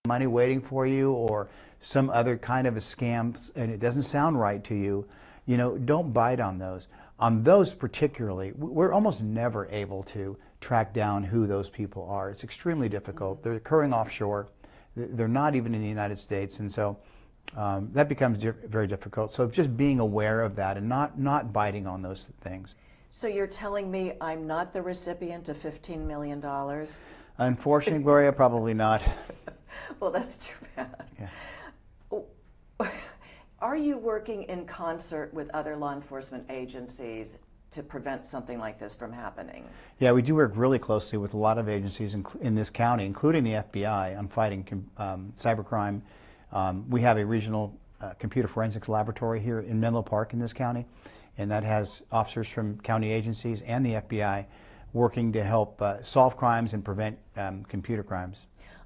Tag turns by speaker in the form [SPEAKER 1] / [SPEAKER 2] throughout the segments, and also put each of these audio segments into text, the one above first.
[SPEAKER 1] money waiting for you or some other kind of a scam and it doesn't sound right to you, you know, don't bite on those. On those particularly, we're almost never able to track down who those people are. It's extremely difficult. They're occurring offshore. They're not even in the United States, and so that becomes very difficult. So just being aware of that and not biting on those things.
[SPEAKER 2] So you're telling me I'm not the recipient of $15 million?
[SPEAKER 1] Unfortunately, Gloria, probably not.
[SPEAKER 2] Well, that's too bad.
[SPEAKER 1] Yeah.
[SPEAKER 2] Are you working in concert with other law enforcement agencies to prevent something like this from happening?
[SPEAKER 1] Yeah, we do work really closely with a lot of agencies in this county, including the FBI, on fighting cybercrime. We have a regional computer forensics laboratory here in Menlo Park in this county, and that has officers from county agencies and the FBI working to help solve crimes and prevent computer crimes.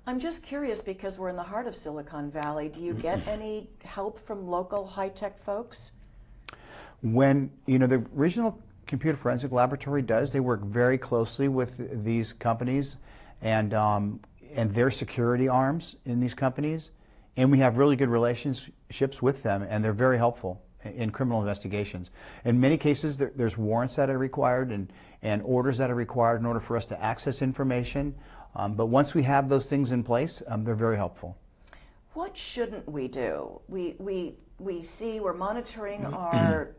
[SPEAKER 2] I'm just curious because we're in the heart of Silicon Valley. Do you get any help from local high-tech folks?
[SPEAKER 1] When, you know, the regional computer forensic laboratory does, they work very closely with these companies and their security arms in these companies, and we have really good relationships with them, and they're very helpful in criminal investigations. In many cases, there's warrants that are required and orders that are required in order for us to access information. But once we have those things in place, they're very helpful.
[SPEAKER 2] What shouldn't we do? We see we're monitoring our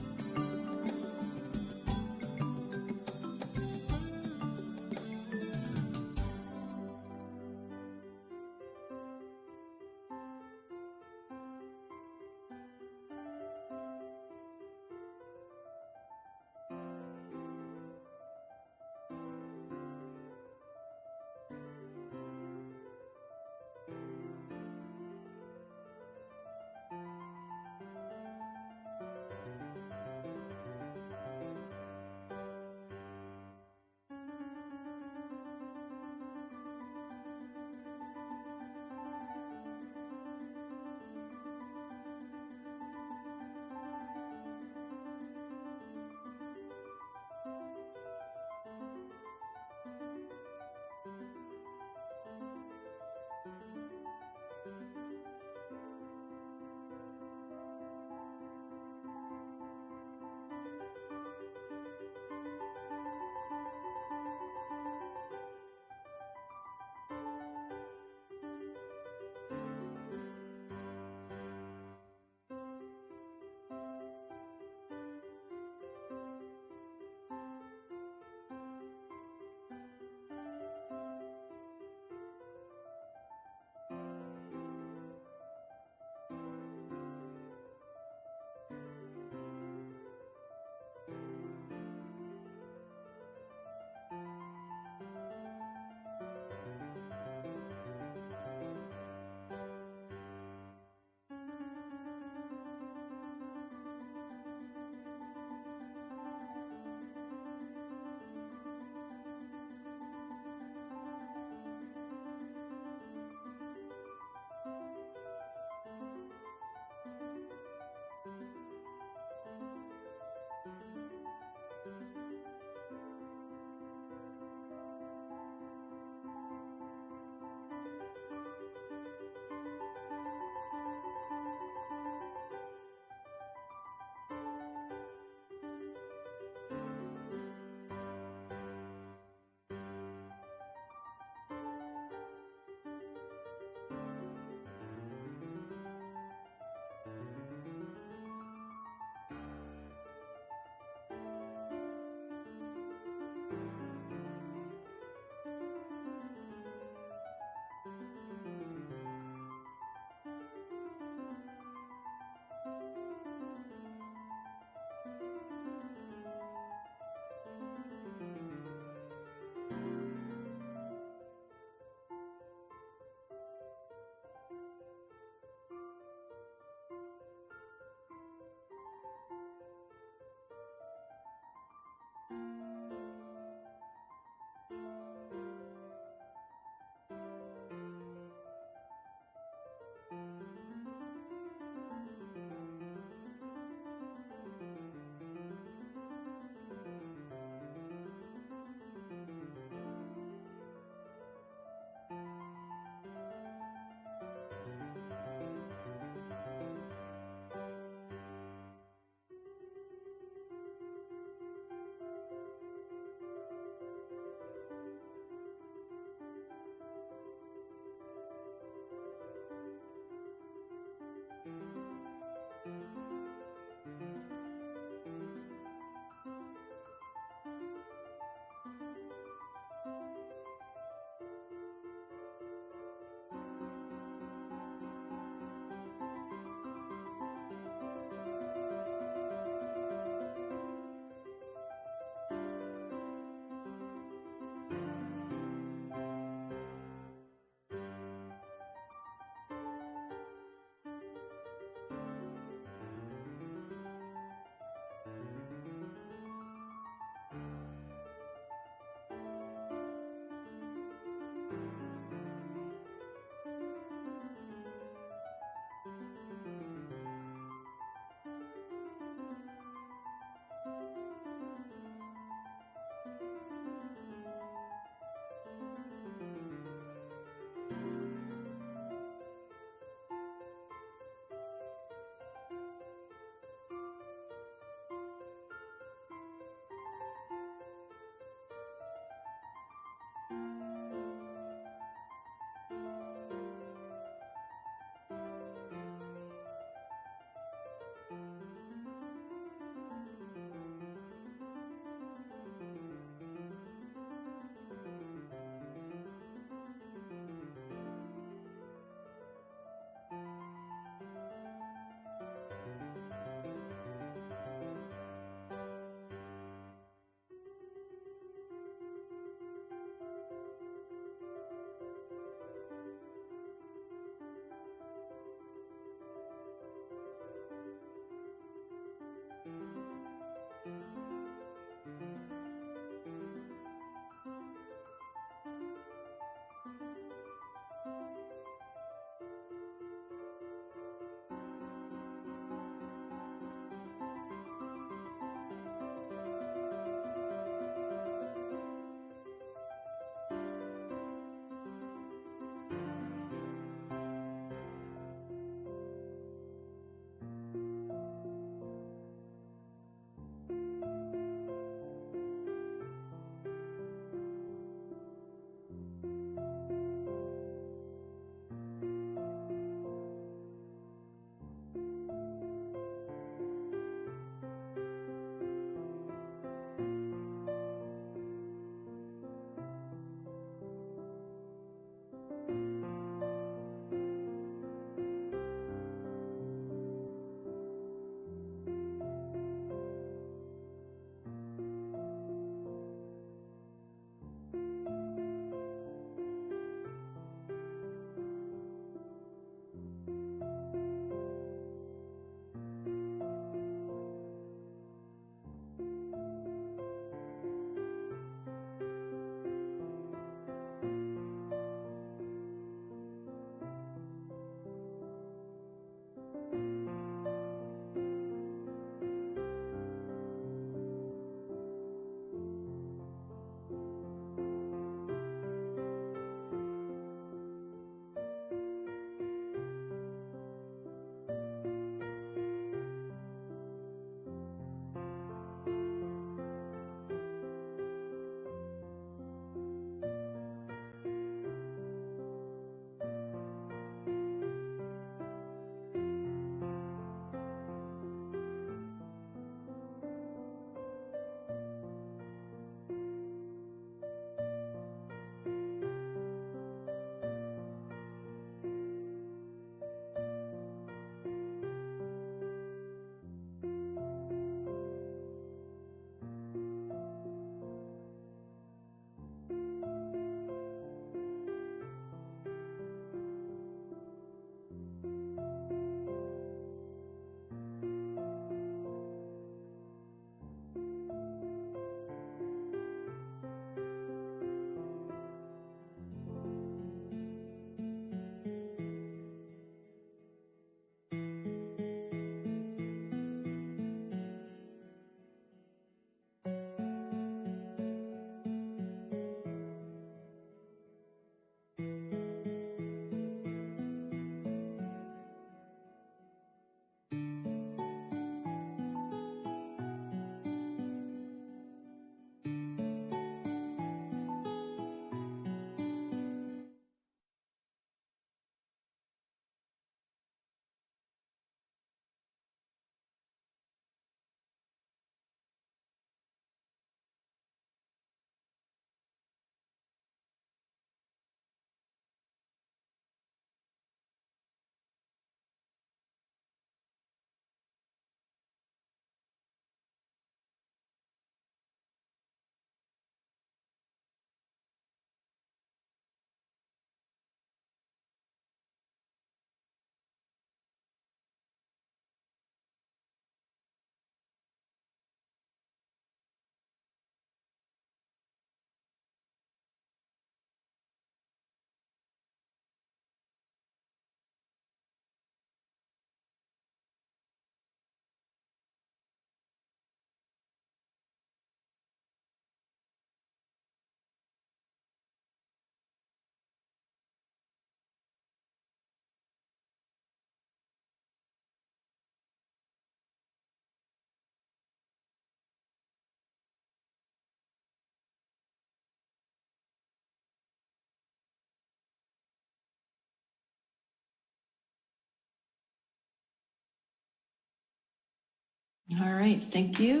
[SPEAKER 3] All right, thank you.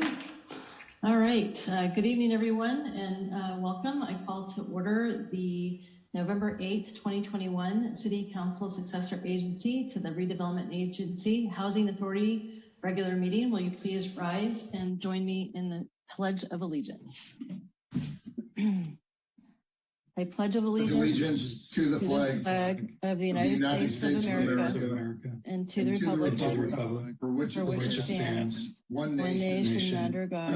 [SPEAKER 3] All right, good evening, everyone, and welcome. I call to order the November 8th, 2021 City Council Successor Agency to the Redevelopment Agency Housing Authority regular meeting. Will you please rise and join me in the Pledge of Allegiance? I pledge of allegiance
[SPEAKER 4] to the flag
[SPEAKER 3] of the United States of America and and to the republic
[SPEAKER 4] for which it stands, one nation,
[SPEAKER 3] under God,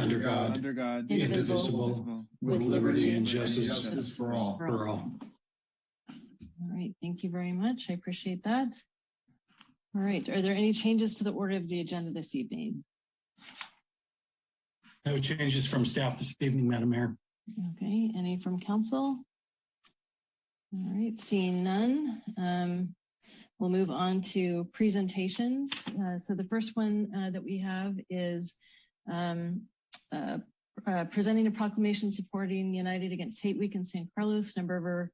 [SPEAKER 4] indivisible, with liberty and justice for all.
[SPEAKER 3] All right, thank you very much. I appreciate that. All right, are there any changes to the order of the agenda this evening?
[SPEAKER 4] No changes from staff this evening, Madam Mayor.
[SPEAKER 3] Okay, any from council? All right, seeing none, we'll move on to presentations. So the first one that we have is presenting a proclamation supporting United Against Hate Week in San Carlos, November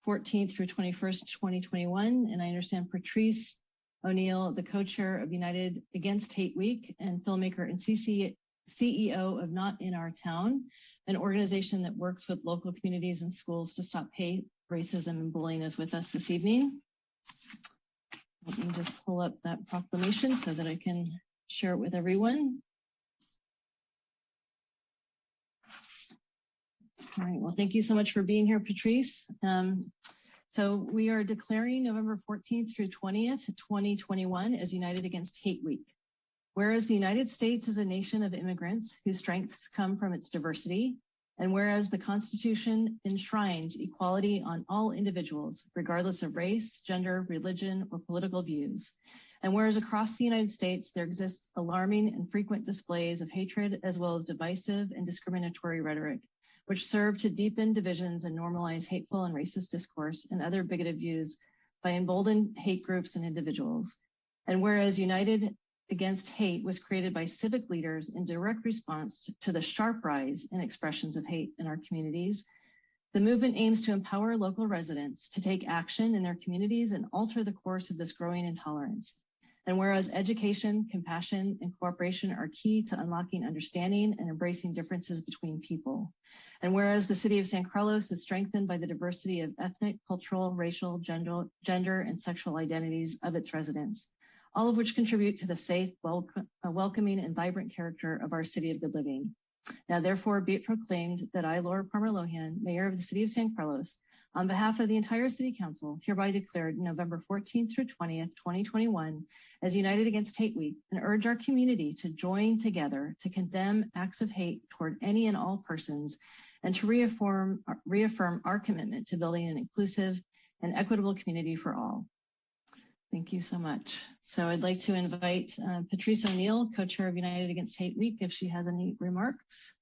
[SPEAKER 3] 14th through 21st, 2021. And I understand Patrice O'Neill, the co-chair of United Against Hate Week and filmmaker and CEO of Not In Our Town, an organization that works with local communities and schools to stop hate, racism, and bullying, is with us this evening. Let me just pull up that proclamation so that I can share it with everyone. All right, well, thank you so much for being here, Patrice. So we are declaring November 14th through 20th, 2021 as United Against Hate Week. Whereas the United States is a nation of immigrants whose strengths come from its diversity, and whereas the Constitution enshrines equality on all individuals, regardless of race, gender, religion, or political views, and whereas across the United States there exists alarming and frequent displays of hatred as well as divisive and discriminatory rhetoric, which serve to deepen divisions and normalize hateful and racist discourse and other bigoted views by emboldened hate groups and individuals. And whereas United Against Hate was created by civic leaders in direct response to the sharp rise in expressions of hate in our communities, the movement aims to empower local residents to take action in their communities and alter the course of this growing intolerance. And whereas education, compassion, and cooperation are key to unlocking understanding and embracing differences between people. And whereas the city of San Carlos is strengthened by the diversity of ethnic, cultural, racial, gender, and sexual identities of its residents, all of which contribute to the safe, welcoming, and vibrant character of our city of good living. Now, therefore, be it proclaimed that I, Laura Palmer Lohan, Mayor of the City of San Carlos, on behalf of the entire City Council, hereby declared November 14th through 20th, 2021 as United Against Hate Week, and urge our community to join together to condemn acts of hate toward any and all persons, and to reaffirm our commitment to building an inclusive and equitable community for all. Thank you so much. So I'd like to invite Patrice O'Neill, co-chair of United Against Hate Week, if she has any remarks.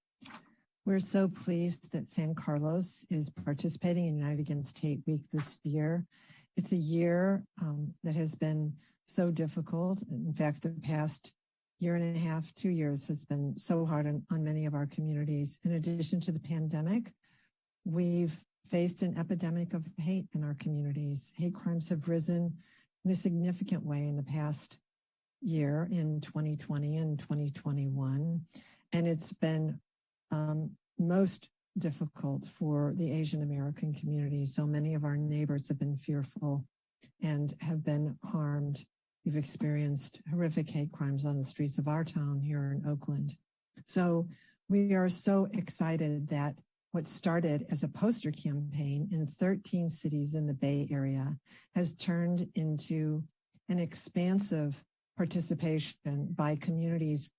[SPEAKER 5] We're so pleased that San Carlos is participating in United Against Hate Week this year. It's a year that has been so difficult. In fact, the past year and a half, 2 years has been so hard on many of our communities. In addition to the pandemic, we've faced an epidemic of hate in our communities. Hate crimes have risen in a significant way in the past year, in 2020 and 2021. And it's been most difficult for the Asian American community. So many of our neighbors have been fearful and have been harmed. We've experienced horrific hate crimes on the streets of our town here in Oakland. So we are so excited that what started as a poster campaign in 13 cities in the Bay Area has turned into an expansive participation by communities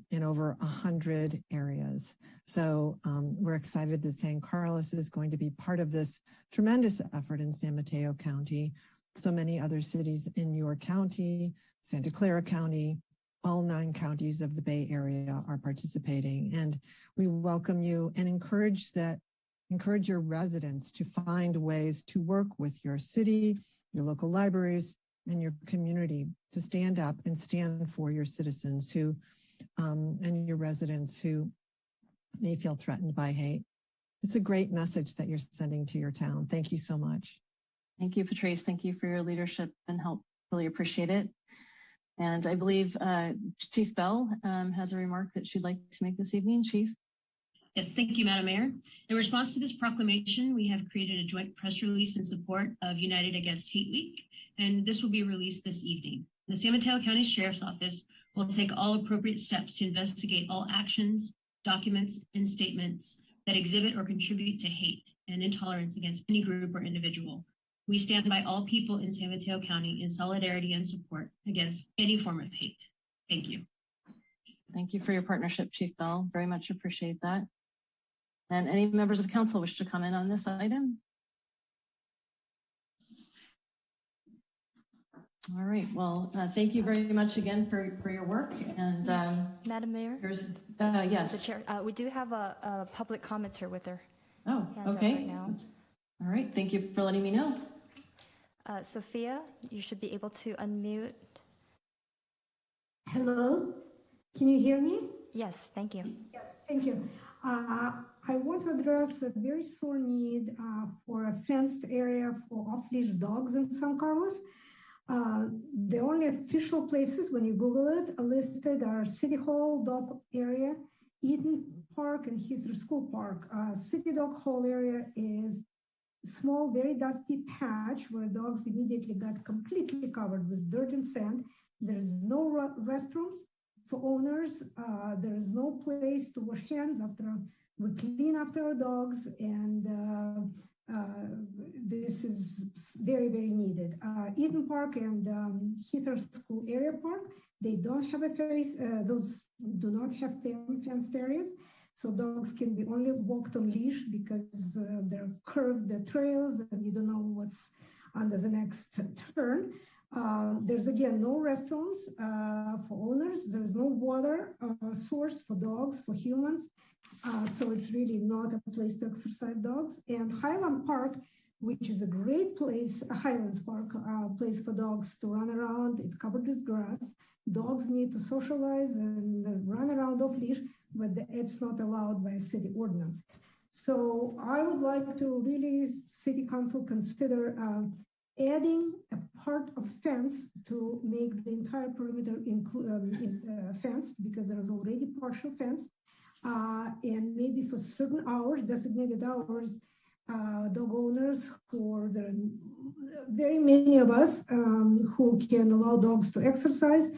[SPEAKER 5] in over 100 areas. So we're excited that San Carlos is going to be part of this tremendous effort in San Mateo County. So many other cities in York County, Santa Clara County, all 9 counties of the Bay Area are participating. And we welcome you and encourage your residents to find ways to work with your city, your local libraries, and your community to stand up and stand for your citizens who and your residents who may feel threatened by hate. It's a great message that you're sending to your town. Thank you so much.
[SPEAKER 3] Thank you, Patrice. Thank you for your leadership and help. Really appreciate it. And I believe Chief Bell has a remark that she'd like to make this evening. Chief?
[SPEAKER 6] Yes, thank you, Madam Mayor. In response to this proclamation, we have created a joint press release in support of United Against Hate Week, and this will be released this evening. The San Mateo County Sheriff's Office will take all appropriate steps to investigate all actions, documents, and statements that exhibit or contribute to hate and intolerance against any group or individual. We stand by all people in San Mateo County in solidarity and support against any form of hate. Thank you.
[SPEAKER 3] Thank you for your partnership, Chief Bell. Very much appreciate that. And any members of council wish to comment on this item? All right, well, thank you very much again for your work. And
[SPEAKER 7] Madam Mayor?
[SPEAKER 3] there's,
[SPEAKER 7] The
[SPEAKER 3] yes.
[SPEAKER 7] chair, we do have a public commenter with her.
[SPEAKER 3] Oh,
[SPEAKER 7] hands up
[SPEAKER 3] okay.
[SPEAKER 7] right now.
[SPEAKER 3] All right, thank you for letting me know.
[SPEAKER 7] Sophia, you should be able to unmute.
[SPEAKER 8] Hello, can you hear me?
[SPEAKER 7] Yes, thank you.
[SPEAKER 8] Yes, thank you. I want to address a very sore need for a fenced area for off-leash dogs in San Carlos. The only official places, when you Google it, are listed are City Hall Dog Area, Eden Park, and Heathrow School Park. City Dog Hall area is a small, very dusty patch where dogs immediately got completely covered with dirt and sand. There's no restrooms for owners. There is no place to wash hands after we clean after our dogs, and this is very, very needed. Eden Park and Heathrow School Area Park, they don't have a face, those do not have fenced areas. So dogs can be only walked on leash because they're curved trails and you don't know what's under the next turn. There's again no restrooms for owners. There's no water source for dogs, for humans. So it's really not a place to exercise dogs. And Highland Park, which is a great place, Highlands Park, place for dogs to run around. It's covered with grass. Dogs need to socialize and run around off leash, but it's not allowed by city ordinance. So I would like to really, City Council consider adding a part of fence to make the entire perimeter fenced, because there is already partial fence. And maybe for certain hours, designated hours, dog owners, or there are very many of us who can allow dogs to exercise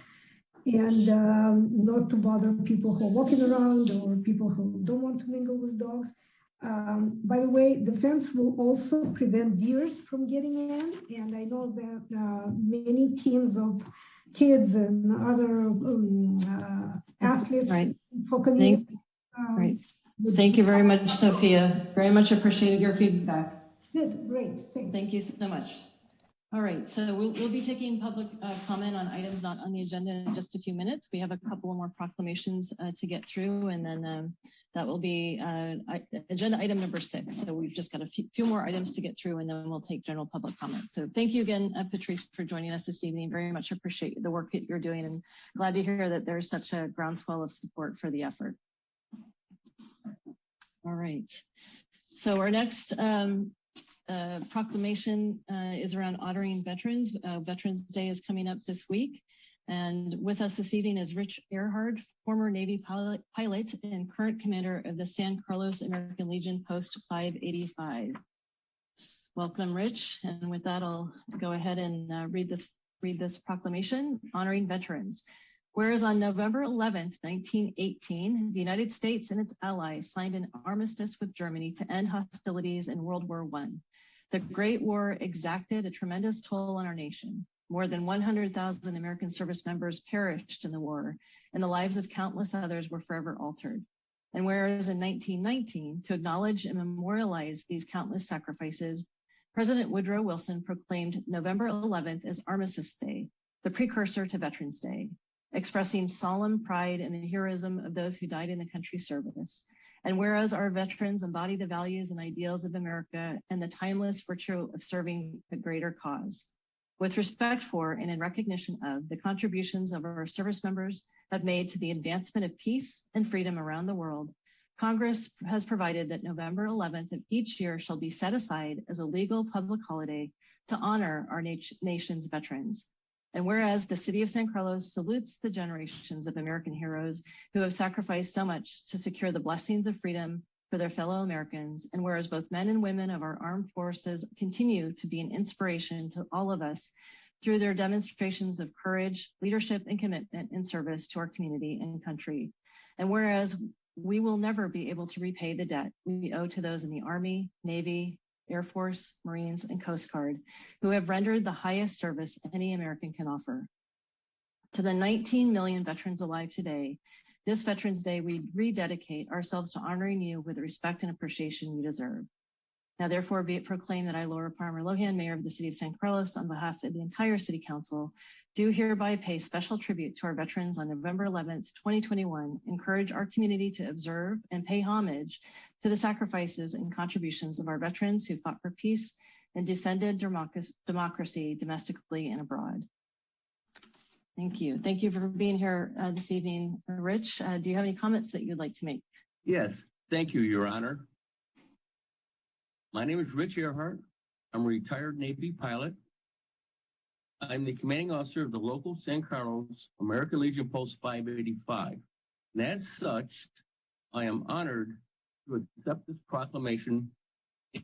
[SPEAKER 8] and not to bother people who are walking around or people who don't want to mingle with dogs. By the way, the fence will also prevent deers from getting in, and I know that many teams of kids and other athletes for community.
[SPEAKER 3] Right. Thank you very much, Sophia. Very much appreciated your feedback.
[SPEAKER 8] Good, great, thanks.
[SPEAKER 3] Thank you so much. All right, so we'll be taking public comment on items not on the agenda in just a few minutes. We have a couple more proclamations to get through, and then that will be agenda item number 6. So we've just got a few more items to get through, and then we'll take general public comment. So thank you again, Patrice, for joining us this evening. Very much appreciate the work that you're doing, and glad to hear that there's such a groundswell of support for the effort. All right, so our next proclamation is around honoring veterans. Veterans Day is coming up this week. And with us this evening is Rich Earhart, former Navy pilot and current commander of the San Carlos American Legion Post 585. Welcome, Rich. And with that, I'll go ahead and read this proclamation honoring veterans. Whereas on November 11th, 1918, the United States and its allies signed an armistice with Germany to end hostilities in World War I. The Great War exacted a tremendous toll on our nation. More than 100,000 American service members perished in the war, and the lives of countless others were forever altered. And whereas in 1919, to acknowledge and memorialize these countless sacrifices, President Woodrow Wilson proclaimed November 11th as Armistice Day, the precursor to Veterans Day, expressing solemn pride in the heroism of those who died in the country's service. And whereas our veterans embody the values and ideals of America and the timeless virtue of serving a greater cause, with respect for and in recognition of the contributions of our service members have made to the advancement of peace and freedom around the world, Congress has provided that November 11th of each year shall be set aside as a legal public holiday to honor our nation's veterans. And whereas the city of San Carlos salutes the generations of American heroes who have sacrificed so much to secure the blessings of freedom for their fellow Americans, and whereas both men and women of our armed forces continue to be an inspiration to all of us through their demonstrations of courage, leadership, and commitment in service to our community and country. And whereas we will never be able to repay the debt we owe to those in the Army, Navy, Air Force, Marines, and Coast Guard, who have rendered the highest service any American can offer. To the 19 million veterans alive today, this Veterans Day, we rededicate ourselves to honoring you with the respect and appreciation you deserve. Now, therefore, be it proclaimed that I, Laura Palmer Lohan, Mayor of the City of San Carlos, on behalf of the entire City Council, do hereby pay special tribute to our veterans on November 11th, 2021, encourage our community to observe and pay homage to the sacrifices and contributions of our veterans who fought for peace and defended democracy domestically and abroad. Thank you. Thank you for being here this evening. Rich, do you have any comments that you'd like to make?
[SPEAKER 9] Yes, thank you, Your Honor. My name is Rich Earhart. I'm a retired Navy pilot. I'm the commanding officer of the local San Carlos American Legion Post 585. And as such, I am honored to accept this proclamation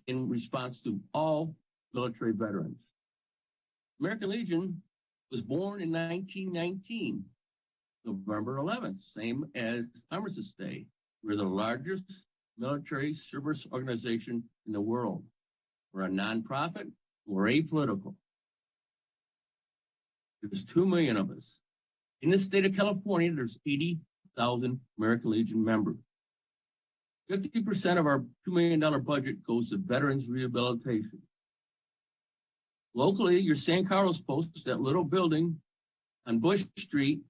[SPEAKER 9] in response to all military veterans. American Legion was born in 1919, November 11th, same as Armistice Day. We're the largest military service organization in the world. We're a nonprofit, we're apolitical. There's 2 million of us. In the state of California, there's 80,000 American Legion members. 50% of our $2 million budget goes to veterans rehabilitation. Locally, your San Carlos Post, that little building on Bush Street,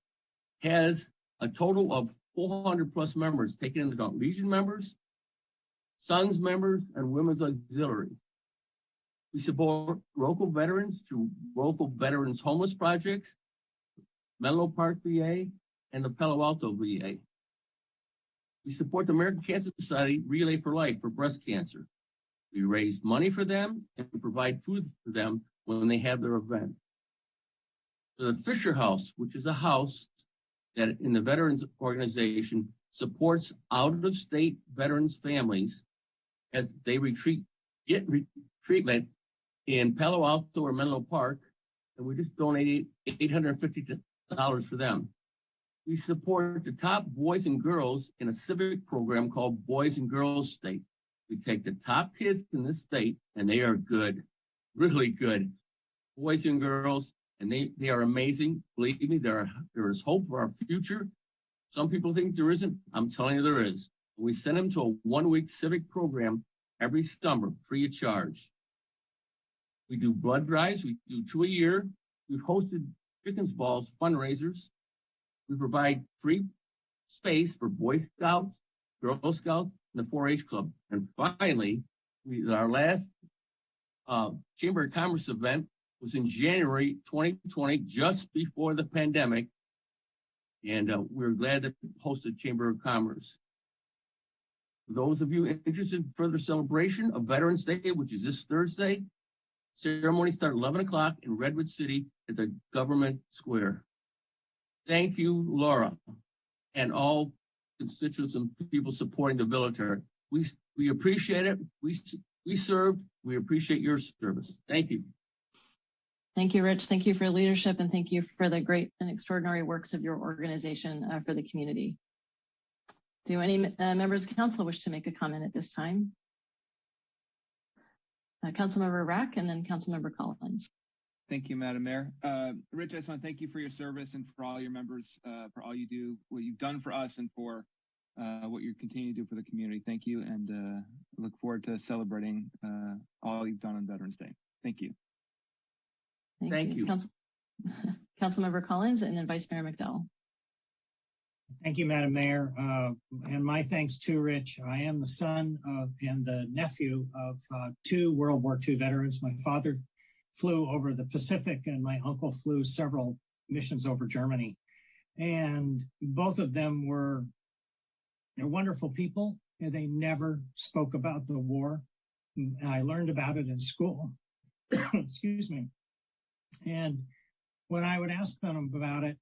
[SPEAKER 9] has a total of 400 plus members, taking into account Legion members, Sons members, and Women's Auxiliary. We support local veterans through local veterans homeless projects, Menlo Park VA, and the Palo Alto VA. We support the American Cancer Society Relay for Life for breast cancer. We raise money for them and provide food for them when they have their event. The Fisher House, which is a house that in the Veterans Organization supports out-of-state veterans' families as they get treatment in Palo Alto or Menlo Park, and we just donated $850 for them. We support the top boys and girls in a civic program called Boys and Girls State. We take the top kids in the state, and they are good, really good, boys and girls, and they are amazing. Believe me, there is hope for our future. Some people think there isn't. I'm telling you there is. We send them to a 1-week civic program every summer, free of charge. We do blood drives. We do 2 a year. We've hosted Chickens Balls fundraisers. We provide free space for Boy Scouts, Girl Scouts, and the 4-H Club. And finally, our last Chamber of Commerce event was in January 2020, just before the pandemic. And we're glad to host the Chamber of Commerce. For those of you interested in further celebration of Veterans Day, which is this Thursday, ceremony starts at 11 o'clock in Redwood City at the Government Square. Thank you, Laura, and all constituents and people supporting the military. We appreciate it. We served. We appreciate your service. Thank you.
[SPEAKER 3] Thank you, Rich. Thank you for your leadership, and thank you for the great and extraordinary works of your organization for the community. Do any members of council wish to make a comment at this time? Councilmember Rack and then Councilmember Collins.
[SPEAKER 10] Thank you, Madam Mayor. Rich, I just want to thank you for your service and for all your members, for all you do, what you've done for us and for what you continue to do for the community. Thank you, and look forward to celebrating all you've done on Veterans Day. Thank you.
[SPEAKER 3] Thank you. Councilmember Collins and then Vice Mayor McDowell.
[SPEAKER 11] Thank you, Madam Mayor. And my thanks to Rich. I am the son of and the nephew of 2 World War II veterans. My father flew over the Pacific and my uncle flew several missions over Germany. And both of them they're wonderful people, and they never spoke about the war. I learned about it in school. Excuse me. And when I would ask them about it,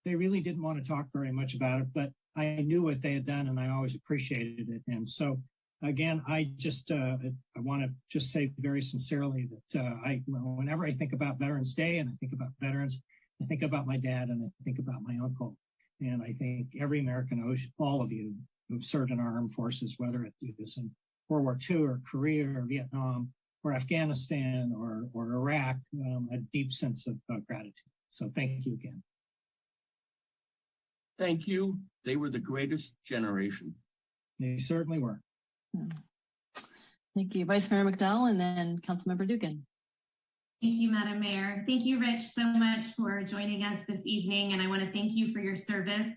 [SPEAKER 11] they really didn't want to talk very much about it, but I knew what they had done and I always appreciated it. And so again, I want to just say very sincerely that whenever I think about Veterans Day and I think about veterans, I think about my dad and I think about my uncle. And I think every American owes all of you who've served in our armed forces, whether it is in World War II or Korea or Vietnam or Afghanistan or Iraq, a deep sense of gratitude. So thank you again.
[SPEAKER 9] Thank you. They were the greatest generation.
[SPEAKER 11] They certainly were.
[SPEAKER 3] Thank you, Vice Mayor McDowell, and then Councilmember Dugan.
[SPEAKER 12] Thank you, Madam Mayor. Thank you, Rich, so much for joining us this evening, and I want to thank you for your service.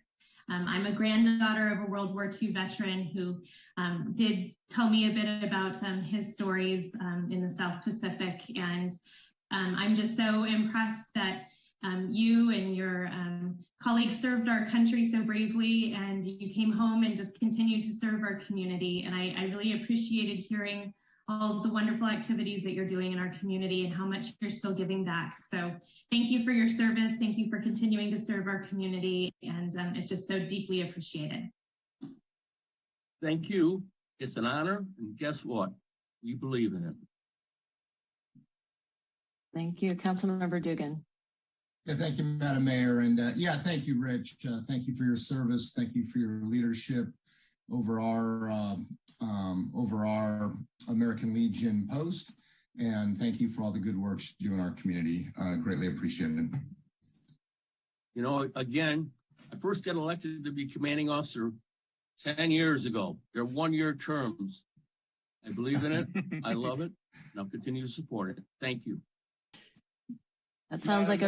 [SPEAKER 12] I'm a granddaughter of a World War II veteran who did tell me a bit about his stories in the South Pacific, and I'm just so impressed that you and your colleagues served our country so bravely, and you came home and just continued to serve our community. And I really appreciated hearing all of the wonderful activities that you're doing in our community and how much you're still giving back. So thank you for your service. Thank you for continuing to serve our community. And it's just so deeply appreciated.
[SPEAKER 9] Thank you. It's an honor. And guess what? We believe in it.
[SPEAKER 3] Thank you, Councilmember Dugan.
[SPEAKER 4] Yeah, thank you, Madam Mayor. And yeah, thank you, Rich. Thank you for your service. Thank you for your leadership over our American Legion post. And thank you for all the good work you do in our community. Greatly appreciated.
[SPEAKER 9] You know, again, I first got elected to be commanding officer 10 years ago. They're one-year terms. I believe in it. I love it. And I'll continue to support it. Thank you.
[SPEAKER 3] That sounds like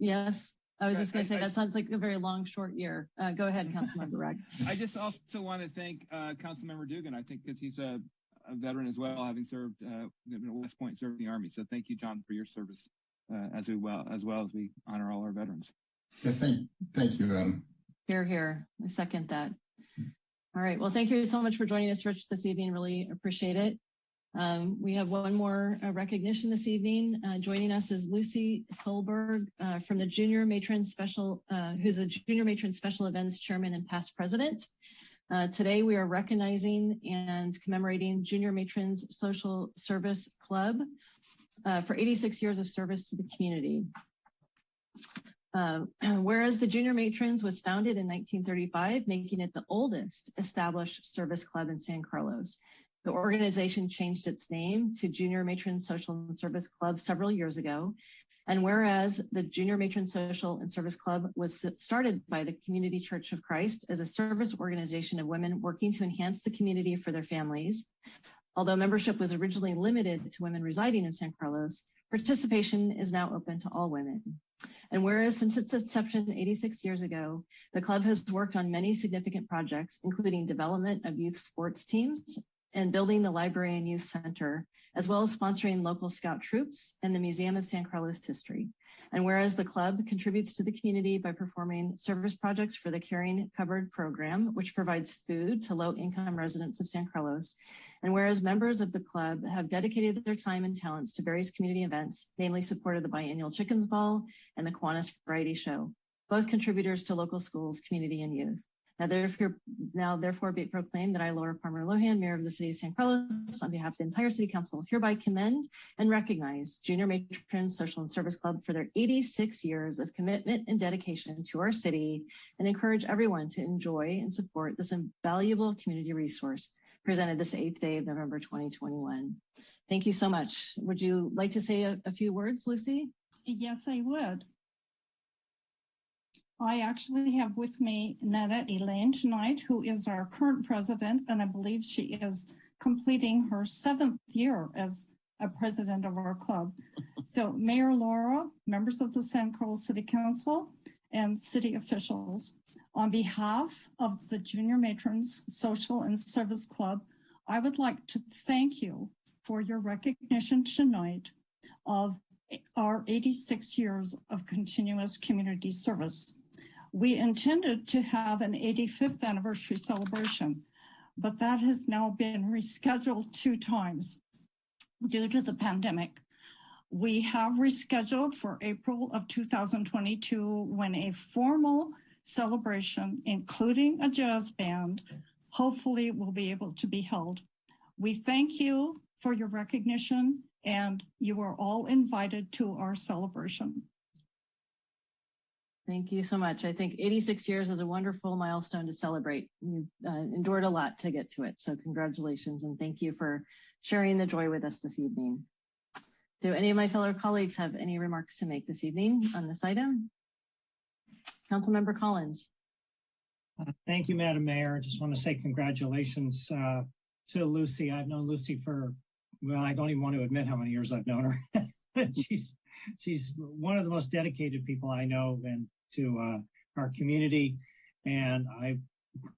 [SPEAKER 3] yes. I was just going to say that sounds like a very long, short year. Go ahead, Councilmember Ragg.
[SPEAKER 10] I just also want to thank Councilmember Dugan. I think because he's a veteran as well, having served at West Point, served in the Army. So thank you, John, for your service as well as we honor all our veterans.
[SPEAKER 4] Yeah, thank you, Adam.
[SPEAKER 3] Hear, hear. I second that. All right. Well, thank you so much for joining us, Rich, this evening. Really appreciate it. We have one more recognition this evening. Joining us is Lucy Solberg from the Junior Matron Special, who's a Junior Matron Special Events Chairman and past president. Today we are recognizing and commemorating Junior Matrons Social Service Club for 86 years of service to the community. Whereas the Junior Matrons was founded in 1935, making it the oldest established service club in San Carlos. The organization changed its name to Junior Matron Social and Service Club several years ago. And whereas the Junior Matron Social and Service Club was started by the Community Church of Christ as a service organization of women working to enhance the community for their families, although membership was originally limited to women residing in San Carlos, participation is now open to all women. And whereas since its inception 86 years ago, the club has worked on many significant projects, including development of youth sports teams, and building the library and youth center, as well as sponsoring local scout troops and the Museum of San Carlos History. And whereas the club contributes to the community by performing service projects for the Caring Cupboard program, which provides food to low-income residents of San Carlos. And whereas members of the club have dedicated their time and talents to various community events, namely supported the biannual Chickens Ball and the Kiwanis Variety Show, both contributors to local schools, community, and youth. Now therefore be it proclaimed that I, Laura Palmer Lohan, Mayor of the City of San Carlos, on behalf of the entire City Council, hereby commend and recognize Junior Matrons Social and Service Club for their 86 years of commitment and dedication to our city, and encourage everyone to enjoy and support this invaluable community resource presented this 8th day of November 2021. Thank you so much. Would you like to say a few words, Lucy?
[SPEAKER 13] Yes, I would. I actually have with me Netta Elaine tonight, who is our current president, and I believe she is completing her 7th year as a president of our club. So Mayor Laura, members of the San Carlos City Council, and city officials, on behalf of the Junior Matrons Social and Service Club, I would like to thank you for your recognition tonight of our 86 years of continuous community service. We intended to have an 85th anniversary celebration, but that has now been rescheduled 2 times due to the pandemic. We have rescheduled for April of 2022 when a formal celebration, including a jazz band, hopefully will be able to be held. We thank you for your recognition, and you are all invited to our celebration.
[SPEAKER 3] Thank you so much. I think 86 years is a wonderful milestone to celebrate. You've endured a lot to get to it. So congratulations and thank you for sharing the joy with us this evening. Do any of my fellow colleagues have any remarks to make this evening on this item? Councilmember Collins.
[SPEAKER 11] Thank you, Madam Mayor. I just want to say congratulations to Lucy. I've known Lucy for, well, I don't even want to admit how many years I've known her. She's one of the most dedicated people I know and to our community. And I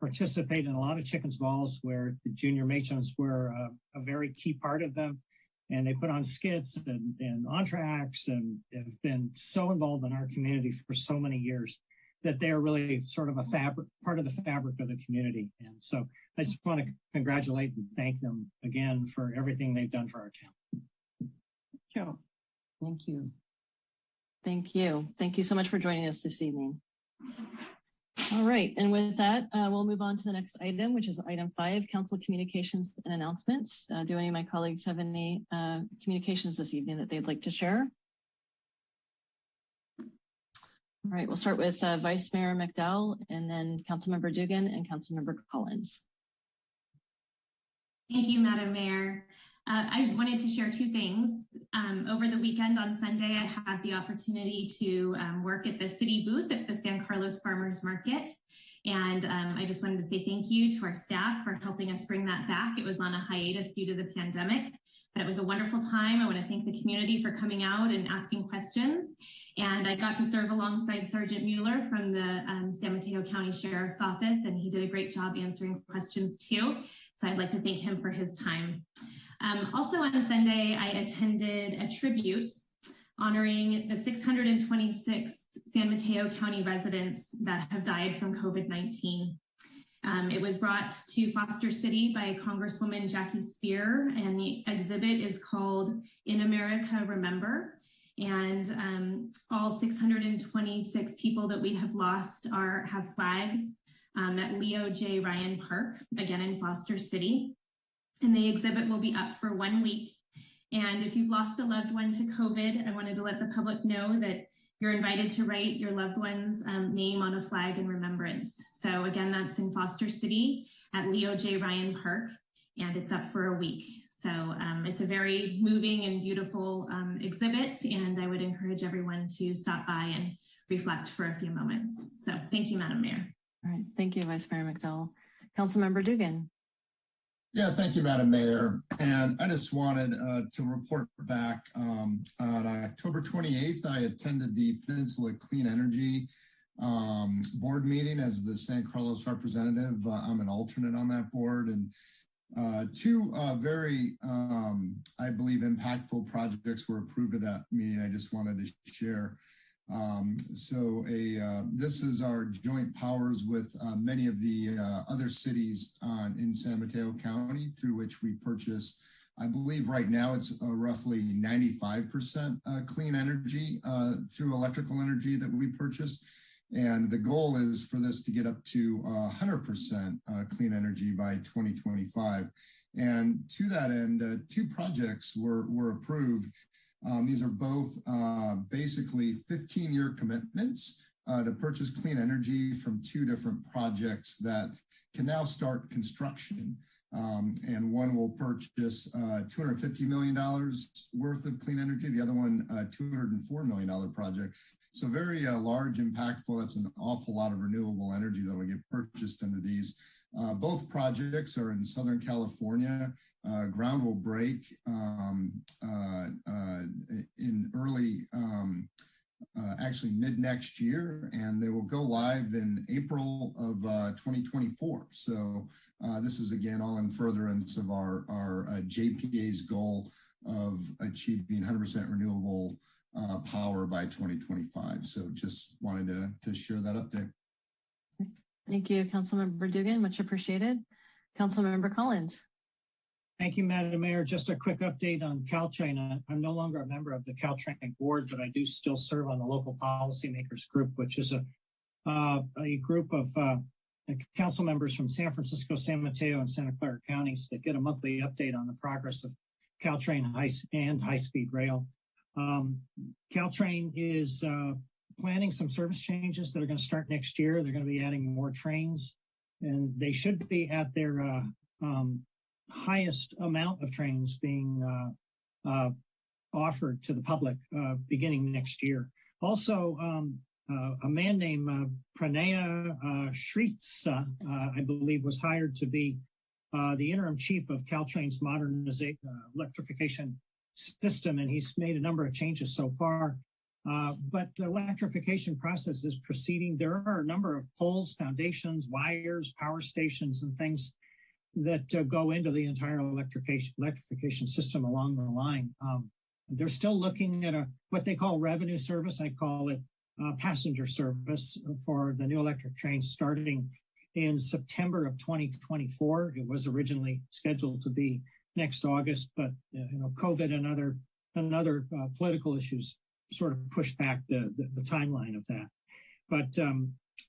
[SPEAKER 11] participate in a lot of chickens balls where the junior matrons were a very key part of them. And they put on skits and entr'actes and have been so involved in our community for so many years that they're really sort of a part of the fabric of the community. And so I just want to congratulate and thank them again for everything they've done for our town.
[SPEAKER 3] Sure. Thank you. Thank you. Thank you so much for joining us this evening. All right, and with that, we'll move on to the next item, which is item 5, council communications and announcements. Do any of my colleagues have any communications this evening that they'd like to share? All right, we'll start with Vice Mayor McDowell and then Councilmember Dugan and Councilmember Collins.
[SPEAKER 12] Thank you, Madam Mayor. I wanted to share 2 things. Over the weekend on Sunday, I had the opportunity to work at the city booth at the San Carlos Farmers Market. And I just wanted to say thank you to our staff for helping us bring that back. It was on a hiatus due to the pandemic, but it was a wonderful time. I want to thank the community for coming out and asking questions. And I got to serve alongside Sergeant Mueller from the San Mateo County Sheriff's Office, and he did a great job answering questions too. So I'd like to thank him for his time. Also on Sunday, I attended a tribute honoring the 626 San Mateo County residents that have died from COVID-19. It was brought to Foster City by Congresswoman Jackie Spear, and the exhibit is called In America Remember. And all 626 people that we have lost have flags at Leo J. Ryan Park, again in Foster City. And the exhibit will be up for 1 week. And if you've lost a loved one to COVID, I wanted to let the public know that you're invited to write your loved one's name on a flag in remembrance. So again, that's in Foster City at Leo J. Ryan Park, and it's up for a week. So it's a very moving and beautiful exhibit, and I would encourage everyone to stop by and reflect for a few moments. So thank you, Madam Mayor.
[SPEAKER 3] All right, thank you, Vice Mayor McDowell. Councilmember Dugan.
[SPEAKER 4] Yeah, thank you, Madam Mayor. And I just wanted to report back on October 28th, I attended the Peninsula Clean Energy board meeting as the San Carlos representative. I'm an alternate on that board, and 2 very, I believe, impactful projects were approved at that meeting. I just wanted to share. This is our joint powers with many of the other cities in San Mateo County, through which we purchase, I believe right now it's roughly 95% clean energy through electrical energy that we purchase. And the goal is for this to get up to 100% clean energy by 2025. And to that end, 2 projects were approved. These are both basically 15-year commitments to purchase clean energy from 2 different projects that can now start construction. And one will purchase $250 million worth of clean energy. The other one, $204 million project. So very large, impactful. That's an awful lot of renewable energy that will get purchased under these. Both projects are in Southern California. Ground will break in early, actually mid next year, and they will go live in April of 2024. So this is again all in furtherance of our JPA's goal of achieving 100% renewable power by 2025. So just wanted to share that update.
[SPEAKER 3] Thank you, Councilmember Dugan, much appreciated. Councilmember Collins.
[SPEAKER 11] Thank you, Madam Mayor. Just a quick update on Caltrain. I'm no longer a member of the Caltrain board, but I do still serve on the local policymakers group, which is a group of council members from San Francisco, San Mateo, and Santa Clara counties that get a monthly update on the progress of Caltrain high-speed rail. Caltrain is planning some service changes that are going to start next year. They're going to be adding more trains, and they should be at their highest amount of trains being offered to the public beginning next year. Also, a man named Pranaya Shritsa, I believe, was hired to be the interim chief of Caltrain's modernization electrification system, and he's made a number of changes so far. But the electrification process is proceeding. There are a number of poles, foundations, wires, power stations, and things that go into the entire electrification system along the line. They're still looking at what they call revenue service. I call it passenger service for the new electric trains starting in September of 2024. It was originally scheduled to be next August, but COVID and other political issues sort of pushed back the timeline of that. But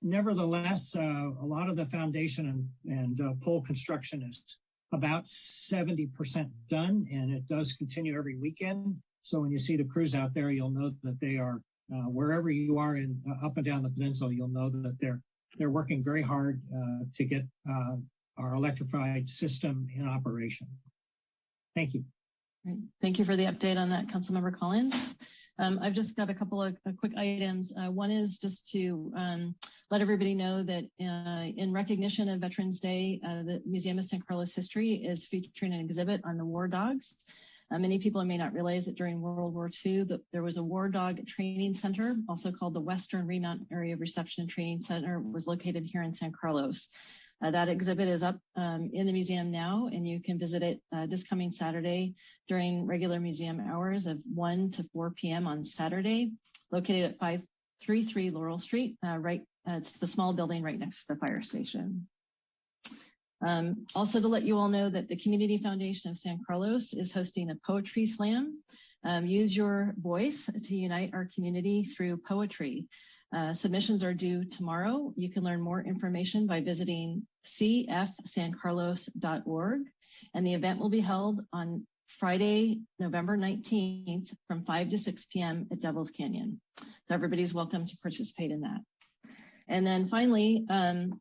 [SPEAKER 11] nevertheless, a lot of the foundation and pole construction is about 70% done, and it does continue every weekend. So when you see the crews out there, you'll know that they are wherever you are in up and down the peninsula. You'll know that they're working very hard to get our electrified system in operation. Thank you.
[SPEAKER 3] Great. Thank you for the update on that, Councilmember Collins. I've just got a couple of quick items. One is just to let everybody know that in recognition of Veterans Day, the Museum of San Carlos History is featuring an exhibit on the war dogs. Many people may not realize that during World War II, that there was a war dog training center, also called the Western Remount Area Reception and Training Center, was located here in San Carlos. That exhibit is up in the museum now, and you can visit it this coming Saturday during regular museum hours of 1 to 4 p.m. on Saturday, located at 533 Laurel Street, it's the small building right next to the fire station. Also to let you all know that the Community Foundation of San Carlos is hosting a poetry slam. Use your voice to unite our community through poetry. Submissions are due tomorrow. You can learn more information by visiting cfsancarlos.org, and the event will be held on Friday, November 19th from 5 to 6 p.m. at Devil's Canyon. So everybody's welcome to participate in that. And then finally,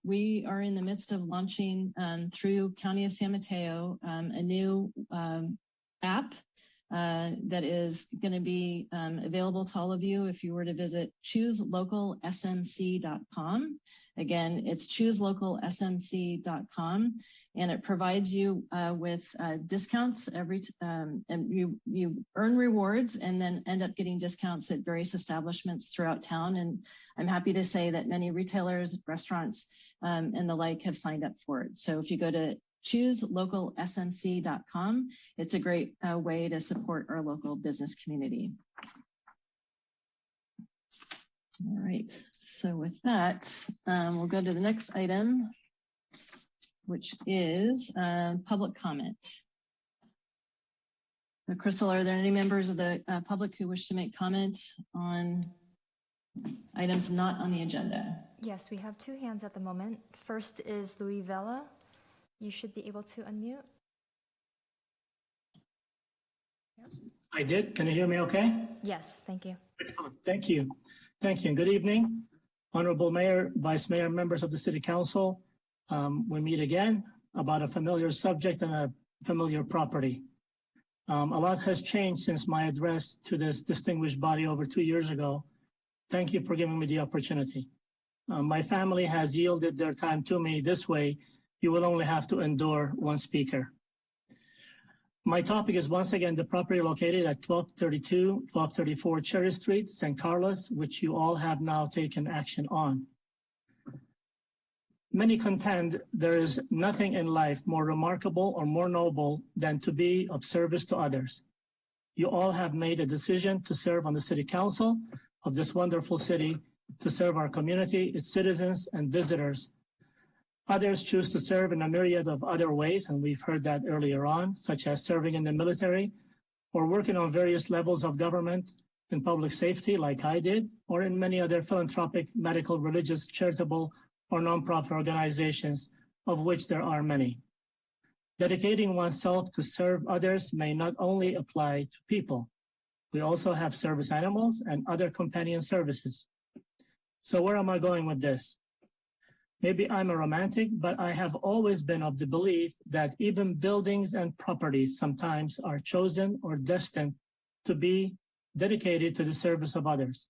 [SPEAKER 3] we are in the midst of launching through County of San Mateo a new app that is going to be available to all of you if you were to visit chooselocalsmc.com. Again, it's chooselocalsmc.com, and it provides you with discounts and you earn rewards and then end up getting discounts at various establishments throughout town. And I'm happy to say that many retailers, restaurants, and the like have signed up for it. So if you go to chooselocalsmc.com, it's a great way to support our local business community. All right, so with that, we'll go to the next item, which is public comment. Crystal, are there any members of the public who wish to make comments on items not on the agenda?
[SPEAKER 7] Yes, we have 2 hands at the moment. First is Louis Vela. You should be able to unmute.
[SPEAKER 14] I did. Can you hear me okay?
[SPEAKER 7] Yes, thank you.
[SPEAKER 14] Excellent. Thank you. Thank you. And good evening, Honorable Mayor, Vice Mayor, members of the City Council. We meet again about a familiar subject and a familiar property. A lot has changed since my address to this distinguished body over 2 years ago. Thank you for giving me the opportunity. My family has yielded their time to me. This way, you will only have to endure one speaker. My topic is once again the property located at 1232, 1234 Cherry Street, San Carlos, which you all have now taken action on. Many contend there is nothing in life more remarkable or more noble than to be of service to others. You all have made a decision to serve on the City Council of this wonderful city, to serve our community, its citizens and visitors. Others choose to serve in a myriad of other ways, and we've heard that earlier on, such as serving in the military or working on various levels of government in public safety like I did, or in many other philanthropic, medical, religious, charitable, or nonprofit organizations, of which there are many. Dedicating oneself to serve others may not only apply to people. We also have service animals and other companion services. So where am I going with this? Maybe I'm a romantic, but I have always been of the belief that even buildings and properties sometimes are chosen or destined to be dedicated to the service of others,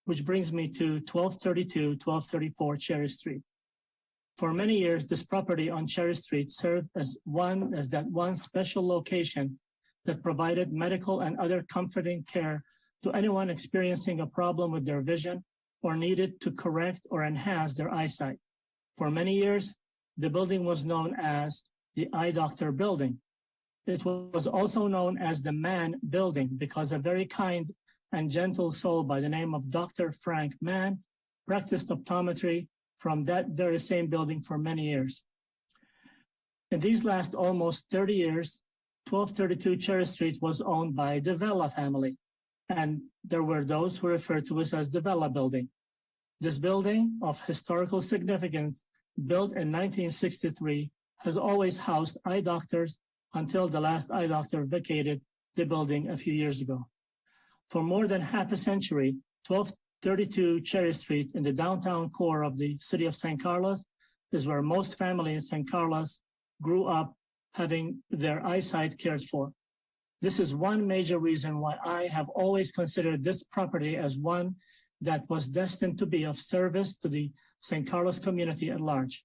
[SPEAKER 14] which brings me to 1232, 1234 Cherry Street. For many years, this property on Cherry Street served as that one special location that provided medical and other comforting care to anyone experiencing a problem with their vision or needed to correct or enhance their eyesight. For many years, the building was known as the Eye Doctor Building. It was also known as the Mann Building because a very kind and gentle soul by the name of Dr. Frank Mann practiced optometry from that very same building for many years. In these last almost 30 years, 1232 Cherry Street was owned by the Vela family, and there were those who referred to it as the Vela Building. This building of historical significance, built in 1963, has always housed eye doctors until the last eye doctor vacated the building a few years ago. For more than half a century, 1232 Cherry Street in the downtown core of the city of San Carlos is where most families in San Carlos grew up having their eyesight cared for. This is one major reason why I have always considered this property as one that was destined to be of service to the San Carlos community at large.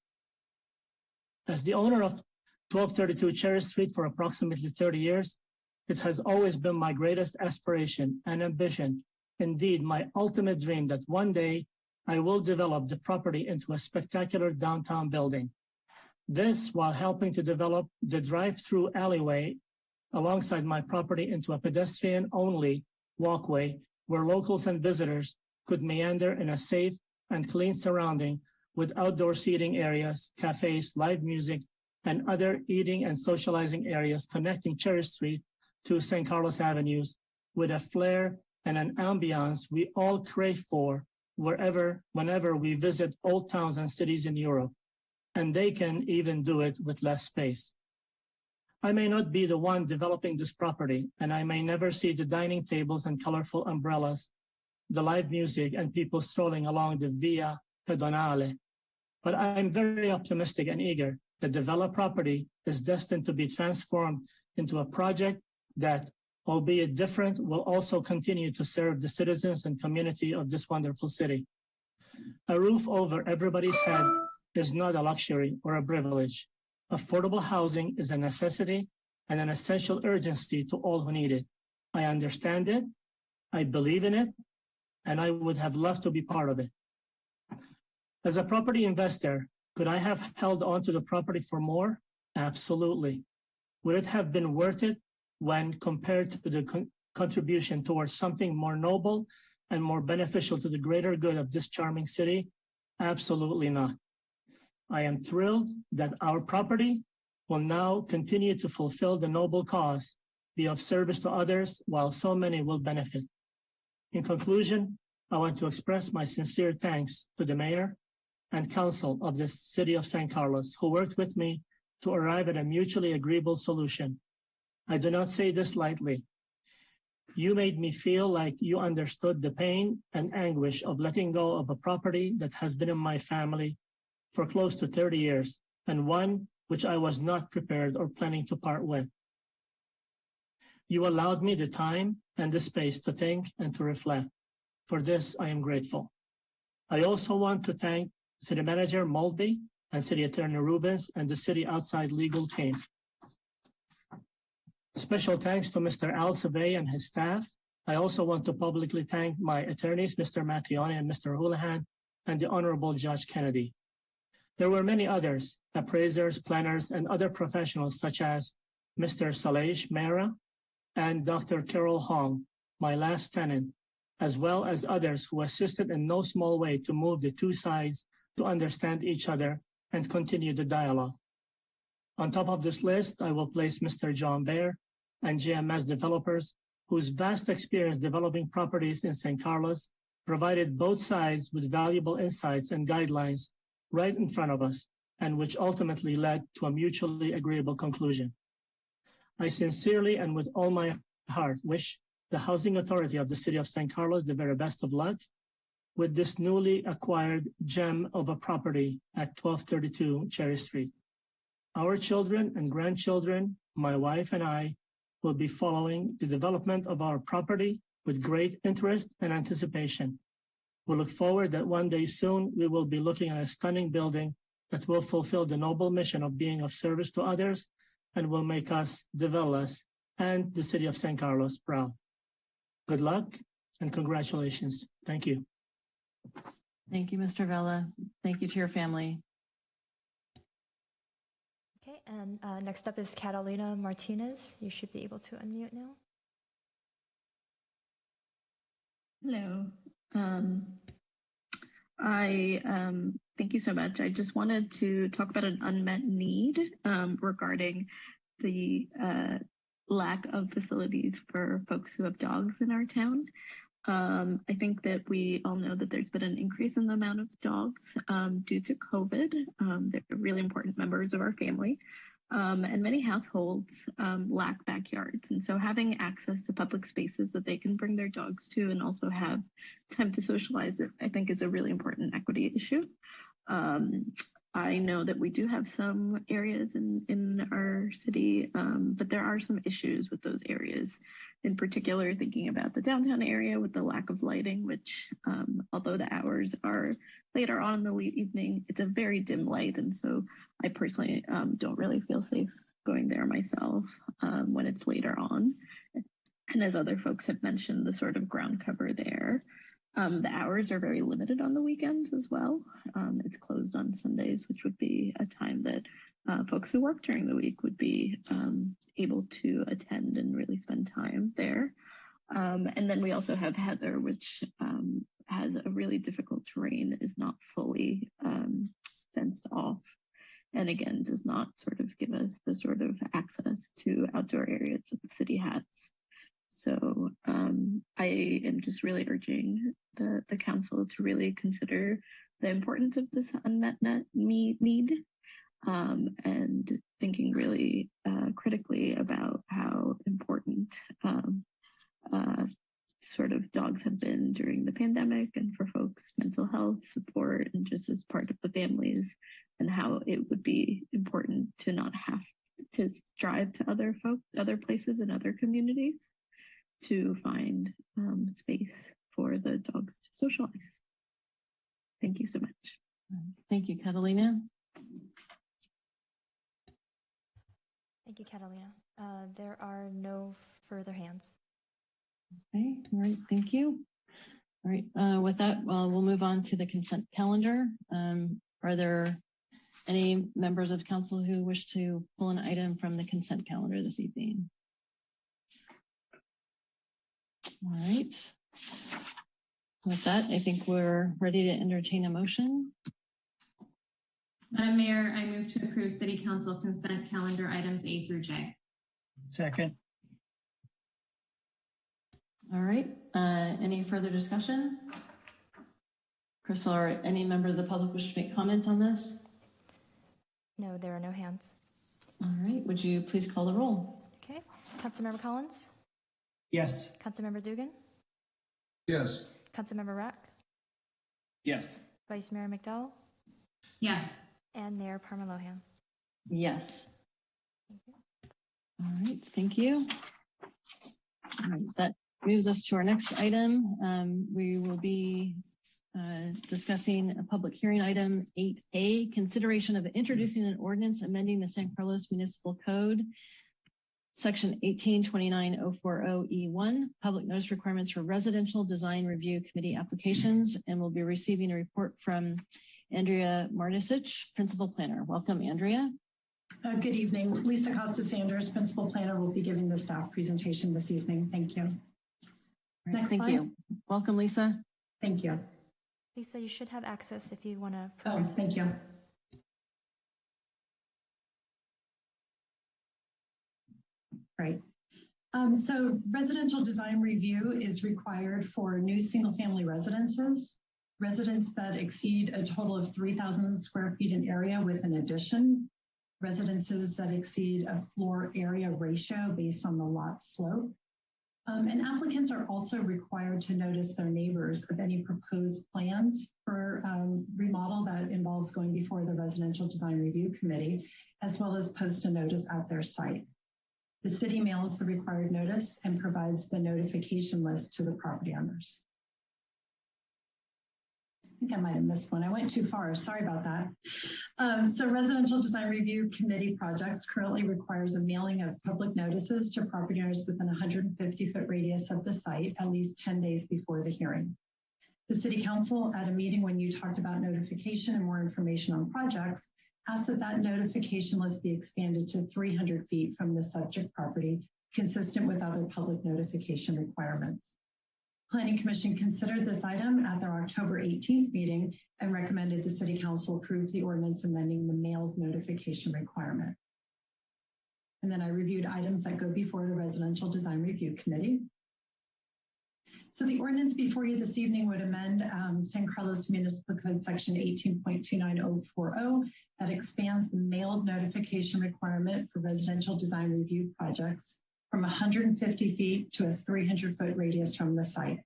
[SPEAKER 14] As the owner of 1232 Cherry Street for approximately 30 years, it has always been my greatest aspiration and ambition, indeed my ultimate dream, that one day I will develop the property into a spectacular downtown building. This while helping to develop the drive-through alleyway alongside my property into a pedestrian-only walkway where locals and visitors could meander in a safe and clean surrounding with outdoor seating areas, cafes, live music, and other eating and socializing areas connecting Cherry Street to San Carlos Avenues with a flair and an ambiance we all crave for whenever we visit old towns and cities in Europe, and they can even do it with less space. I may not be the one developing this property, and I may never see the dining tables and colorful umbrellas, the live music, and people strolling along the Via Pedonale. But I'm very optimistic and eager that the Vela property is destined to be transformed into a project that, albeit different, will also continue to serve the citizens and community of this wonderful city. A roof over everybody's head is not a luxury or a privilege. Affordable housing is a necessity and an essential urgency to all who need it. I understand it, I believe in it, and I would have loved to be part of it. As a property investor, could I have held on to the property for more? Absolutely. Would it have been worth it when compared to the contribution towards something more noble and more beneficial to the greater good of this charming city? Absolutely not. I am thrilled that our property will now continue to fulfill the noble cause, be of service to others, while so many will benefit. In conclusion, I want to express my sincere thanks to the mayor and council of the city of San Carlos who worked with me to arrive at a mutually agreeable solution. I do not say this lightly. You made me feel like you understood the pain and anguish of letting go of a property that has been in my family for close to 30 years, and one which I was not prepared or planning to part with. You allowed me the time and the space to think and to reflect. For this, I am grateful. I also want to thank City Manager Mulby and City Attorney Rubens and the city outside legal team. Special thanks to Mr. Al Sabay and his staff. I also want to publicly thank my attorneys, Mr. Mattione and Mr. Houlihan, and the Honorable Judge Kennedy. There were many others, appraisers, planners, and other professionals such as Mr. Salesh Mehra and Dr. Carol Hong, my last tenant, as well as others who assisted in no small way to move the two sides to understand each other and continue the dialogue. On top of this list, I will place Mr. John Baer and GMS Developers, whose vast experience developing properties in San Carlos provided both sides with valuable insights and guidelines right in front of us, and which ultimately led to a mutually agreeable conclusion. I sincerely and with all my heart wish the Housing Authority of the City of San Carlos the very best of luck with this newly acquired gem of a property at 1232 Cherry Street. Our children and grandchildren, my wife and I, will be following the development of our property with great interest and anticipation. We look forward that one day soon we will be looking at a stunning building that will fulfill the noble mission of being of service to others and will make us, Develas, and the city of San Carlos proud. Good luck and congratulations. Thank you.
[SPEAKER 3] Thank you, Mr. Vela. Thank you to your family.
[SPEAKER 7] Okay, and next up is Catalina Martinez. You should be able to unmute now.
[SPEAKER 15] Hello. Thank you so much. I just wanted to talk about an unmet need regarding the lack of facilities for folks who have dogs in our town. I think that we all know that there's been an increase in the amount of dogs due to COVID. They're really important members of our family. And many households lack backyards. And so having access to public spaces that they can bring their dogs to and also have time to socialize, I think is a really important equity issue. I know that we do have some areas in our city, but there are some issues with those areas. In particular, thinking about the downtown area with the lack of lighting, which although the hours are later on in the evening, it's a very dim light. And so I personally don't really feel safe going there myself when it's later on. And as other folks have mentioned, the sort of ground cover there. The hours are very limited on the weekends as well. It's closed on Sundays, which would be a time that folks who work during the week would be able to attend and really spend time there. And then we also have Heather, which has a really difficult terrain, is not fully fenced off, and again, does not sort of give us the sort of access to outdoor areas that the city has. So I am just really urging the council to really consider the importance of this unmet need and thinking really critically about how important sort of dogs have been during the pandemic and for folks' mental health support and just as part of the families, and how it would be important to not have to drive to other places in other communities to find space for the dogs to socialize. Thank you so much.
[SPEAKER 3] Thank you, Catalina.
[SPEAKER 7] Thank you, Catalina. There are no further hands.
[SPEAKER 3] Okay, all right, thank you. All right, with that, we'll move on to the consent calendar. Are there any members of council who wish to pull an item from the consent calendar this evening? All right. With that, I think we're ready to entertain a motion.
[SPEAKER 12] Madam Mayor, I move to approve City Council consent calendar items A through J.
[SPEAKER 14] Second.
[SPEAKER 3] All right. Any further discussion? Crystal, or any members of the public wish to make comment on this?
[SPEAKER 7] No, there are no hands.
[SPEAKER 3] All right. Would you please call the roll?
[SPEAKER 7] Okay. Councilmember Collins?
[SPEAKER 11] Yes.
[SPEAKER 7] Councilmember Dugan?
[SPEAKER 4] Yes.
[SPEAKER 7] Councilmember Rack?
[SPEAKER 10] Yes.
[SPEAKER 7] Vice Mayor McDowell?
[SPEAKER 12] Yes.
[SPEAKER 7] And Mayor Parmalohan?
[SPEAKER 3] Yes.
[SPEAKER 7] Thank you.
[SPEAKER 3] All right. Thank you. All right, that moves us to our next item. We will be discussing a public hearing item 8A, consideration of introducing an ordinance amending the San Carlos Municipal Code, Section 1829-040E1, public notice requirements for residential design review committee applications, and we'll be receiving a report from Andrea Martisic, principal planner. Welcome, Andrea.
[SPEAKER 16] Good evening. Lisa Costa-Sanders, principal planner, will be giving the staff presentation this evening. Thank you.
[SPEAKER 3] Right,
[SPEAKER 16] Next
[SPEAKER 3] thank
[SPEAKER 16] slide.
[SPEAKER 3] you. Welcome, Lisa.
[SPEAKER 16] Thank you.
[SPEAKER 7] Lisa, you should have access if you want to.
[SPEAKER 16] Oh, thank you. Right. So residential design review is required for new single-family residences, residents that exceed a total of 3,000 square feet in area with an addition, residences that exceed a floor area ratio based on the lot slope, And applicants are also required to notice their neighbors of any proposed plans for remodel that involves going before the Residential Design Review Committee, as well as post a notice at their site. The city mails the required notice and provides the notification list to the property owners. I think I might have missed one. I went too far. Sorry about that. So Residential Design Review Committee projects currently requires a mailing of public notices to property owners within a 150-foot radius of the site at least 10 days before the hearing. The City Council, at a meeting when you talked about notification and more information on projects, asked that that notification list be expanded to 300 feet from the subject property, consistent with other public notification requirements. Planning Commission considered this item at their October 18th meeting and recommended the City Council approve the ordinance amending the mailed notification requirement. And then I reviewed items that go before the Residential Design Review Committee. So the ordinance before you this evening would amend San Carlos Municipal Code Section 18.29040 that expands the mailed notification requirement for residential design review projects from 150 feet to a 300-foot radius from the site.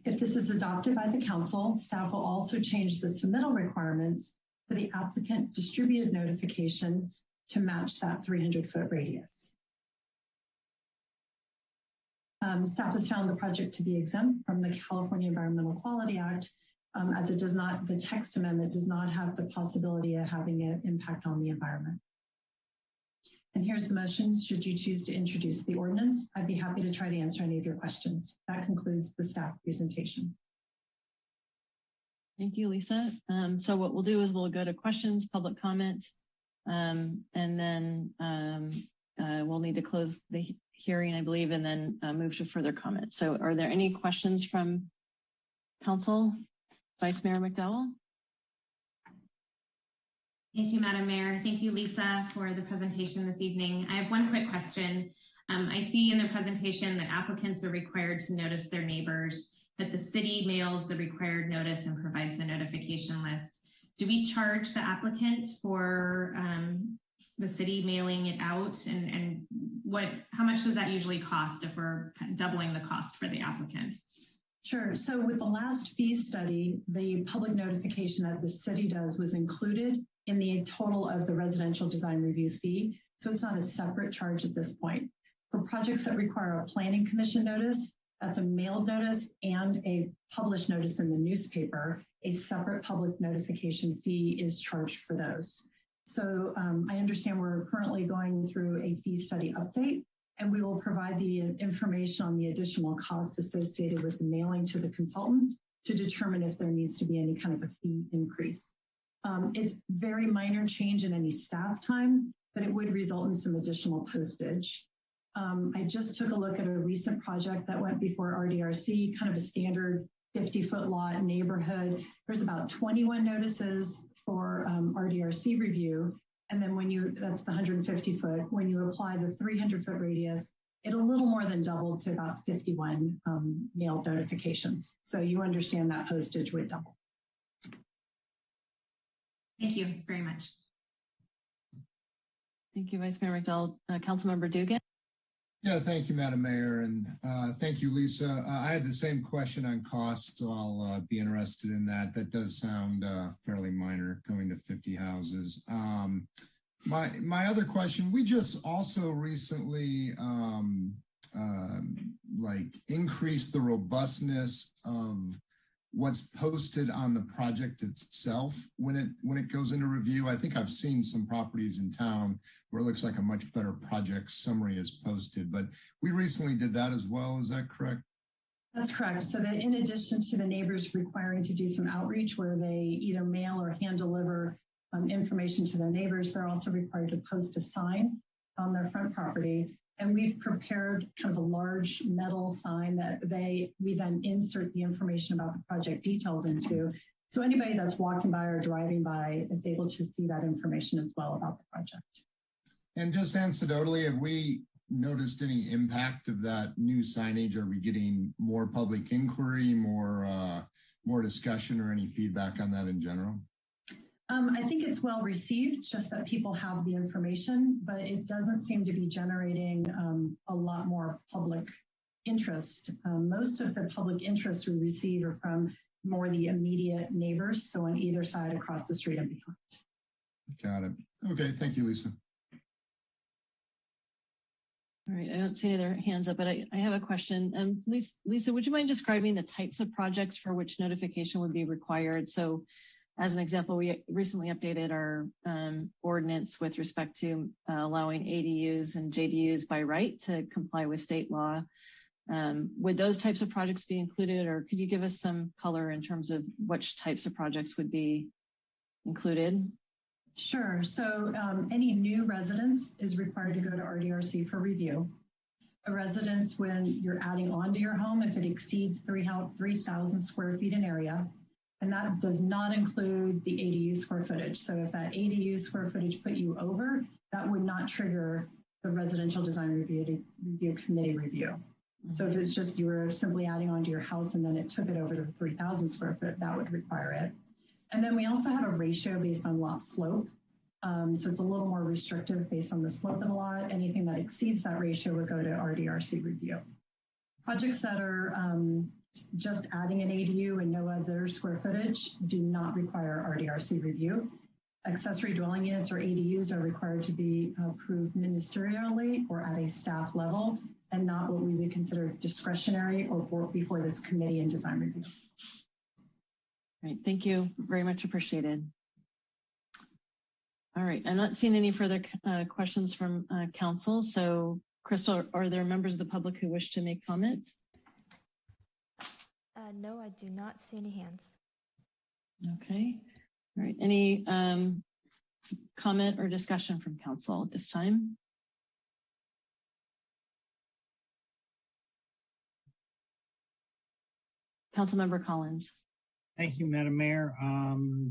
[SPEAKER 16] If this is adopted by the council, staff will also change the submittal requirements for the applicant distributed notifications to match that 300-foot radius. Staff has found the project to be exempt from the California Environmental Quality Act, as it does not, the text amendment does not have the possibility of having an impact on the environment. And here's the motions should you choose to introduce the ordinance. I'd be happy to try to answer any of your questions. That concludes the staff presentation.
[SPEAKER 3] Thank you, Lisa. So what we'll do is we'll go to questions, public comment, and then we'll need to close the hearing, I believe, and then move to further comment. So are there any questions from council? Vice Mayor McDowell?
[SPEAKER 12] Thank you, Madam Mayor. Thank you, Lisa, for the presentation this evening. I have one quick question. I see in the presentation that applicants are required to notice their neighbors, that the city mails the required notice and provides the notification list. Do we charge the applicant for the city mailing it out? And how much does that usually cost if we're doubling the cost for the applicant?
[SPEAKER 16] Sure. So with the last fee study, the public notification that the city does was included in the total of the residential design review fee. So it's not a separate charge at this point. For projects that require a planning commission notice, that's a mailed notice and a published notice in the newspaper, a separate public notification fee is charged for those. So I understand we're currently going through a fee study update, and we will provide the information on the additional cost associated with the mailing to the consultant to determine if there needs to be any kind of a fee increase. It's very minor change in any staff time, but it would result in some additional postage. I just took a look at a recent project that went before RDRC, kind of a standard 50-foot lot neighborhood. There's about 21 notices for RDRC review. And then that's the 150 foot, when you apply the 300-foot radius, it a little more than doubled to about 51 mailed notifications. So you understand that postage would double.
[SPEAKER 12] Thank you very much.
[SPEAKER 3] Thank you, Vice Mayor McDowell. Councilmember Dugan?
[SPEAKER 4] Yeah, thank you, Madam Mayor, and thank you, Lisa. I had the same question on costs, so I'll be interested in that. That does sound fairly minor, going to 50 houses. My other question, we just also recently increased the robustness of what's posted on the project itself when it goes into review. I think I've seen some properties in town where it looks like a much better project summary is posted, but we recently did that as well. Is that correct?
[SPEAKER 16] That's correct. So that in addition to the neighbors requiring to do some outreach where they either mail or hand deliver information to their neighbors, they're also required to post a sign on their front property. And we've prepared kind of a large metal sign that we then insert the information about the project details into. So anybody that's walking by or driving by is able to see that information as well about the project.
[SPEAKER 4] And just anecdotally, have we noticed any impact of that new signage? Are we getting more public inquiry, more discussion, or any feedback on that in general?
[SPEAKER 16] I think it's well received, just that people have the information, but it doesn't seem to be generating a lot more public interest. Most of the public interest we receive are from more the immediate neighbors, so on either side, across the street and behind.
[SPEAKER 4] Got it. Okay, thank you, Lisa.
[SPEAKER 3] All right, I don't see any other hands up, but I have a question. Lisa, would you mind describing the types of projects for which notification would be required? So as an example, we recently updated our ordinance with respect to allowing ADUs and JDUs by right to comply with state law. Would those types of projects be included, or could you give us some color in terms of which types of projects would be included?
[SPEAKER 16] Sure. So any new residence is required to go to RDRC for review. A residence, when you're adding on to your home, if it exceeds 3,000 square feet in area, and that does not include the ADU square footage. So if that ADU square footage put you over, that would not trigger the Residential Design Review Committee review. Mm-hmm. So if it's just you were simply adding on to your house and then it took it over to 3,000 square foot, that would require it. And then we also have a ratio based on lot slope. So it's a little more restrictive based on the slope of the lot. Anything that exceeds that ratio would go to RDRC review. Projects that are just adding an ADU and no other square footage do not require RDRC review. Accessory dwelling units or ADUs are required to be approved ministerially or at a staff level, and not what we would consider discretionary or before this committee and design review.
[SPEAKER 3] Right, thank you. Very much appreciated. All right, I'm not seeing any further questions from council. So Crystal, are there members of the public who wish to make comments?
[SPEAKER 7] No, I do not see any hands.
[SPEAKER 3] Okay, all right. Any comment or discussion from council at this time? Councilmember Collins.
[SPEAKER 11] Thank you, Madam Mayor.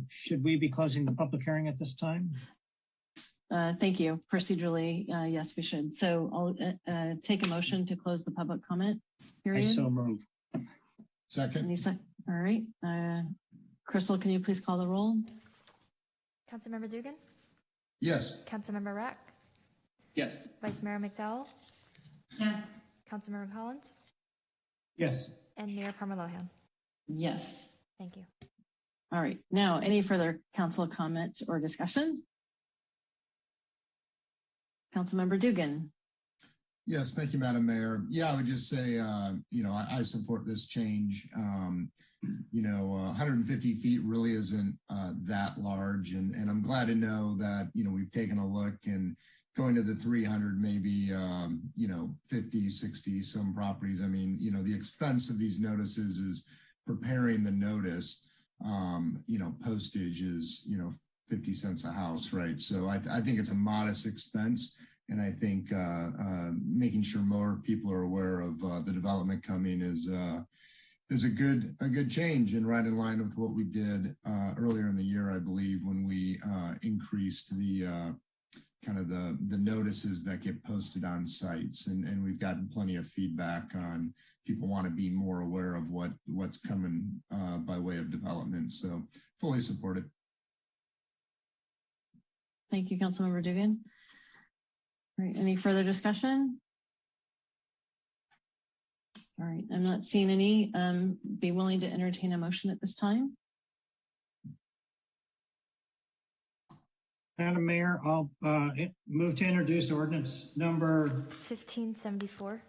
[SPEAKER 11] Should we be closing the public hearing at this time?
[SPEAKER 3] Thank you. Procedurally, yes, we should. So I'll take a motion to close the public comment period.
[SPEAKER 11] I so move.
[SPEAKER 4] Second.
[SPEAKER 3] All right. Crystal, can you please call the roll?
[SPEAKER 7] Councilmember Dugan?
[SPEAKER 4] Yes.
[SPEAKER 7] Councilmember Rack?
[SPEAKER 10] Yes.
[SPEAKER 7] Vice Mayor McDowell?
[SPEAKER 12] Yes.
[SPEAKER 7] Councilmember Collins?
[SPEAKER 11] Yes.
[SPEAKER 7] And Mayor Parmalohan?
[SPEAKER 3] Yes.
[SPEAKER 7] Thank you.
[SPEAKER 3] All right. Now, any further council comment or discussion? Councilmember Dugan.
[SPEAKER 4] Yes, thank you, Madam Mayor. Yeah, I would just say, I support this change. 150 feet really isn't that large. And I'm glad to know that, we've taken a look and going to the 300, maybe, 50, 60, some properties. I mean, the expense of these notices is preparing the notice. Postage is, 50 cents a house, right? So I think it's a modest expense. And I think making sure more people are aware of the development coming is a good change and right in line with what we did earlier in the year, I believe, when we increased the kind of the notices that get posted on sites, and we've gotten plenty of feedback on people want to be more aware of what's coming by way of development. So fully support it.
[SPEAKER 3] Thank you, Councilmember Dugan. All right, any further discussion? All right, I'm not seeing any. Be willing to entertain a motion at this time.
[SPEAKER 11] Madam Mayor, I'll move to introduce ordinance number
[SPEAKER 7] 1574.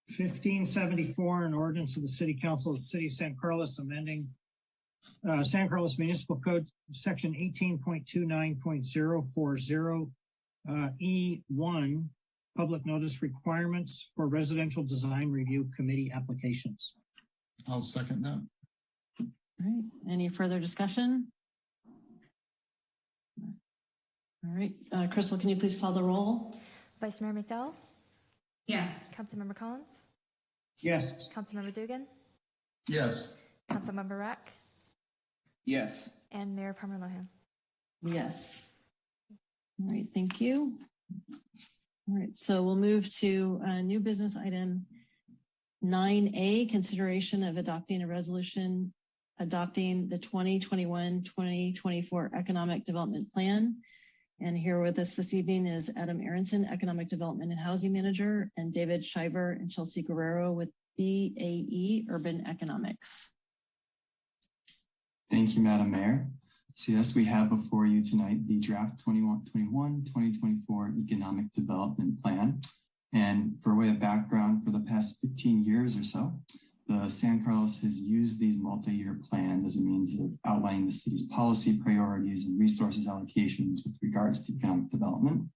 [SPEAKER 11] 1574, an ordinance of the City Council of the City of San Carlos amending San Carlos Municipal Code section 18.29.040 E1, public notice requirements for residential design review committee applications.
[SPEAKER 4] I'll second that.
[SPEAKER 3] All right, any further discussion? All right, Crystal, can you please call the roll?
[SPEAKER 7] Vice Mayor McDowell?
[SPEAKER 12] Yes.
[SPEAKER 7] Councilmember Collins?
[SPEAKER 11] Yes.
[SPEAKER 7] Councilmember Dugan?
[SPEAKER 4] Yes.
[SPEAKER 7] Councilmember Rack?
[SPEAKER 10] Yes.
[SPEAKER 7] And Mayor Parmalohan?
[SPEAKER 3] Yes. All right, thank you. All right, so we'll move to new business item 9A, consideration of adopting a resolution adopting the 2021-2024 Economic Development Plan And here with us this evening is Adam Aronson, Economic Development and Housing Manager, and David Shiver and Chelsea Guerrero with BAE Urban Economics.
[SPEAKER 17] Thank you, Madam Mayor. So yes, we have before you tonight the draft 2021-2024 Economic Development Plan. And for way of background, for the past 15 years or so, the San Carlos has used these multi-year plans as a means of outlining the city's policy priorities and resources allocations with regards to economic development.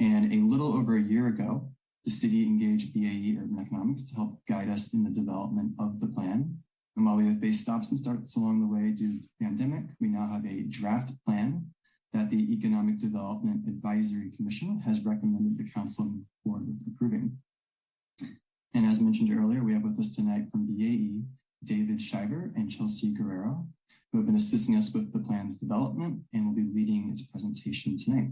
[SPEAKER 17] And a little over a year ago, the city engaged BAE Urban Economics to help guide us in the development of the plan. And while we have faced stops and starts along the way due to the pandemic, we now have a draft plan that the Economic Development Advisory Commission has recommended the council move forward with approving. And as mentioned earlier, we have with us tonight from BAE, David Shiver and Chelsea Guerrero, who have been assisting us with the plan's development and will be leading its presentation tonight.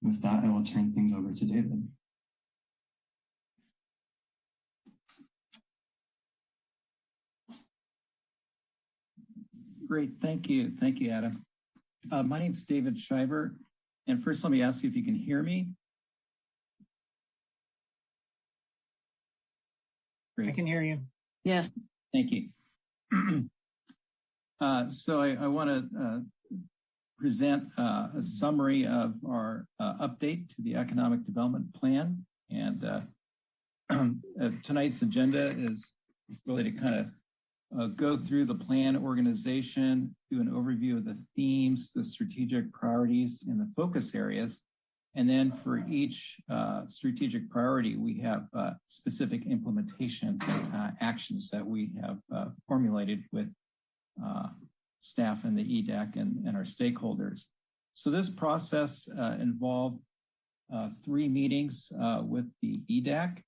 [SPEAKER 17] With that, I will turn things over to David.
[SPEAKER 18] Great, thank you. Thank you, Adam. My name's David Shiver. And first, let me ask you if you can hear me.
[SPEAKER 11] Great. I can hear you.
[SPEAKER 3] Yes.
[SPEAKER 18] Thank you. So I want to present a summary of our update to the Economic Development Plan. And tonight's agenda is really to kind of go through the plan organization, do an overview of the themes, the strategic priorities, and the focus areas. And then for each strategic priority, we have specific implementation actions that we have formulated with staff and the EDAC and our stakeholders. So this process involved 3 meetings with the EDAC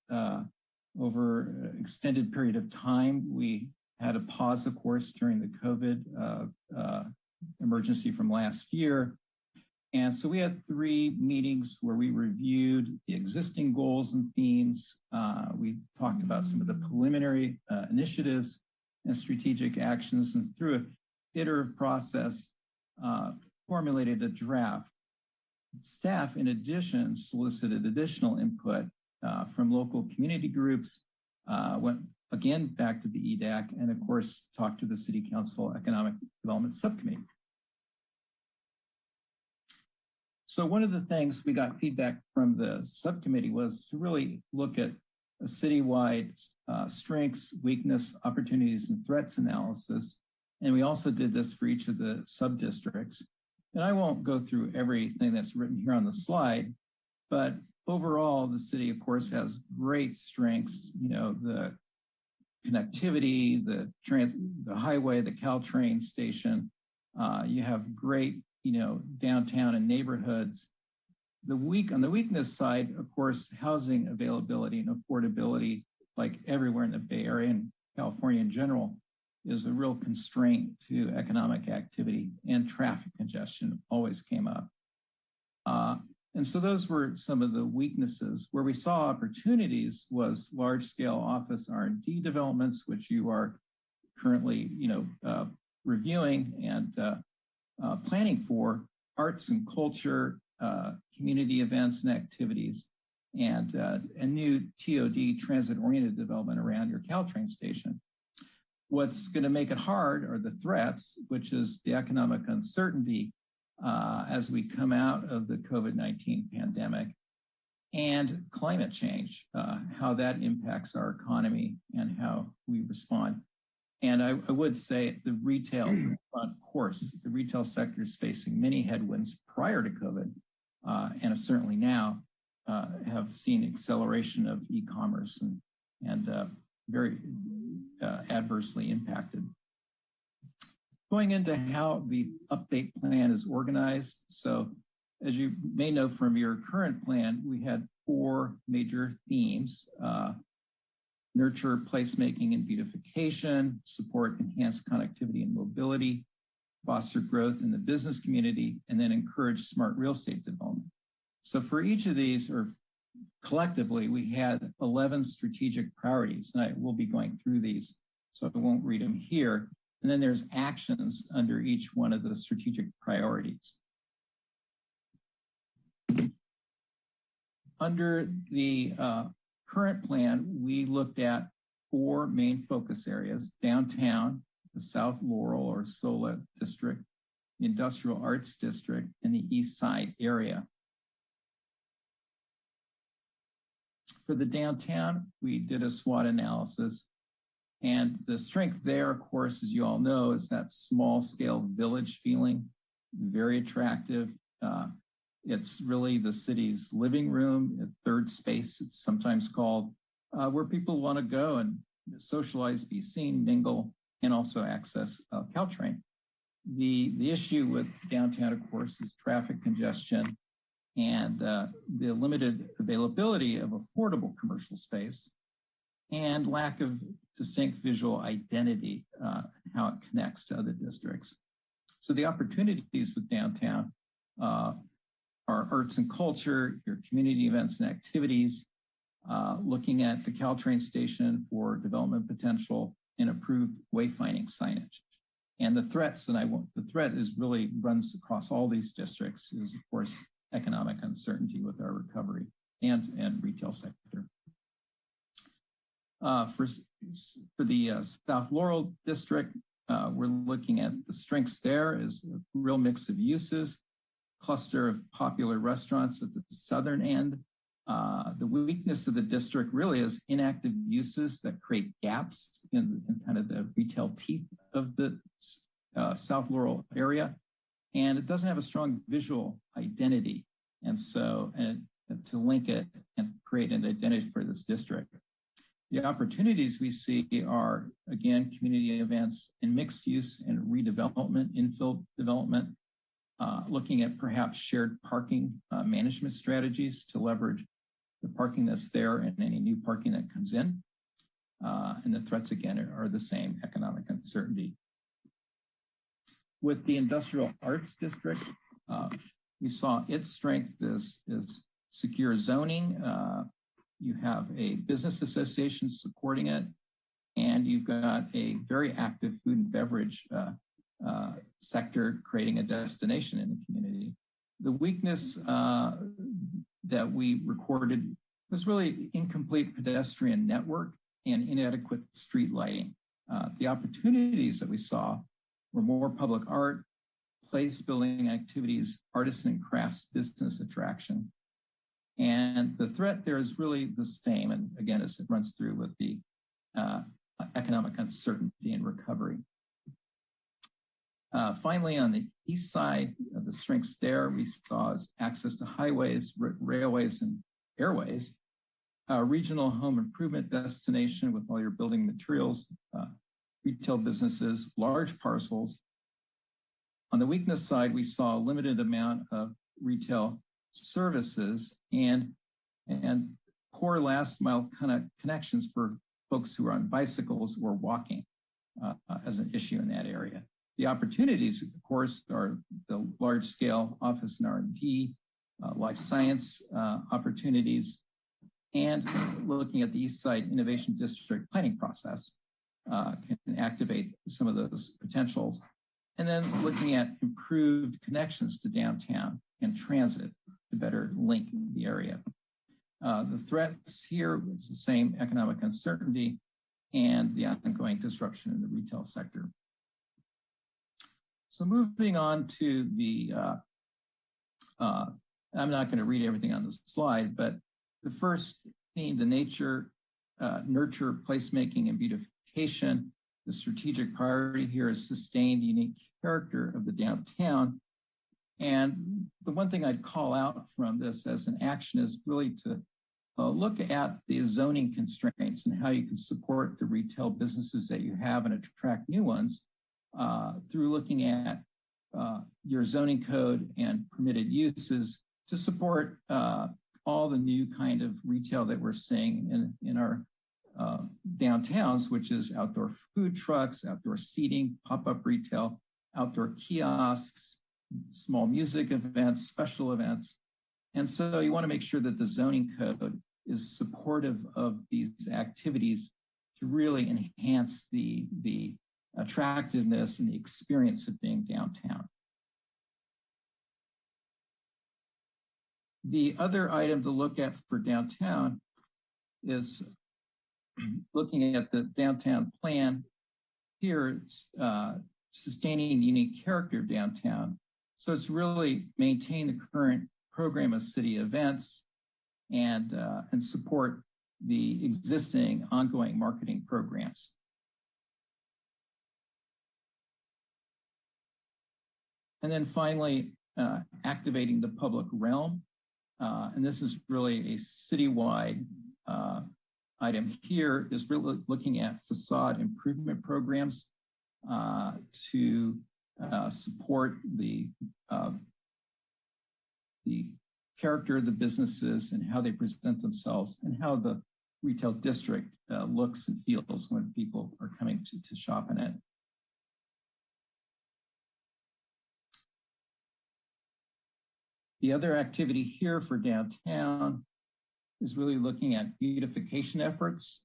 [SPEAKER 18] over an extended period of time. We had a pause, of course, during the COVID emergency from last year. And so we had 3 meetings where we reviewed the existing goals and themes. We talked about some of the preliminary initiatives and strategic actions, and through an iterative process, formulated a draft. Staff, in addition, solicited additional input from local community groups, went again back to the EDAC, and of course, talked to the City Council Economic Development Subcommittee. So one of the things we got feedback from the subcommittee was to really look at a citywide strengths, weakness, opportunities, and threats analysis. And we also did this for each of the sub-districts. And I won't go through everything that's written here on the slide, but overall, the city, of course, has great strengths, you know, the connectivity, the highway, the Caltrain station. You have great, you know, downtown and neighborhoods. On the weakness side, of course, housing availability and affordability, like everywhere in the Bay Area and California in general, is a real constraint to economic activity, and traffic congestion always came up. And so those were some of the weaknesses. Where we saw opportunities was large-scale office R&D developments, which you are currently, you know, reviewing and planning for, arts and culture, community events and activities, and a new TOD, transit-oriented development around your Caltrain station. What's going to make it hard are the threats, which is the economic uncertainty as we come out of the COVID-19 pandemic, and climate change, how that impacts our economy and how we respond. And I would say the retail front, of course, the retail sector is facing many headwinds prior to COVID, and certainly now have seen acceleration of e-commerce and very adversely impacted. Going into how the update plan is organized. So as you may know from your current plan, we had 4 major themes: nurture placemaking and beautification, support enhanced connectivity and mobility, foster growth in the business community, and then encourage smart real estate development. So for each of these, or collectively, we had 11 strategic priorities, and I will be going through these, so I won't read them here. And then there's actions under each one of the strategic priorities. under the current plan, we looked at 4 main focus areas: downtown, the South Laurel or SOLA district, the Industrial Arts District, and the East Side area. For the downtown, we did a SWOT analysis, and the strength there, of course, as you all know, is that small scale village feeling, very attractive. It's really the city's living room, a third space, it's sometimes called, where people want to go and socialize, be seen, mingle, and also access Caltrain. The issue with downtown, of course, is traffic congestion and the limited availability of affordable commercial space and lack of distinct visual identity, how it connects to other districts. So the opportunities with downtown are arts and culture, your community events and activities, looking at the Caltrain station for development potential and approved wayfinding signage. And the threats, the threat is really runs across all these districts, is of course economic uncertainty with our recovery and retail sector. For the South Laurel district, we're looking at the strengths there is a real mix of uses, cluster of popular restaurants at the southern end. The weakness of the district really is inactive uses that create gaps in kind of the retail teeth of the South Laurel area. And it doesn't have a strong visual identity. And so to link it and create an identity for this district. The opportunities we see are, again, community events and mixed use and redevelopment, infill development, looking at perhaps shared parking management strategies to leverage the parking that's there and any new parking that comes in. And the threats, again, are the same: economic uncertainty. With the Industrial Arts District, we saw its strength is secure zoning. You have a business association supporting it, and you've got a very active food and beverage sector creating a destination in the community. The weakness that we recorded was really incomplete pedestrian network and inadequate street lighting. The opportunities that we saw were more public art, place building activities, artisan and crafts business attraction. And the threat there is really the same. And again, as it runs through with the economic uncertainty and recovery. Finally, on the east side, the strengths there we saw is access to highways, railways, and airways, regional home improvement destination with all your building materials, retail businesses, large parcels. On the weakness side, we saw a limited amount of retail services and poor last mile connections for folks who are on bicycles or walking as an issue in that area. The opportunities, of course, are the large scale office and R&D, life science opportunities, and looking at the East Side Innovation District planning process can activate some of those potentials. And then looking at improved connections to downtown and transit to better link the area. The threats here is the same: economic uncertainty and the ongoing disruption in the retail sector. So moving on to the, I'm not going to read everything on this slide, but the first theme, the nature, nurture, placemaking, and beautification. The strategic priority here is sustained unique character of the downtown. And the one thing I'd call out from this as an action is really to look at the zoning constraints and how you can support the retail businesses that you have and attract new ones through looking at your zoning code and permitted uses to support all the new kind of retail that we're seeing in our downtowns, which is outdoor food trucks, outdoor seating, pop-up retail, outdoor kiosks, small music events, special events. And so you want to make sure that the zoning code is supportive of these activities to really enhance the attractiveness and the experience of being downtown. The other item to look at for downtown is looking at the downtown plan. Here, it's sustaining the unique character of downtown. So it's really maintain the current program of city events and support the existing ongoing marketing programs. And then finally, activating the public realm. And this is really a citywide item here, is really looking at facade improvement programs to support the character of the businesses and how they present themselves and how the retail district looks and feels when people are coming to shop in it. The other activity here for downtown is really looking at beautification efforts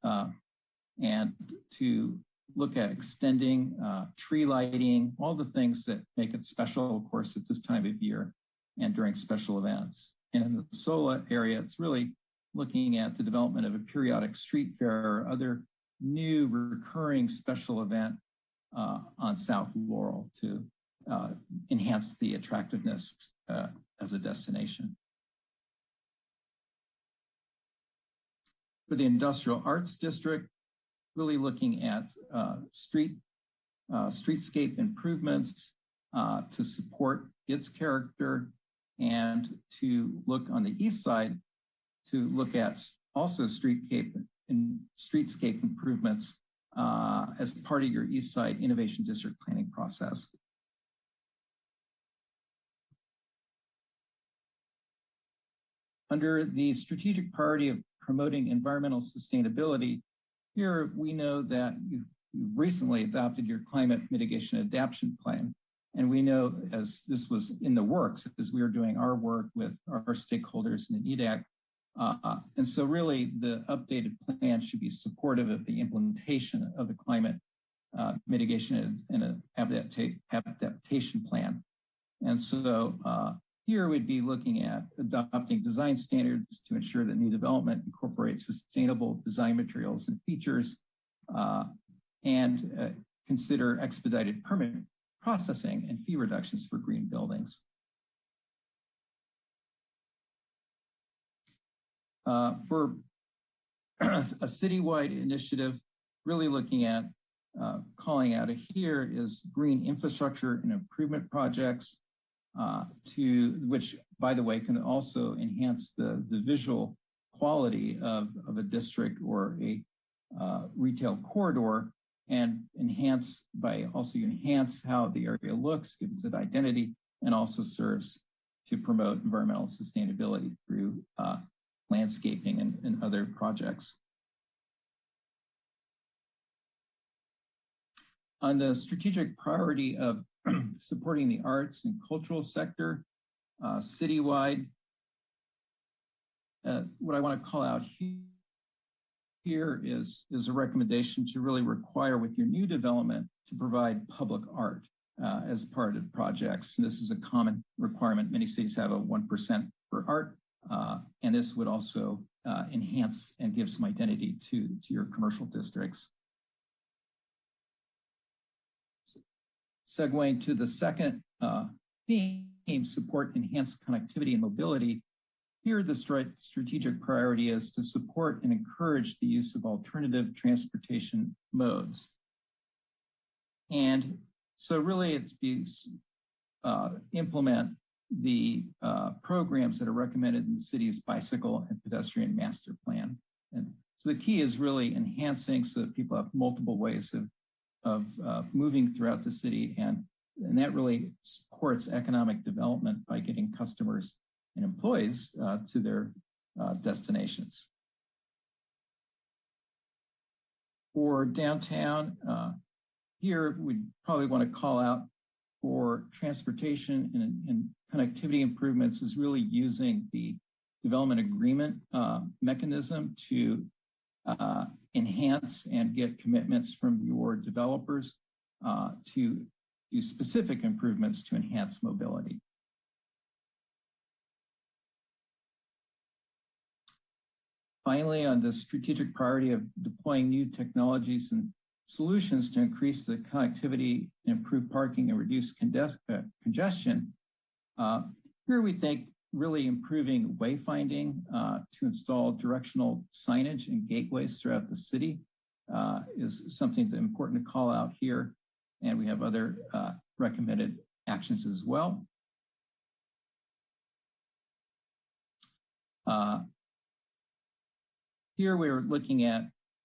[SPEAKER 18] and to look at extending tree lighting, all the things that make it special, of course, at this time of year and during special events. And in the SOLA area, it's really looking at the development of a periodic street fair or other new recurring special event on South Laurel to enhance the attractiveness as a destination. For the Industrial Arts District, really looking at streetscape improvements to support its character, and to look on the east side to look at also streetscape improvements as part of your East Side Innovation District planning process. Under the strategic priority of promoting environmental sustainability, here we know that you've recently adopted your climate mitigation adaptation plan. And we know, as this was in the works, as we were doing our work with our stakeholders in the EDAC. And so really the updated plan should be supportive of the implementation of the climate mitigation and adaptation plan. And so here we'd be looking at adopting design standards to ensure that new development incorporates sustainable design materials and features, and consider expedited permit processing and fee reductions for green buildings. For a citywide initiative, really looking at calling out here is green infrastructure and improvement projects, which, by the way, can also enhance the visual quality of a district or a retail corridor, and enhance how the area looks, gives it identity, and also serves to promote environmental sustainability through landscaping and other projects. On the strategic priority of supporting the arts and cultural sector citywide, what I want to call out here is a recommendation to really require with your new development to provide public art as part of projects. And this is a common requirement. Many cities have a 1% for art, and this would also enhance and give some identity to your commercial districts. Segueing to the second theme, support enhanced connectivity and mobility. Here, the strategic priority is to support and encourage the use of alternative transportation modes. And so really it's implement the programs that are recommended in the city's bicycle and pedestrian master plan. And so the key is really enhancing so that people have multiple ways of moving throughout the city, and that really supports economic development by getting customers and employees to their destinations. For downtown, here we probably want to call out for transportation and connectivity improvements is really using the development agreement mechanism to enhance and get commitments from your developers to do specific improvements to enhance mobility. Finally, on the strategic priority of deploying new technologies and solutions to increase the connectivity, improve parking, and reduce congestion, here we think really improving wayfinding to install directional signage and gateways throughout the city is something that's important to call out here. And we have other recommended actions as well. Here we're looking at,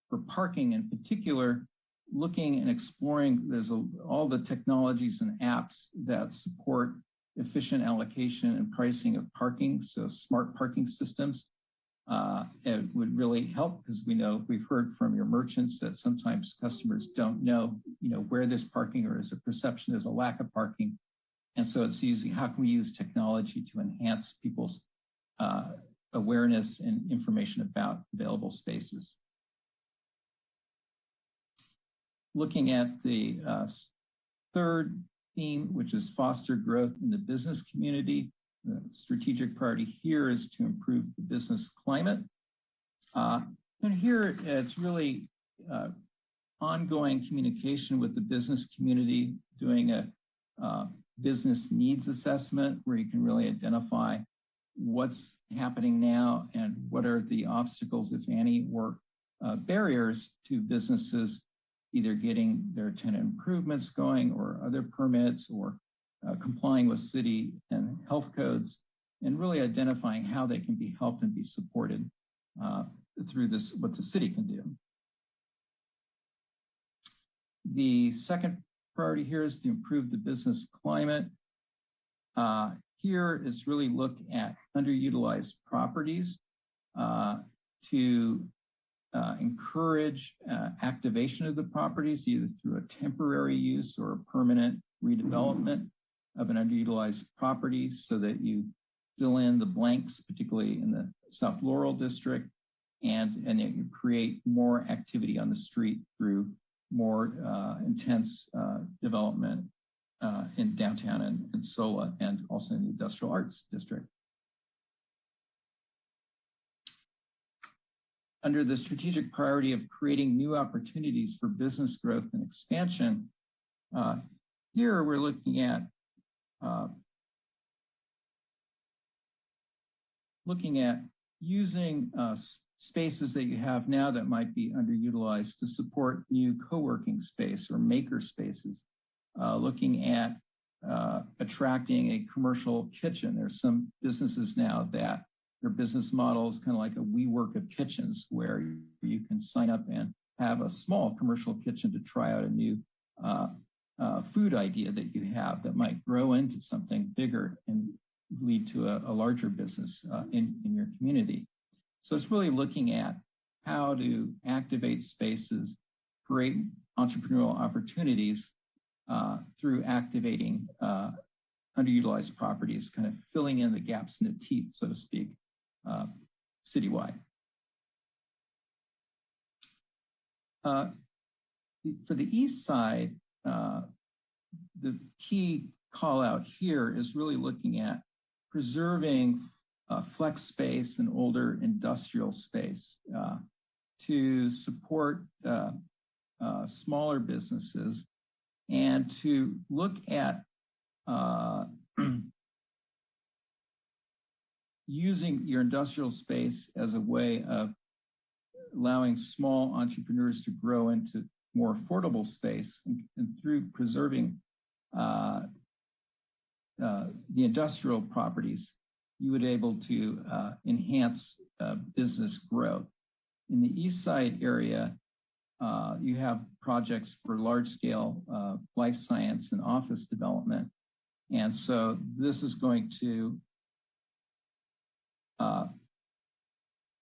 [SPEAKER 18] for parking in particular, looking and exploring, there's all the technologies and apps that support efficient allocation and pricing of parking, so smart parking systems. It would really help because we've heard from your merchants that sometimes customers don't know, where there's parking or there's a perception there's a lack of parking. And so it's easy, how can we use technology to enhance people's awareness and information about available spaces? Looking at the third theme, which is foster growth in the business community. The strategic priority here is to improve the business climate. And here it's really ongoing communication with the business community, doing a business needs assessment where you can really identify what's happening now and what are the obstacles, if any, or barriers to businesses either getting their tenant improvements going or other permits or complying with city and health codes, and really identifying how they can be helped and be supported through this, what the city can do. The second priority here is to improve the business climate. Here is really look at underutilized properties to encourage activation of the properties, either through a temporary use or a permanent redevelopment of an underutilized property so that you fill in the blanks, particularly in the South Laurel district, and you create more activity on the street through more intense development in downtown and SOLA, and also in the industrial arts district. Under the strategic priority of creating new opportunities for business growth and expansion, here we're looking at using spaces that you have now that might be underutilized to support new co-working space or maker spaces. Looking at attracting a commercial kitchen. There's some businesses now that their business model is kind of like a WeWork of kitchens, where you can sign up and have a small commercial kitchen to try out a new food idea that you have that might grow into something bigger and lead to a larger business in your community. So it's really looking at how to activate spaces, create entrepreneurial opportunities through activating underutilized properties, kind of filling in the gaps in the teeth, so to speak, citywide. For the east side, the key call out here is really looking at preserving flex space and older industrial space to support smaller businesses, and to look at using your industrial space as a way of allowing small entrepreneurs to grow into more affordable space, and through preserving the industrial properties, you would be able to enhance business growth. In the east side area, you have projects for large-scale life science and office development. And so this is going to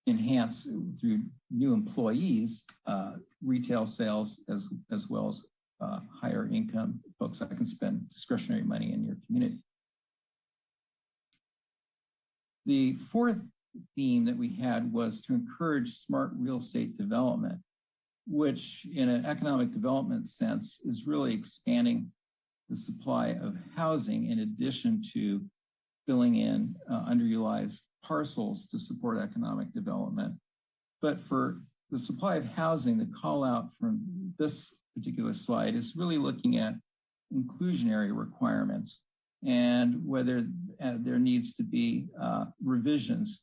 [SPEAKER 18] enhance through new employees, retail sales, as well as higher income folks that can spend discretionary money in your community. The fourth theme that we had was to encourage smart real estate development, which in an economic development sense is really expanding the supply of housing in addition to filling in underutilized parcels to support economic development. But for the supply of housing, the call out from this particular slide is really looking at inclusionary requirements and whether there needs to be revisions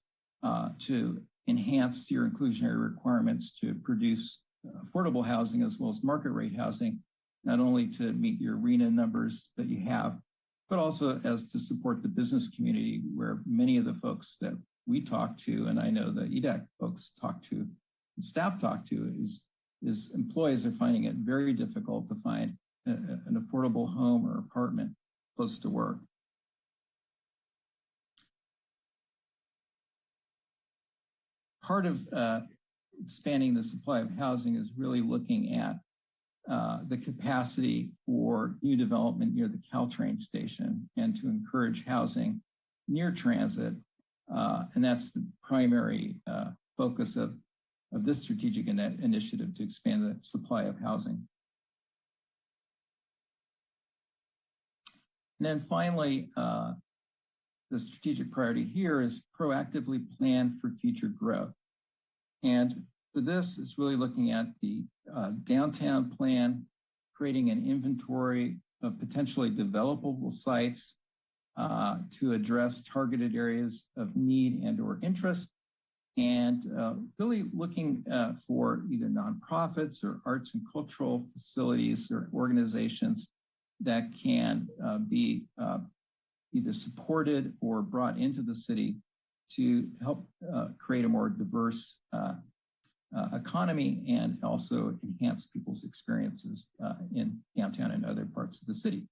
[SPEAKER 18] to enhance your inclusionary requirements to produce affordable housing as well as market rate housing, not only to meet your RENA numbers that you have, but also as to support the business community, where many of the folks that we talk to, and I know the EDAC folks talk to, and staff talk to, is employees are finding it very difficult to find an affordable home or apartment close to work. Part of expanding the supply of housing is really looking at the capacity for new development near the Caltrain station and to encourage housing near transit. And that's the primary focus of this strategic initiative to expand the supply of housing. And then finally, the strategic priority here is proactively plan for future growth. And for this, it's really looking at the downtown plan, creating an inventory of potentially developable sites to address targeted areas of need and or interest, and really looking for either nonprofits or arts and cultural facilities or organizations that can be either supported or brought into the city to help create a more diverse economy and also enhance people's experiences in downtown and other parts of the city.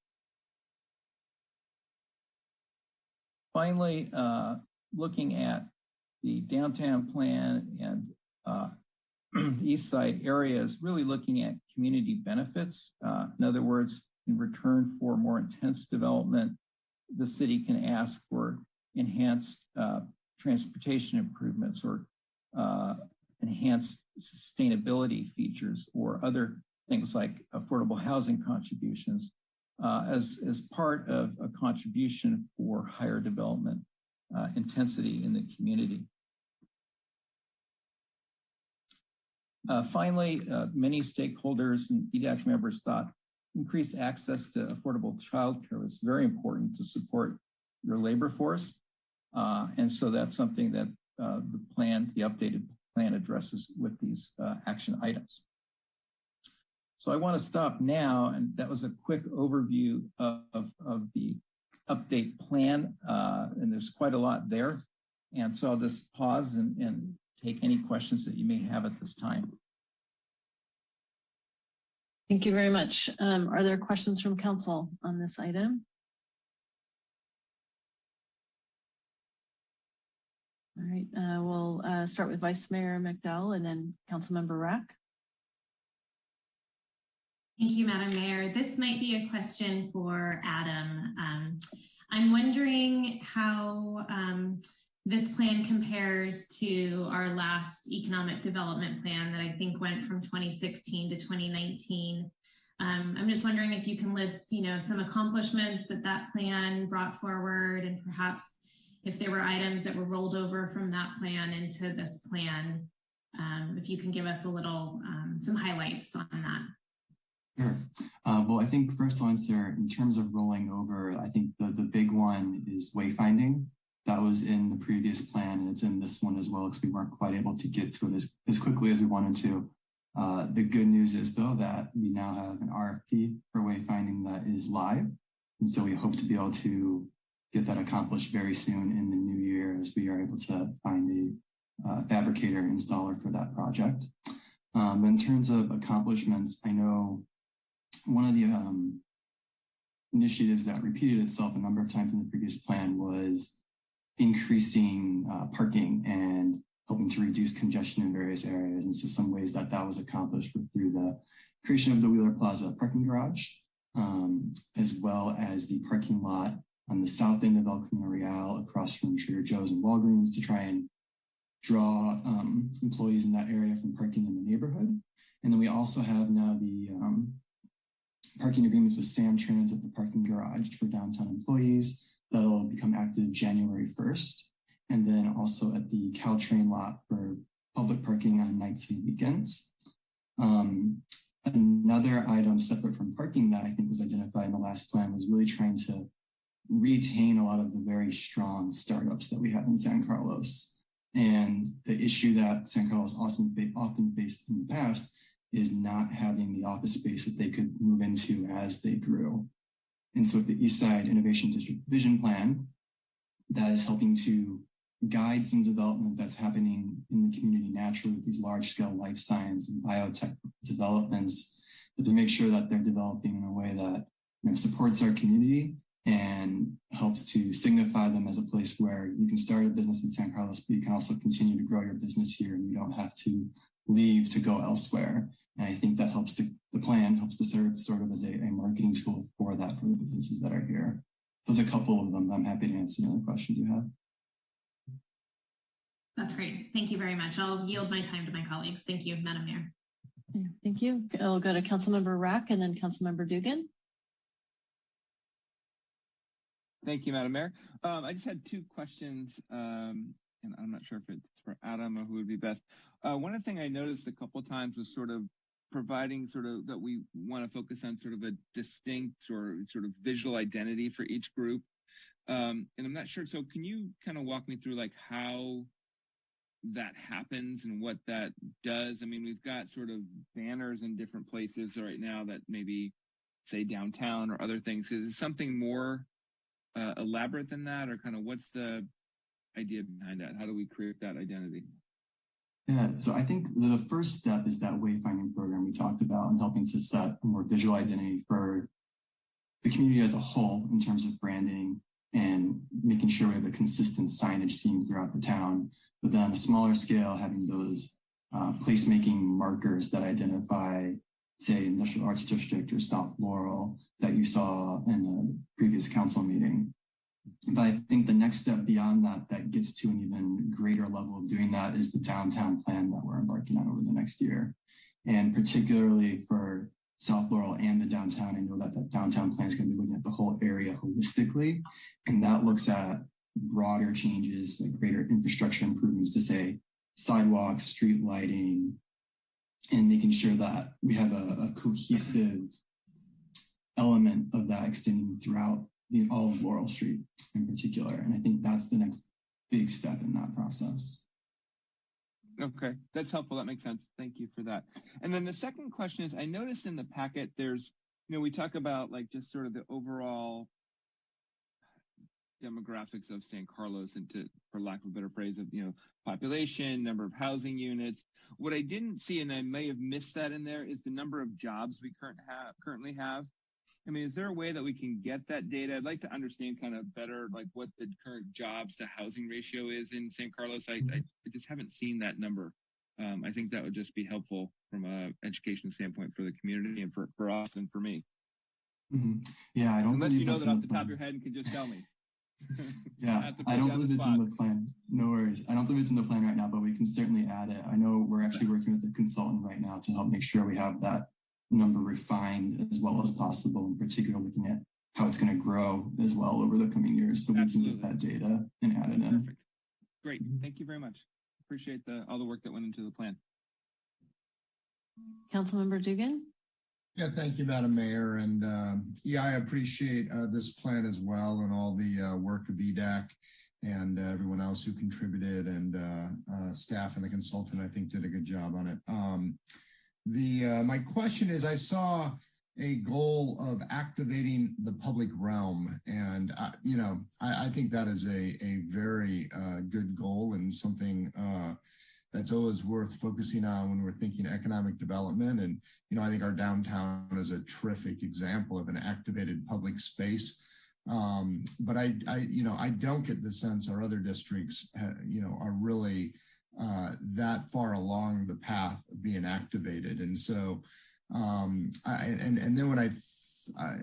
[SPEAKER 18] Finally, looking at the downtown plan and the East Side area is really looking at community benefits. In other words, in return for more intense development, the city can ask for enhanced transportation improvements or enhanced sustainability features or other things like affordable housing contributions as part of a contribution for higher development intensity in the community. Finally, many stakeholders and EDAC members thought increased access to affordable childcare was very important to support your labor force. And so that's something that the updated plan addresses with these action items. So I want to stop now, and that was a quick overview of the update plan, and there's quite a lot there. And so I'll just pause and take any questions that you may have at this time.
[SPEAKER 3] Thank you very much. Are there questions from council on this item? All right, we'll start with Vice Mayor McDowell and then Councilmember Rack.
[SPEAKER 12] Thank you, Madam Mayor. This might be a question for Adam. I'm wondering how this plan compares to our last economic development plan that I think went from 2016 to 2019. I'm just wondering if you can list, some accomplishments that plan brought forward, and perhaps if there were items that were rolled over from that plan into this plan, if you can give us a little, some highlights on that.
[SPEAKER 17] Sure. Well, I think first I'll answer in terms of rolling over. I think the big one is wayfinding. That was in the previous plan, and it's in this one as well, because we weren't quite able to get to it as quickly as we wanted to. The good news is, though, that we now have an RFP for wayfinding that is live. And so we hope to be able to get that accomplished very soon in the new year, as we are able to find a fabricator and installer for that project. In terms of accomplishments, I know one of the initiatives that repeated itself a number of times in the previous plan was increasing parking and helping to reduce congestion in various areas. And so some ways that was accomplished were through the creation of the Wheeler Plaza parking garage, as well as the parking lot on the south end of El Camino Real across from Trader Joe's and Walgreens to try and draw employees in that area from parking in the neighborhood. And then we also have now the parking agreements with Sam Trans at the parking garage for downtown employees. That'll become active January 1st. And then also at the Caltrain lot for public parking on nights and weekends. Another item separate from parking that I think was identified in the last plan was really trying to retain a lot of the very strong startups that we have in San Carlos. And the issue that San Carlos often faced in the past is not having the office space that they could move into as they grew. And so with the Eastside Innovation District Vision Plan, that is helping to guide some development that's happening in the community naturally with these large-scale life science and biotech developments, but to make sure that they're developing in a way that supports our community and helps to signify them as a place where you can start a business in San Carlos, but you can also continue to grow your business here and you don't have to leave to go elsewhere. And I think that helps the plan helps to serve sort of as a marketing tool for that for the businesses that are here. So there's a couple of them. I'm happy to answer any other questions you have.
[SPEAKER 12] That's great. Thank you very much. I'll yield my time to my colleagues. Thank you, Madam Mayor.
[SPEAKER 3] Thank you. I'll go to Councilmember Rack and then Councilmember Dugan.
[SPEAKER 10] Thank you, Madam Mayor. I just had two questions, and I'm not sure if it's for Adam or who would be best. One of the things I noticed a couple of times was sort of providing sort of that we want to focus on sort of a distinct or sort of visual identity for each group. And I'm not sure. So can you kind of walk me through like how that happens and what that does? I mean, we've got sort of banners in different places right now that maybe say downtown or other things. Is it something more elaborate than that, or kind of what's the idea behind that? How do we create that identity?
[SPEAKER 17] Yeah, so I think the first step is that wayfinding program we talked about and helping to set a more visual identity for the community as a whole in terms of branding and making sure we have a consistent signage scheme throughout the town. But then on a smaller scale, having those placemaking markers that identify, say, Industrial Arts District or South Laurel that you saw in the previous council meeting. But I think the next step beyond that, that gets to an even greater level of doing that is the downtown plan that we're embarking on over the next year. And particularly for South Laurel and the downtown, I know that that downtown plan is going to be looking at the whole area holistically. And that looks at broader changes, like greater infrastructure improvements to say sidewalks, street lighting, and making sure that we have a cohesive element of that extending throughout all of Laurel Street in particular. And I think that's the next big step in that process.
[SPEAKER 10] Okay, that's helpful. That makes sense. Thank you for that. And then the second question is, I noticed in the packet, there's, we talk about like just sort of the overall demographics of San Carlos and for lack of a better phrase of, population, number of housing units. What I didn't see, and I may have missed that in there, is the number of jobs we currently have. I mean, is there a way that we can get that data? I'd like to understand kind of better, like what the current jobs to housing ratio is in San Carlos. I just haven't seen that number. I think that would just be helpful from an education standpoint for the community and for us and for me.
[SPEAKER 17] Mm-hmm. Yeah, I don't.
[SPEAKER 10] Unless you know that off the top of your head and can just tell me.
[SPEAKER 17] Yeah, I don't believe it's in the plan. No worries. I don't believe it's in the plan right now, but we can certainly add it. I know we're actually working with a consultant right now to help make sure we have that number refined as well as possible, in particular looking at how it's going to grow as well over the coming years, so we can get that data and add it in.
[SPEAKER 10] Perfect. Great. Thank you very much. Appreciate all the work that went into the plan.
[SPEAKER 3] Councilmember Dugan.
[SPEAKER 4] Yeah, thank you, Madam Mayor. And yeah, I appreciate this plan as well and all the work of EDAC and everyone else who contributed, and staff and the consultant, I think, did a good job on it. My question is, I saw a goal of activating the public realm, and I think that is a very good goal and something that's always worth focusing on when we're thinking economic development. And I think our downtown is a terrific example of an activated public space. But I don't get the sense our other districts are really that far along the path of being activated. And so and then when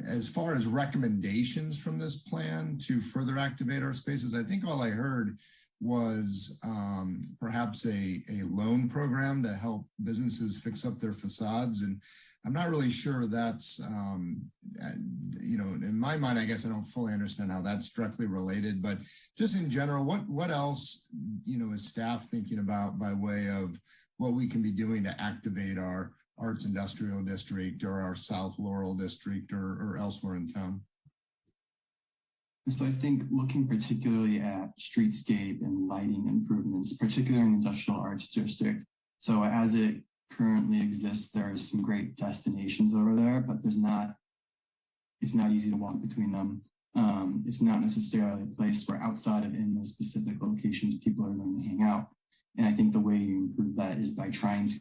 [SPEAKER 4] as far as recommendations from this plan to further activate our spaces, I think all I heard was perhaps a loan program to help businesses fix up their facades. And I'm not really sure that's, you know, in my mind, I guess I don't fully understand how that's directly related, but just in general, what else, you know, is staff thinking about by way of what we can be doing to activate our Arts Industrial District or our South Laurel District or elsewhere in town?
[SPEAKER 17] So I think looking particularly at streetscape and lighting improvements, particularly in the Industrial Arts District. So as it currently exists, there are some great destinations over there, but it's not easy to walk between them. It's not necessarily a place where outside of in those specific locations, people are going to hang out. And I think the way you improve that is by trying to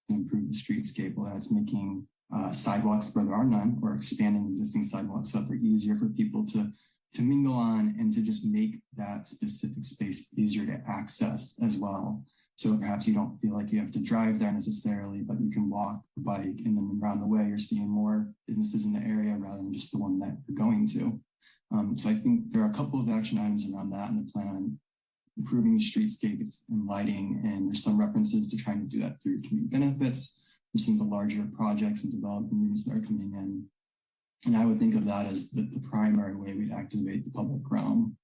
[SPEAKER 17] improve the streetscape, whether it's making sidewalks where there are none or expanding existing sidewalks so that they're easier for people to mingle on and to just make that specific space easier to access as well. So perhaps you don't feel like you have to drive there necessarily, but you can walk or bike, and then around the way, you're seeing more businesses in the area rather than just the one that you're going to. So I think there are a couple of action items around that in the plan, improving streetscapes and lighting, and there's some references to trying to do that through community benefits for some of the larger projects and development units that are coming in. And I would think of that as the primary way we'd activate the public realm.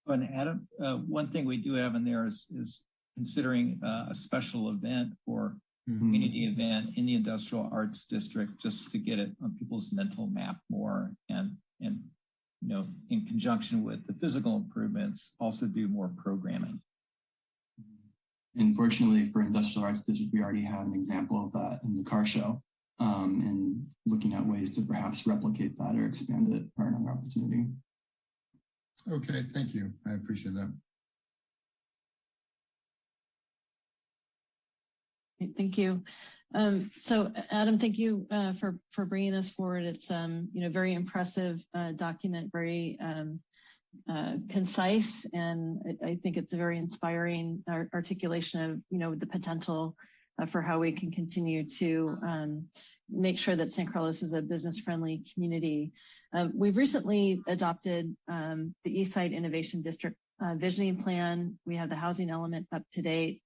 [SPEAKER 18] And Adam, one thing we do have in there is considering a special event or community event in the Industrial Arts District, just to get it on people's mental map more, and you know, in conjunction with the physical improvements, also do more programming.
[SPEAKER 17] And fortunately for Industrial Arts District, we already have an example of that in the car show, and looking at ways to perhaps replicate that or expand it for another opportunity.
[SPEAKER 4] Okay, thank you. I appreciate that.
[SPEAKER 3] Thank you. So Adam, thank you for bringing this forward. It's you know, very impressive document, very concise, and I think it's a very inspiring articulation of, you know, the potential for how we can continue to make sure that San Carlos is a business-friendly community. We've recently adopted the Eastside Innovation District visioning plan. We have the housing element up to date.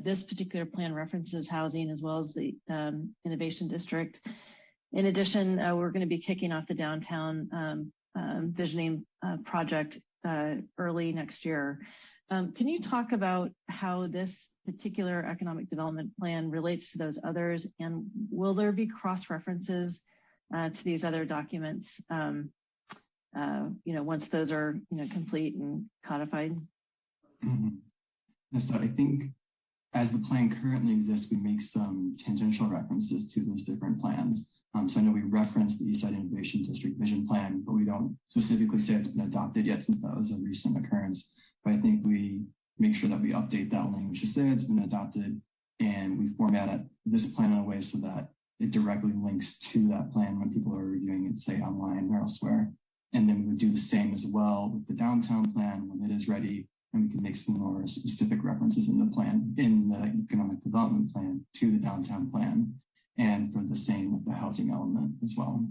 [SPEAKER 3] This particular plan references housing as well as the Innovation District. In addition, we're going to be kicking off the downtown visioning project early next year. Can you talk about how this particular economic development plan relates to those others, and will there be cross-references to these other documents, you know, once those are, you know, complete and codified?
[SPEAKER 17] So I think as the plan currently exists, we make some tangential references to those different plans. So I know we referenced the Eastside Innovation District Vision Plan, but we don't specifically say it's been adopted yet, since that was a recent occurrence. But I think we make sure that we update that language to say it's been adopted, and we format this plan in a way so that it directly links to that plan when people are reviewing it, say online or elsewhere. And then we would do the same as well with the downtown plan when it is ready, and we can make some more specific references in the plan, in the economic development plan, to the downtown plan, and for the same with the housing element as well.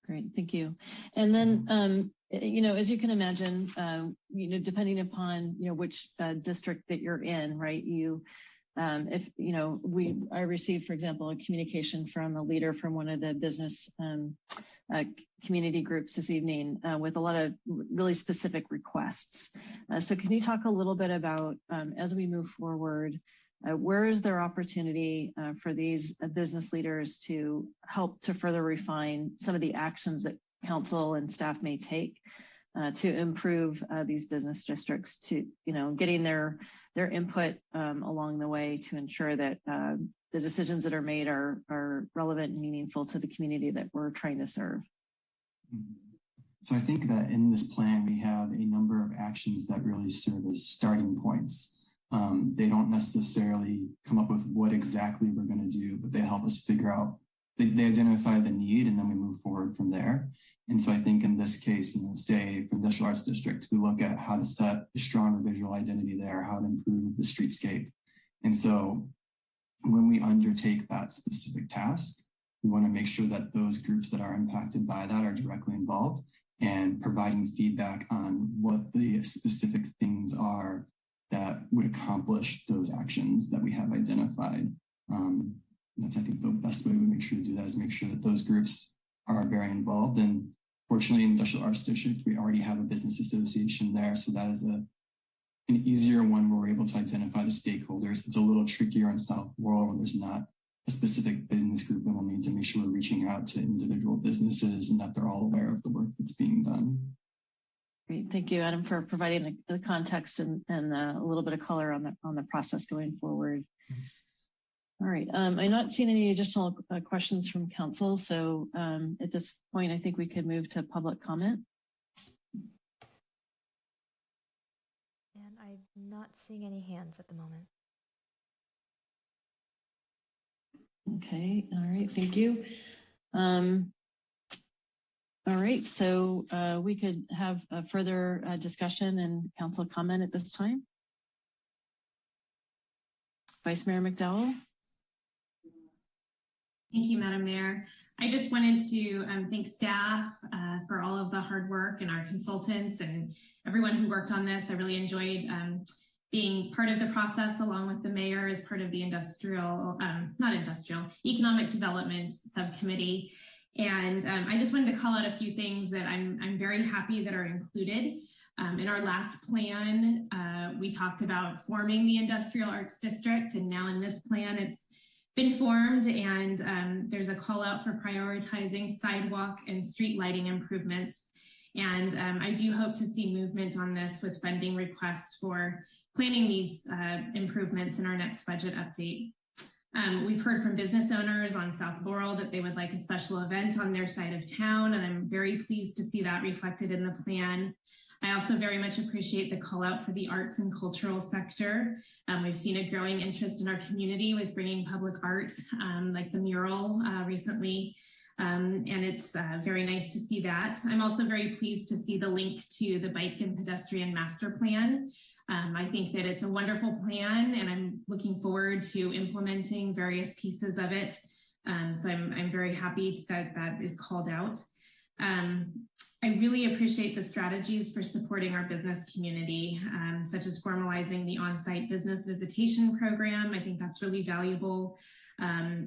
[SPEAKER 3] Great, thank you. And then, you know, as you can imagine, you know, depending upon, you know, which district that you're in, right? If, you know, I received, for example, a communication from a leader from one of the business community groups this evening with a lot of really specific requests. So can you talk a little bit about, as we move forward, where is there opportunity for these business leaders to help to further refine some of the actions that council and staff may take to improve these business districts, to, you know, getting their input along the way to ensure that the decisions that are made are relevant and meaningful to the community that we're trying to serve?
[SPEAKER 17] So I think that in this plan, we have a number of actions that really serve as starting points. They don't necessarily come up with what exactly we're going to do, but they help us figure out, they identify the need, and then we move forward from there. And so I think in this case, you know, say for Industrial Arts District, we look at how to set a stronger visual identity there, how to improve the streetscape. And so when we undertake that specific task, we want to make sure that those groups that are impacted by that are directly involved and providing feedback on what the specific things are that would accomplish those actions that we have identified. that's, I think, the best way we make sure to do that is make sure that those groups are very involved. And fortunately, in the Industrial Arts District, we already have a business association there. So that is an easier one where we're able to identify the stakeholders. It's a little trickier in South Laurel where there's not a specific business group, and we'll need to make sure we're reaching out to individual businesses and that they're all aware of the work that's being done.
[SPEAKER 3] Great, thank you, Adam, for providing the context and a little bit of color on the process going forward. All right, I'm not seeing any additional questions from council, so at this point, I think we could move to public comment.
[SPEAKER 7] And I'm not seeing any hands at the moment.
[SPEAKER 3] Okay, all right, thank you. All right, so we could have a further discussion and council comment at this time. Vice Mayor McDowell.
[SPEAKER 12] Thank you, Madam Mayor. I just wanted to thank staff for all of the hard work and our consultants and everyone who worked on this. I really enjoyed being part of the process along with the mayor as part of the economic development subcommittee. And I just wanted to call out a few things that I'm very happy that are included. In our last plan, we talked about forming the Industrial Arts District, and now in this plan, it's been formed, and there's a call out for prioritizing sidewalk and street lighting improvements. And I do hope to see movement on this with funding requests for planning these improvements in our next budget update. We've heard from business owners on South Laurel that they would like a special event on their side of town, and I'm very pleased to see that reflected in the plan. I also very much appreciate the call out for the arts and cultural sector. We've seen a growing interest in our community with bringing public art, like the mural recently, and it's very nice to see that. I'm also very pleased to see the link to the bike and pedestrian master plan. I think that it's a wonderful plan, and I'm looking forward to implementing various pieces of it. So I'm very happy that that is called out. I really appreciate the strategies for supporting our business community, such as formalizing the on-site business visitation program. I think that's really valuable.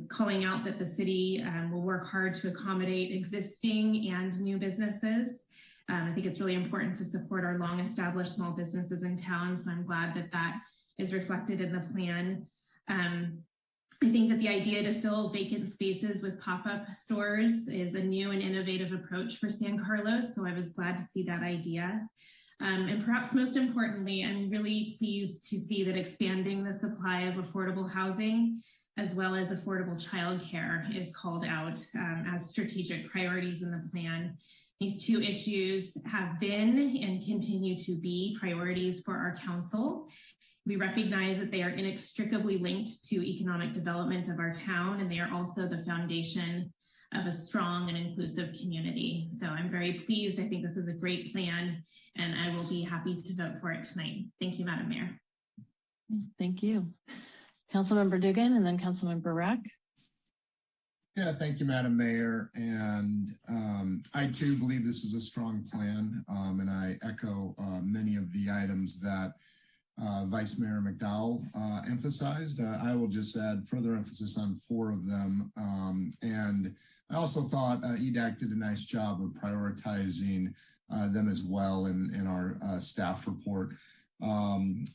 [SPEAKER 12] Calling out that the city will work hard to accommodate existing and new businesses. I think it's really important to support our long-established small businesses in town, so I'm glad that that is reflected in the plan. I think that the idea to fill vacant spaces with pop-up stores is a new and innovative approach for San Carlos, so I was glad to see that idea. And perhaps most importantly, I'm really pleased to see that expanding the supply of affordable housing as well as affordable childcare is called out as strategic priorities in the plan. These two issues have been and continue to be priorities for our council. We recognize that they are inextricably linked to economic development of our town, and they are also the foundation of a strong and inclusive community. So I'm very pleased. I think this is a great plan, and I will be happy to vote for it tonight. Thank you, Madam Mayor.
[SPEAKER 3] Thank you. Councilmember Dugan and then Councilmember Rack.
[SPEAKER 4] Yeah, thank you, Madam Mayor. And I too believe this is a strong plan, and I echo many of the items that Vice Mayor McDowell emphasized. I will just add further emphasis on 4 of them. And I also thought EDAC did a nice job of prioritizing them as well in our staff report. And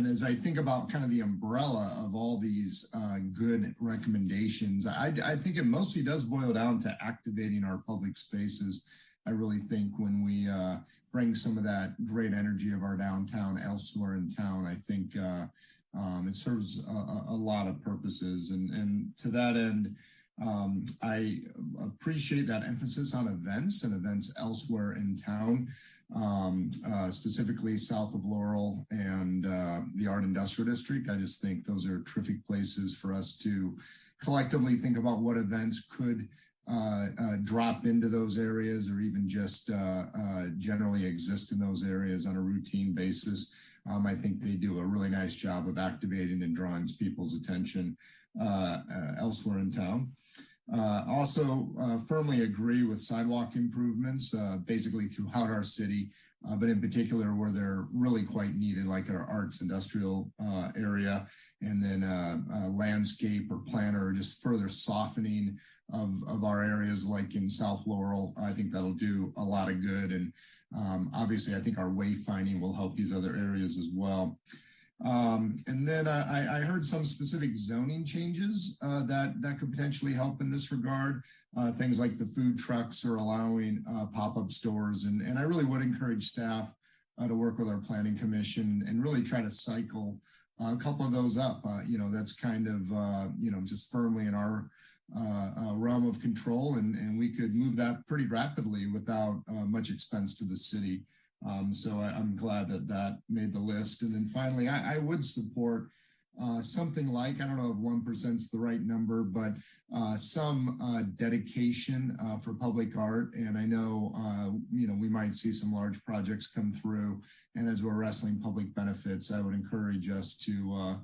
[SPEAKER 4] as I think about kind of the umbrella of all these good recommendations, I think it mostly does boil down to activating our public spaces. I really think when we bring some of that great energy of our downtown elsewhere in town, I think it serves a lot of purposes. And to that end, I appreciate that emphasis on events and events elsewhere in town, specifically south of Laurel and the Art Industrial District. I just think those are terrific places for us to collectively think about what events could drop into those areas or even just generally exist in those areas on a routine basis. I think they do a really nice job of activating and drawing people's attention elsewhere in town. Also firmly agree with sidewalk improvements basically throughout our city. but in particular where they're really quite needed, like our arts industrial area, and then landscape or planner, or just further softening of our areas like in South Laurel. I think that'll do a lot of good. And obviously I think our wayfinding will help these other areas as well. And then I heard some specific zoning changes that could potentially help in this regard. Things like the food trucks are allowing pop-up stores. And I really would encourage staff to work with our planning commission and really try to cycle a couple of those up. That's kind of, just firmly in our realm of control. And we could move that pretty rapidly without much expense to the city. So I'm glad that made the list. And then finally, I would support something like, I don't know if 1% is the right number, but some dedication for public art. And I know, we might see some large projects come through. And as we're wrestling public benefits, I would encourage us to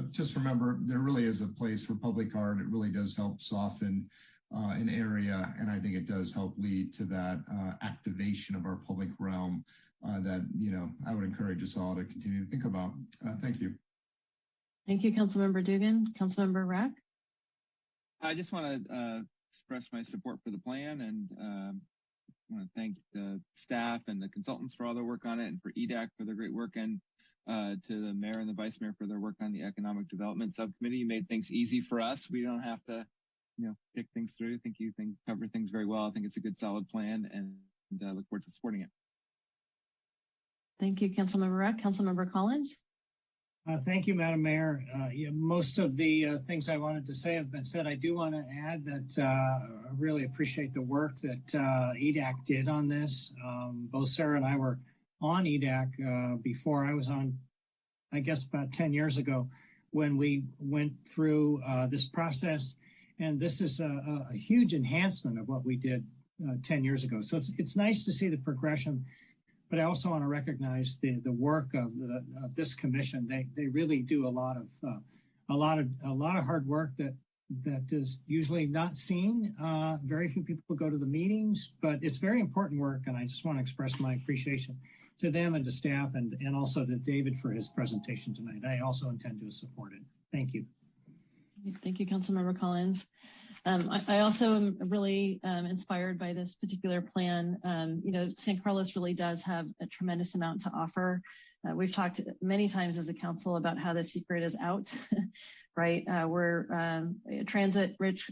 [SPEAKER 4] just remember there really is a place for public art. It really does help soften an area, and I think it does help lead to that activation of our public realm that I would encourage us all to continue to think about. Thank you.
[SPEAKER 3] Thank you, Councilmember Dugan. Councilmember Rack.
[SPEAKER 10] I just want to express my support for the plan, and want to thank the staff and the consultants for all their work on it, and for EDAC for their great work, and to the mayor and the vice mayor for their work on the economic development subcommittee. You made things easy for us. We don't have to pick things through. I think you cover things very well. I think it's a good, solid plan, and look forward to supporting it.
[SPEAKER 3] Thank you, Councilmember Rack. Councilmember Collins.
[SPEAKER 11] Thank you, Madam Mayor. Most of the things I wanted to say have been said. I do want to add that I really appreciate the work that EDAC did on this. Both Sarah and I were on EDAC before I was on, I guess, about 10 years ago when we went through this process. And this is a huge enhancement of what we did 10 years ago. So it's nice to see the progression, but I also want to recognize the work of this commission. They really do a lot of hard work that is usually not seen. Very few people go to the meetings, but it's very important work. And I just want to express my appreciation to them and to staff, and also to David for his presentation tonight. I also intend to support it. Thank you.
[SPEAKER 3] Thank you, Councilmember Collins. I also am really inspired by this particular plan. San Carlos really does have a tremendous amount to offer. We've talked many times as a council about how the secret is out, right? We're a transit-rich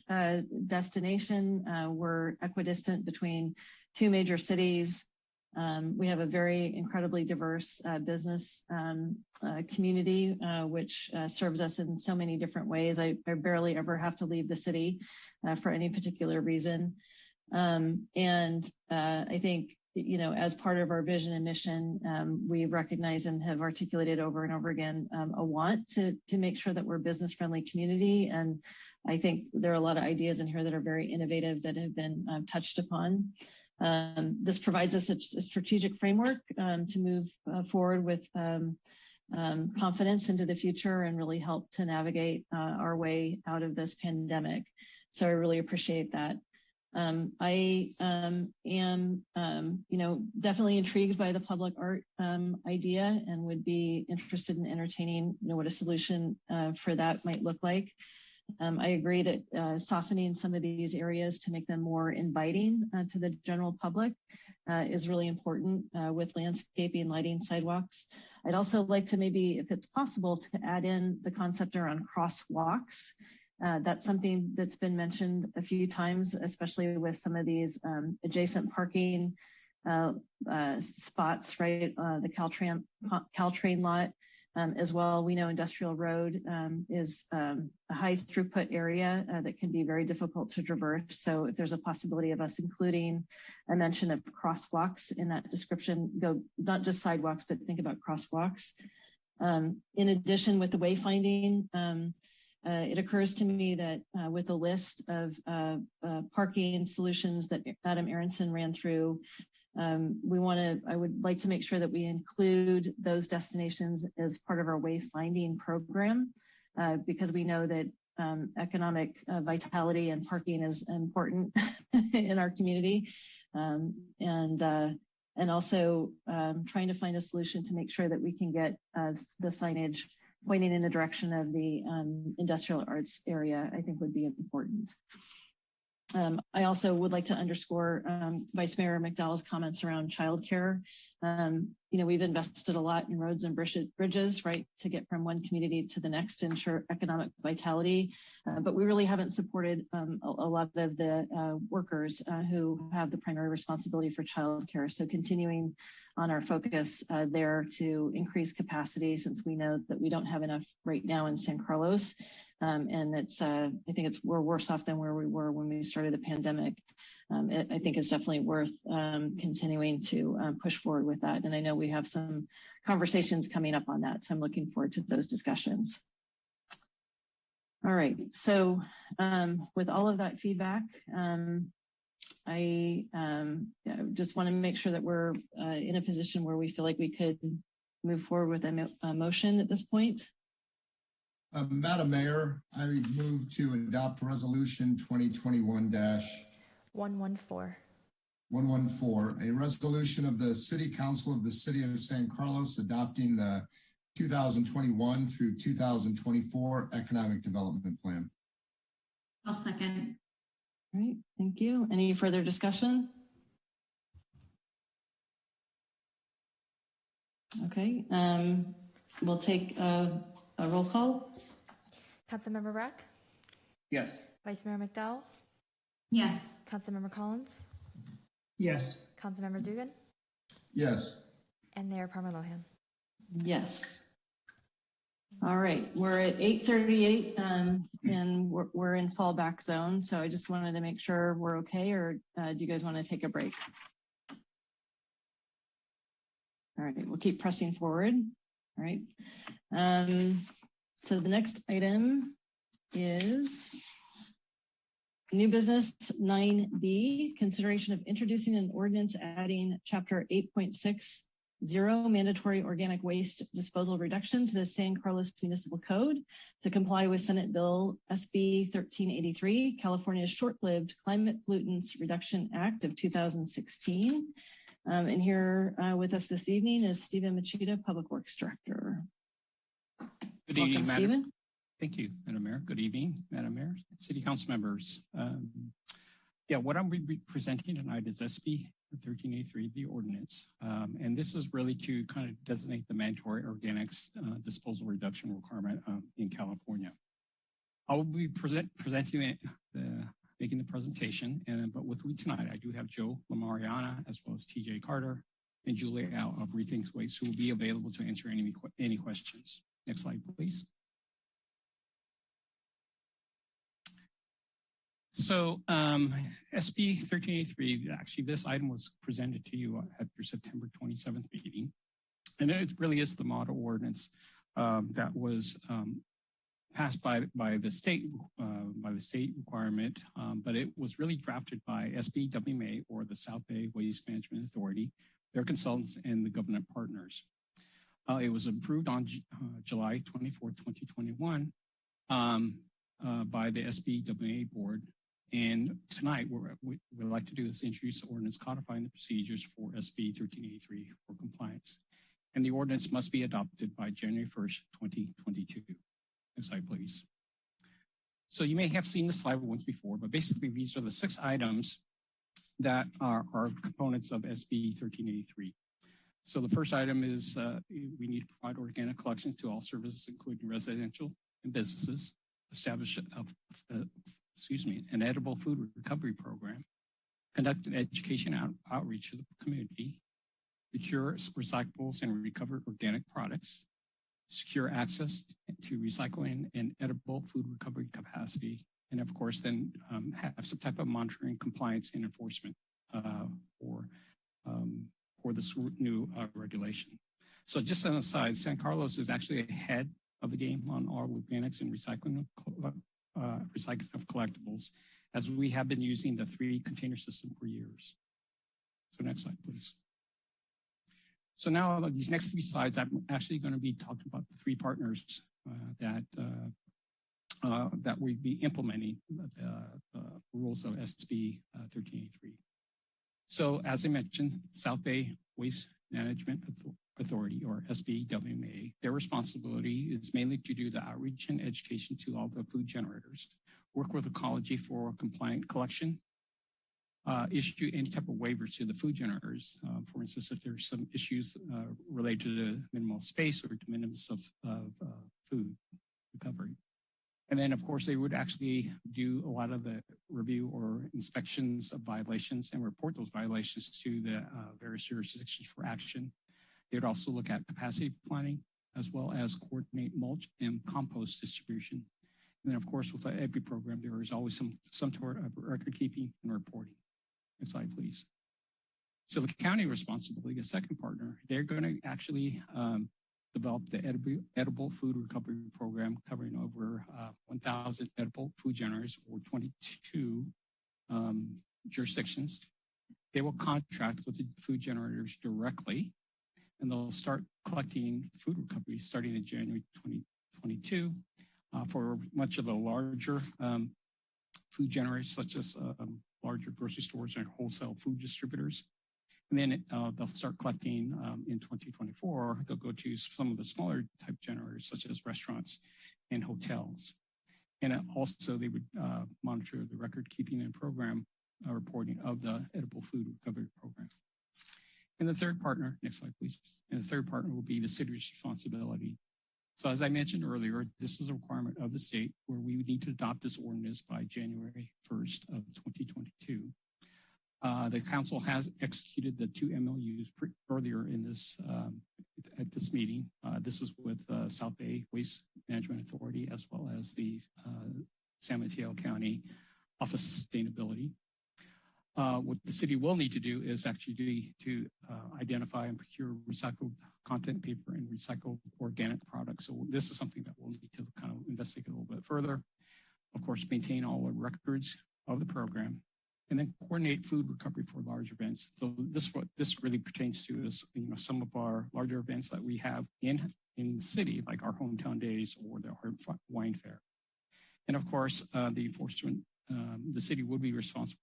[SPEAKER 3] destination. We're equidistant between two major cities. We have a very incredibly diverse business community, which serves us in so many different ways. I barely ever have to leave the city for any particular reason. I think, as part of our vision and mission, we recognize and have articulated over and over again a want to make sure that we're a business-friendly community. And I think there are a lot of ideas in here that are very innovative that have been touched upon. This provides us a strategic framework to move forward with confidence into the future and really help to navigate our way out of this pandemic. So I really appreciate that. I am, definitely intrigued by the public art idea and would be interested in entertaining, what a solution for that might look like. I agree that softening some of these areas to make them more inviting to the general public is really important with landscaping, lighting, sidewalks. I'd also like to maybe, if it's possible, to add in the concept around crosswalks. That's something that's been mentioned a few times, especially with some of these adjacent parking spots, right? The Caltrain lot. As well, we know Industrial Road is a high throughput area that can be very difficult to traverse. So if there's a possibility of us including a mention of crosswalks in that description, go not just sidewalks, but think about crosswalks. In addition, with the wayfinding, it occurs to me that with a list of parking solutions that Adam Aronson ran through, I would like to make sure that we include those destinations as part of our wayfinding program, because we know that economic vitality and parking is important in our community. and also trying to find a solution to make sure that we can get the signage pointing in the direction of the industrial arts area, I think would be important. I also would like to underscore Vice Mayor McDowell's comments around childcare. We've invested a lot in roads and bridges, right, to get from one community to the next to ensure economic vitality. But we really haven't supported a lot of the workers who have the primary responsibility for childcare. So continuing on our focus there to increase capacity, since we know that we don't have enough right now in San Carlos. And I think we're worse off than where we were when we started the pandemic. I think it's definitely worth continuing to push forward with that. And I know we have some conversations coming up on that. So I'm looking forward to those discussions. All right, so with all of that feedback, I just want to make sure that we're in a position where we feel like we could move forward with a motion at this point.
[SPEAKER 4] Madam Mayor, I move to adopt resolution 2021-114. 114, a resolution of the City Council of the City of San Carlos adopting the 2021 through 2024 Economic Development Plan.
[SPEAKER 12] I'll second.
[SPEAKER 3] All right, thank you. Any further discussion? Okay, we'll take a roll call.
[SPEAKER 7] Councilmember Rack?
[SPEAKER 10] Yes.
[SPEAKER 7] Vice Mayor McDowell?
[SPEAKER 12] Yes.
[SPEAKER 7] Councilmember Collins?
[SPEAKER 11] Yes.
[SPEAKER 7] Councilmember Dugan?
[SPEAKER 4] Yes.
[SPEAKER 7] And Mayor Palmer Lohan?
[SPEAKER 3] Yes. All right, we're at 8:38 and we're in fallback zone. So I just wanted to make sure we're okay, or do you guys want to take a break? All right, we'll keep pressing forward. All right. So the next item is new business 9B, consideration of introducing an ordinance adding chapter 8.60 mandatory organic waste disposal reduction to the San Carlos Municipal Code to comply with Senate Bill SB 1383, California's short-lived Climate Pollutants Reduction Act of 2016. And here with us this evening is Stephen Machida, Public Works Director.
[SPEAKER 19] Good evening,
[SPEAKER 3] Welcome,
[SPEAKER 19] Madam.
[SPEAKER 3] Stephen.
[SPEAKER 19] Thank you, Madam Mayor. Good evening, Madam Mayor, City Council members. What I'm presenting tonight is SB 1383, the ordinance. And this is really to kind of designate the mandatory organics disposal reduction requirement in California. I will be presenting making the presentation, but with me tonight, I do have Joe Lamariana, as well as TJ Carter and Julia Al of Rethinks Waste, who will be available to answer any questions. Next slide, please. So SB 1383, actually this item was presented to you at your September 27th meeting. And it really is the model ordinance that was passed by the state requirement, but it was really drafted by SBWMA, or the South Bay Waste Management Authority, their consultants, and the government partners. It was approved on July 24, 2021 by the SBWMA board. And tonight, what we'd like to do is introduce the ordinance codifying the procedures for SB 1383 for compliance. And the ordinance must be adopted by January 1st, 2022. Next slide, please. So you may have seen this slide once before, but basically these are the 6 items that are components of SB 1383. So the first item is we need to provide organic collections to all services, including residential and businesses, establish an edible food recovery program, conduct an education outreach to the community, procure recyclables and recover organic products, secure access to recycling and edible food recovery capacity, and of course then have some type of monitoring, compliance, and enforcement for this new regulation. So just on the side, San Carlos is actually ahead of the game on all organics and recycling of collectibles, as we have been using the 3 container system for years. So next slide, please. So now these next 3 slides, I'm actually going to be talking about the 3 partners that we'll be implementing the rules of SB 1383. So as I mentioned, South Bay Waste Management Authority, or SBWMA, their responsibility is mainly to do the outreach and education to all the food generators, work with ecology for compliant collection, issue any type of waivers to the food generators. For instance, if there's some issues related to the minimal space or de minimis of food recovery. And then, of course, they would actually do a lot of the review or inspections of violations and report those violations to the various jurisdictions for action. They would also look at capacity planning, as well as coordinate mulch and compost distribution. And then, of course, with every program, there is always some sort of record keeping and reporting. Next slide, please. So the county responsibility, the second partner, they're going to actually develop the edible food recovery program, covering over 1,000 edible food generators or 22 jurisdictions. They will contract with the food generators directly, and they'll start collecting food recovery starting in January 2022 for much of the larger food generators, such as larger grocery stores and wholesale food distributors. And then they'll start collecting in 2024. They'll go to some of the smaller type generators, such as restaurants and hotels. And also they would monitor the record keeping and program reporting of the edible food recovery program. And the third partner, next slide, please. And the third partner will be the city's responsibility. So as I mentioned earlier, this is a requirement of the state where we would need to adopt this ordinance by January 1st of 2022. The council has executed the 2 MOUs earlier in this at this meeting. This is with South Bay Waste Management Authority, as well as the San Mateo County Office of Sustainability. What the city will need to do is actually to identify and procure recycled content paper and recycled organic products. So this is something that we'll need to kind of investigate a little bit further. Of course, maintain all the records of the program, and then coordinate food recovery for large events. So what this really pertains to is, some of our larger events that we have in the city, like our hometown days or the wine fair. And of course, the enforcement, the city would be responsible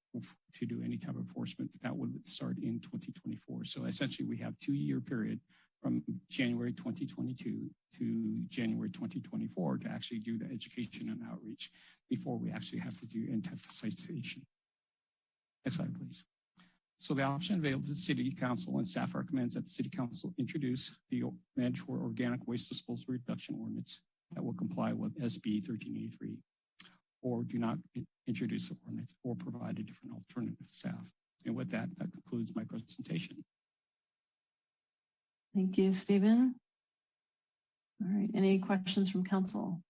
[SPEAKER 19] to do any type of enforcement, but that would start in 2024. So essentially we have 2-year period from January 2022 to January 2024 to actually do the education and outreach before we actually have to do in-depth citation. Next slide, please. So the option available to the City Council, and staff recommends that the City Council introduce the mandatory organic waste disposal reduction ordinance that will comply with SB 1383, or do not introduce the ordinance or provide a different alternative to staff. And with that, that concludes my presentation.
[SPEAKER 3] Thank you, Stephen. All right, any questions from council?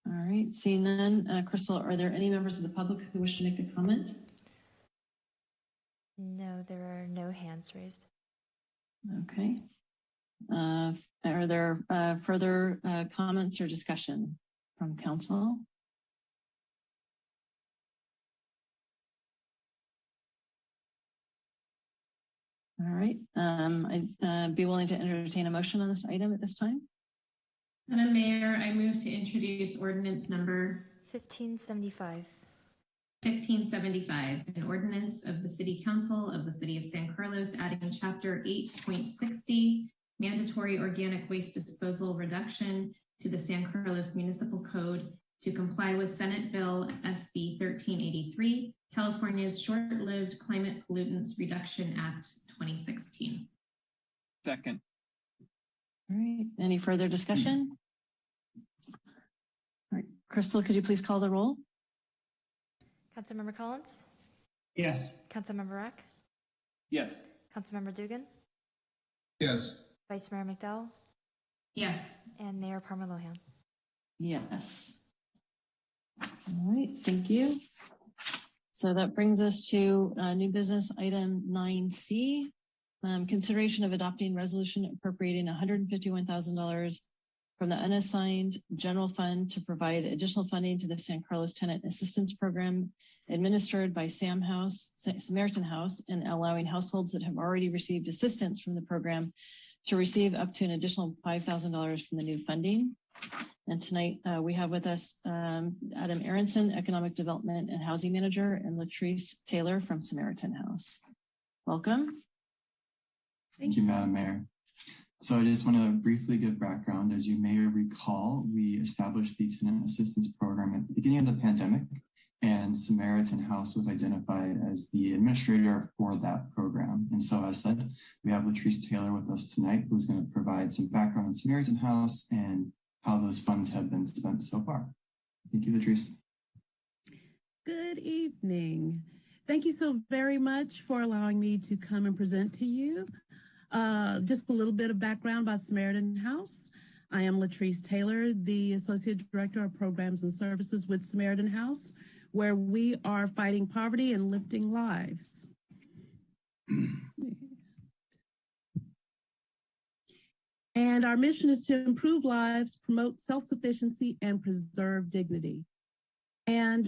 [SPEAKER 3] All right, seeing none. Crystal, are there any members of the public who wish to make a comment?
[SPEAKER 7] No, there are no hands raised.
[SPEAKER 3] Okay. Are there further comments or discussion from council? All right. I'd be willing to entertain a motion on this item at this time.
[SPEAKER 12] Madam Mayor, I move to introduce ordinance number
[SPEAKER 7] 1575.
[SPEAKER 12] 1575, an ordinance of the City Council of the City of San Carlos adding Chapter 8.60, mandatory organic waste disposal reduction to the San Carlos Municipal Code to comply with Senate Bill SB 1383, California's Short-Lived Climate Pollutants Reduction Act 2016.
[SPEAKER 10] Second.
[SPEAKER 3] All right, any further discussion? All right, Crystal, could you please call the roll?
[SPEAKER 7] Councilmember Collins?
[SPEAKER 11] Yes.
[SPEAKER 7] Councilmember Rack?
[SPEAKER 10] Yes.
[SPEAKER 7] Councilmember Dugan?
[SPEAKER 4] Yes.
[SPEAKER 7] Vice Mayor McDowell?
[SPEAKER 12] Yes.
[SPEAKER 7] And Mayor Parma Lohan?
[SPEAKER 3] Yes. All right, thank you. So that brings us to new business item 9C, consideration of adopting resolution appropriating $151,000 from the unassigned general fund to provide additional funding to the San Carlos Tenant Assistance Program administered by Samaritan House, and allowing households that have already received assistance from the program to receive up to an additional $5,000 from the new funding. And tonight we have with us Adam Aronson, Economic Development and Housing Manager, and Latrice Taylor from Samaritan House. Welcome.
[SPEAKER 17] Thank you, Madam Mayor. So I just want to briefly give background. As you may recall, we established the Tenant Assistance Program at the beginning of the pandemic, and Samaritan House was identified as the administrator for that program. And so as said, we have Latrice Taylor with us tonight, who's going to provide some background on Samaritan House and how those funds have been spent so far. Thank you, Latrice.
[SPEAKER 20] Good evening. Thank you so very much for allowing me to come and present to you. Just a little bit of background about Samaritan House. I am Latrice Taylor, the Associate Director of Programs and Services with Samaritan House, where we are fighting poverty and lifting lives. And our mission is to improve lives, promote self-sufficiency, and preserve dignity. And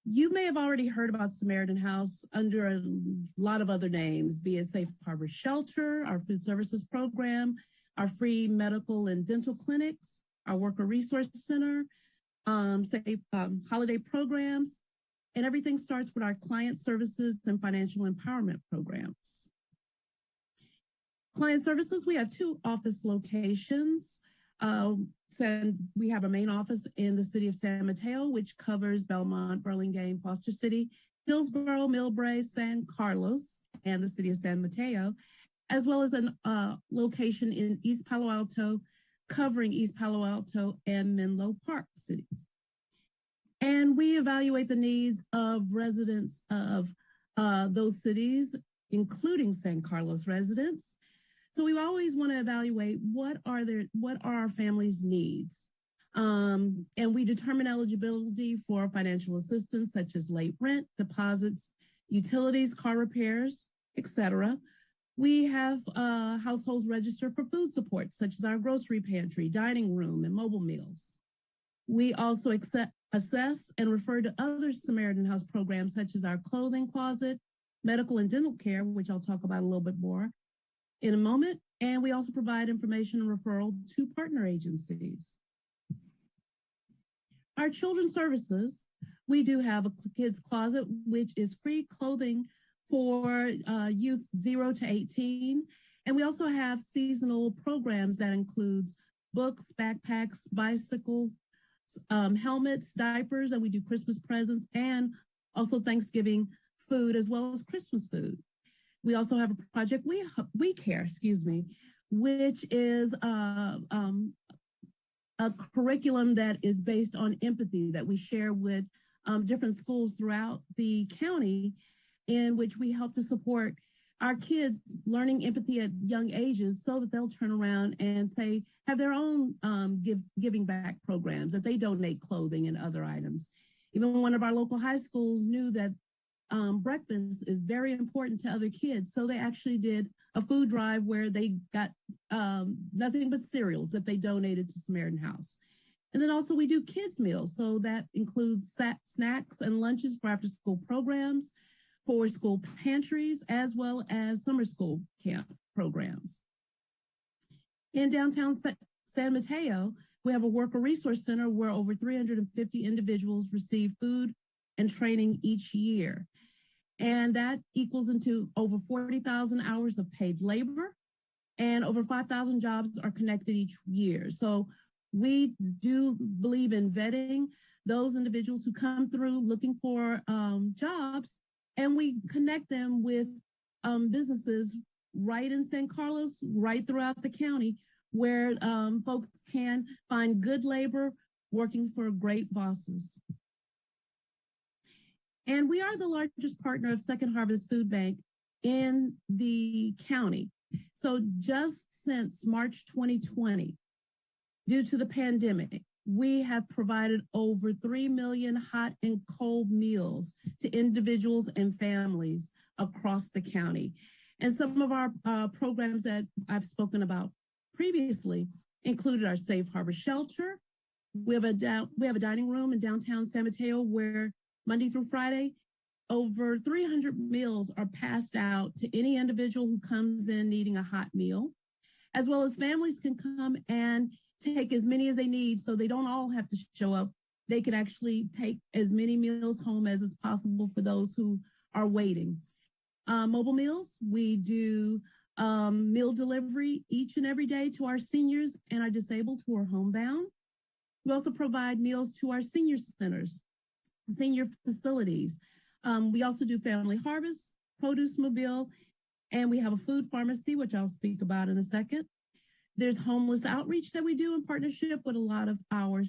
[SPEAKER 20] you may have already heard about Samaritan House under a lot of other names, be it Safe Harbor Shelter, our food services program, our free medical and dental clinics, our worker resource center, holiday programs, and everything starts with our client services and financial empowerment programs. Client services, we have 2 office locations. We have a main office in the city of San Mateo, which covers Belmont, Burlingame, Foster City, Hillsborough, Millbrae, San Carlos, and the city of San Mateo, as well as a location in East Palo Alto, covering East Palo Alto and Menlo Park City. And we evaluate the needs of residents of those cities, including San Carlos residents. So we always want to evaluate what are our families' needs. And we determine eligibility for financial assistance, such as late rent, deposits, utilities, car repairs, etc. We have households registered for food support, such as our grocery pantry, dining room, and mobile meals. We also assess and refer to other Samaritan House programs, such as our clothing closet, medical and dental care, which I'll talk about a little bit more in a moment. And we also provide information and referral to partner agencies. Our children's services, we do have a kids closet, which is free clothing for youth 0 to 18. And we also have seasonal programs that includes books, backpacks, bicycles, helmets, diapers, and we do Christmas presents and also Thanksgiving food as well as Christmas food. We also have a project, We Care, which is a curriculum that is based on empathy that we share with different schools throughout the county, in which we help to support our kids learning empathy at young ages so that they'll turn around and have their own giving back programs, that they donate clothing and other items. Even one of our local high schools knew that breakfast is very important to other kids. So they actually did a food drive where they got nothing but cereals that they donated to Samaritan House. And then also we do kids meals. So that includes snacks and lunches for after school programs, for school pantries, as well as summer school camp programs. In downtown San Mateo, we have a worker resource center where over 350 individuals receive food and training each year. And that equals into over 40,000 hours of paid labor, and over 5,000 jobs are connected each year. So we do believe in vetting those individuals who come through looking for jobs, and we connect them with businesses right in San Carlos, right throughout the county, where folks can find good labor working for great bosses. And we are the largest partner of Second Harvest Food Bank in the county. So just since March 2020, due to the pandemic, we have provided over 3 million hot and cold meals to individuals and families across the county. And some of our programs that I've spoken about previously included our Safe Harbor Shelter. We have a dining room in downtown San Mateo where Monday through Friday, over 300 meals are passed out to any individual who comes in needing a hot meal, as well as families can come and take as many as they need so they don't all have to show up. They can actually take as many meals home as is possible for those who are waiting. Mobile meals, we do meal delivery each and every day to our seniors and our disabled who are homebound. We also provide meals to our senior centers, senior facilities. We also do family harvest, produce mobile, and we have a food pharmacy, which I'll speak about in a second. There's homeless outreach that we do in partnership with a lot of our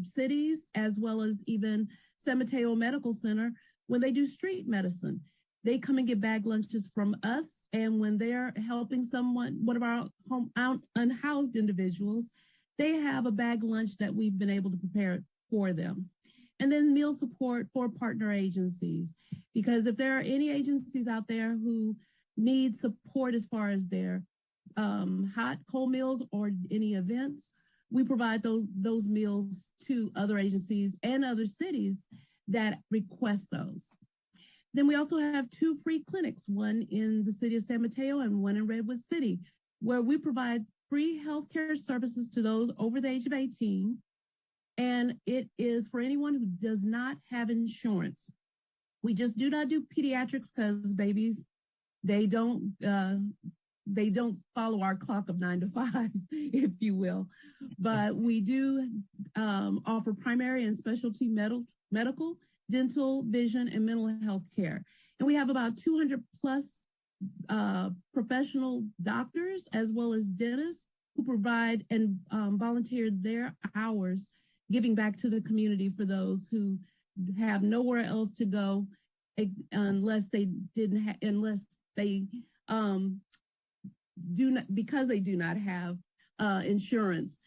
[SPEAKER 20] cities, as well as even San Mateo Medical Center, when they do street medicine. They come and get bag lunches from us, and when they're helping one of our unhoused individuals, they have a bag lunch that we've been able to prepare for them. And then meal support for partner agencies, because if there are any agencies out there who need support as far as their hot, cold meals or any events, we provide those meals to other agencies and other cities that request those. Then we also have 2 free clinics, one in the city of San Mateo and one in Redwood City, where we provide free healthcare services to those over the age of 18. And it is for anyone who does not have insurance. We just do not do pediatrics because babies, they don't follow our clock of 9 to 5, if you will. But we do offer primary and specialty medical, dental, vision, and mental health care. And we have about 200 plus professional doctors as well as dentists who provide and volunteer their hours giving back to the community for those who have nowhere else to go unless they because they do not have insurance.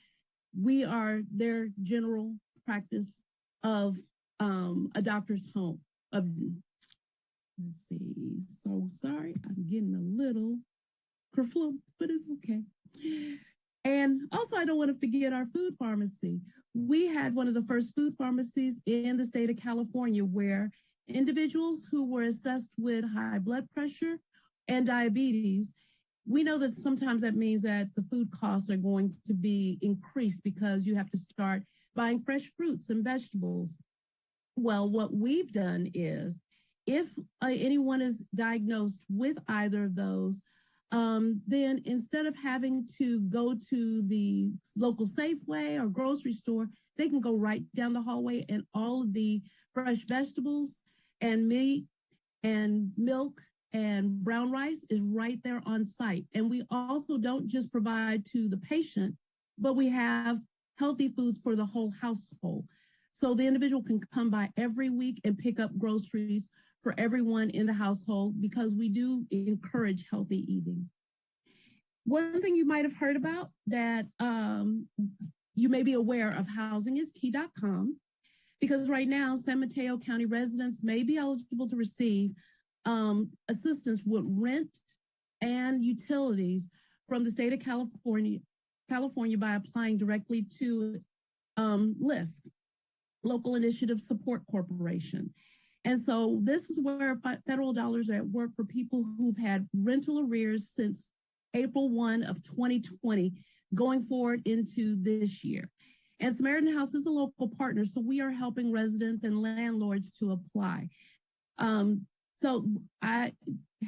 [SPEAKER 20] We are their general practice of a doctor's home. Let's see. So sorry, I'm getting a little kerfluffed, but it's okay. And also, I don't want to forget our food pharmacy. We had one of the first food pharmacies in the state of California where individuals who were assessed with high blood pressure and diabetes, we know that sometimes that means that the food costs are going to be increased because you have to start buying fresh fruits and vegetables. Well, what we've done is if anyone is diagnosed with either of those, then instead of having to go to the local Safeway or grocery store, they can go right down the hallway and all of the fresh vegetables and meat and milk and brown rice is right there on site. And we also don't just provide to the patient, but we have healthy foods for the whole household. So the individual can come by every week and pick up groceries for everyone in the household because we do encourage healthy eating. One thing you might have heard about that you may be aware of housingiskey.com, because right now San Mateo County residents may be eligible to receive assistance with rent and utilities from the state of California by applying directly to LISC, Local Initiative Support Corporation. And so this is where federal dollars are at work for people who've had rental arrears since April 1 of 2020, going forward into this year. And Samaritan House is a local partner, so we are helping residents and landlords to apply. So I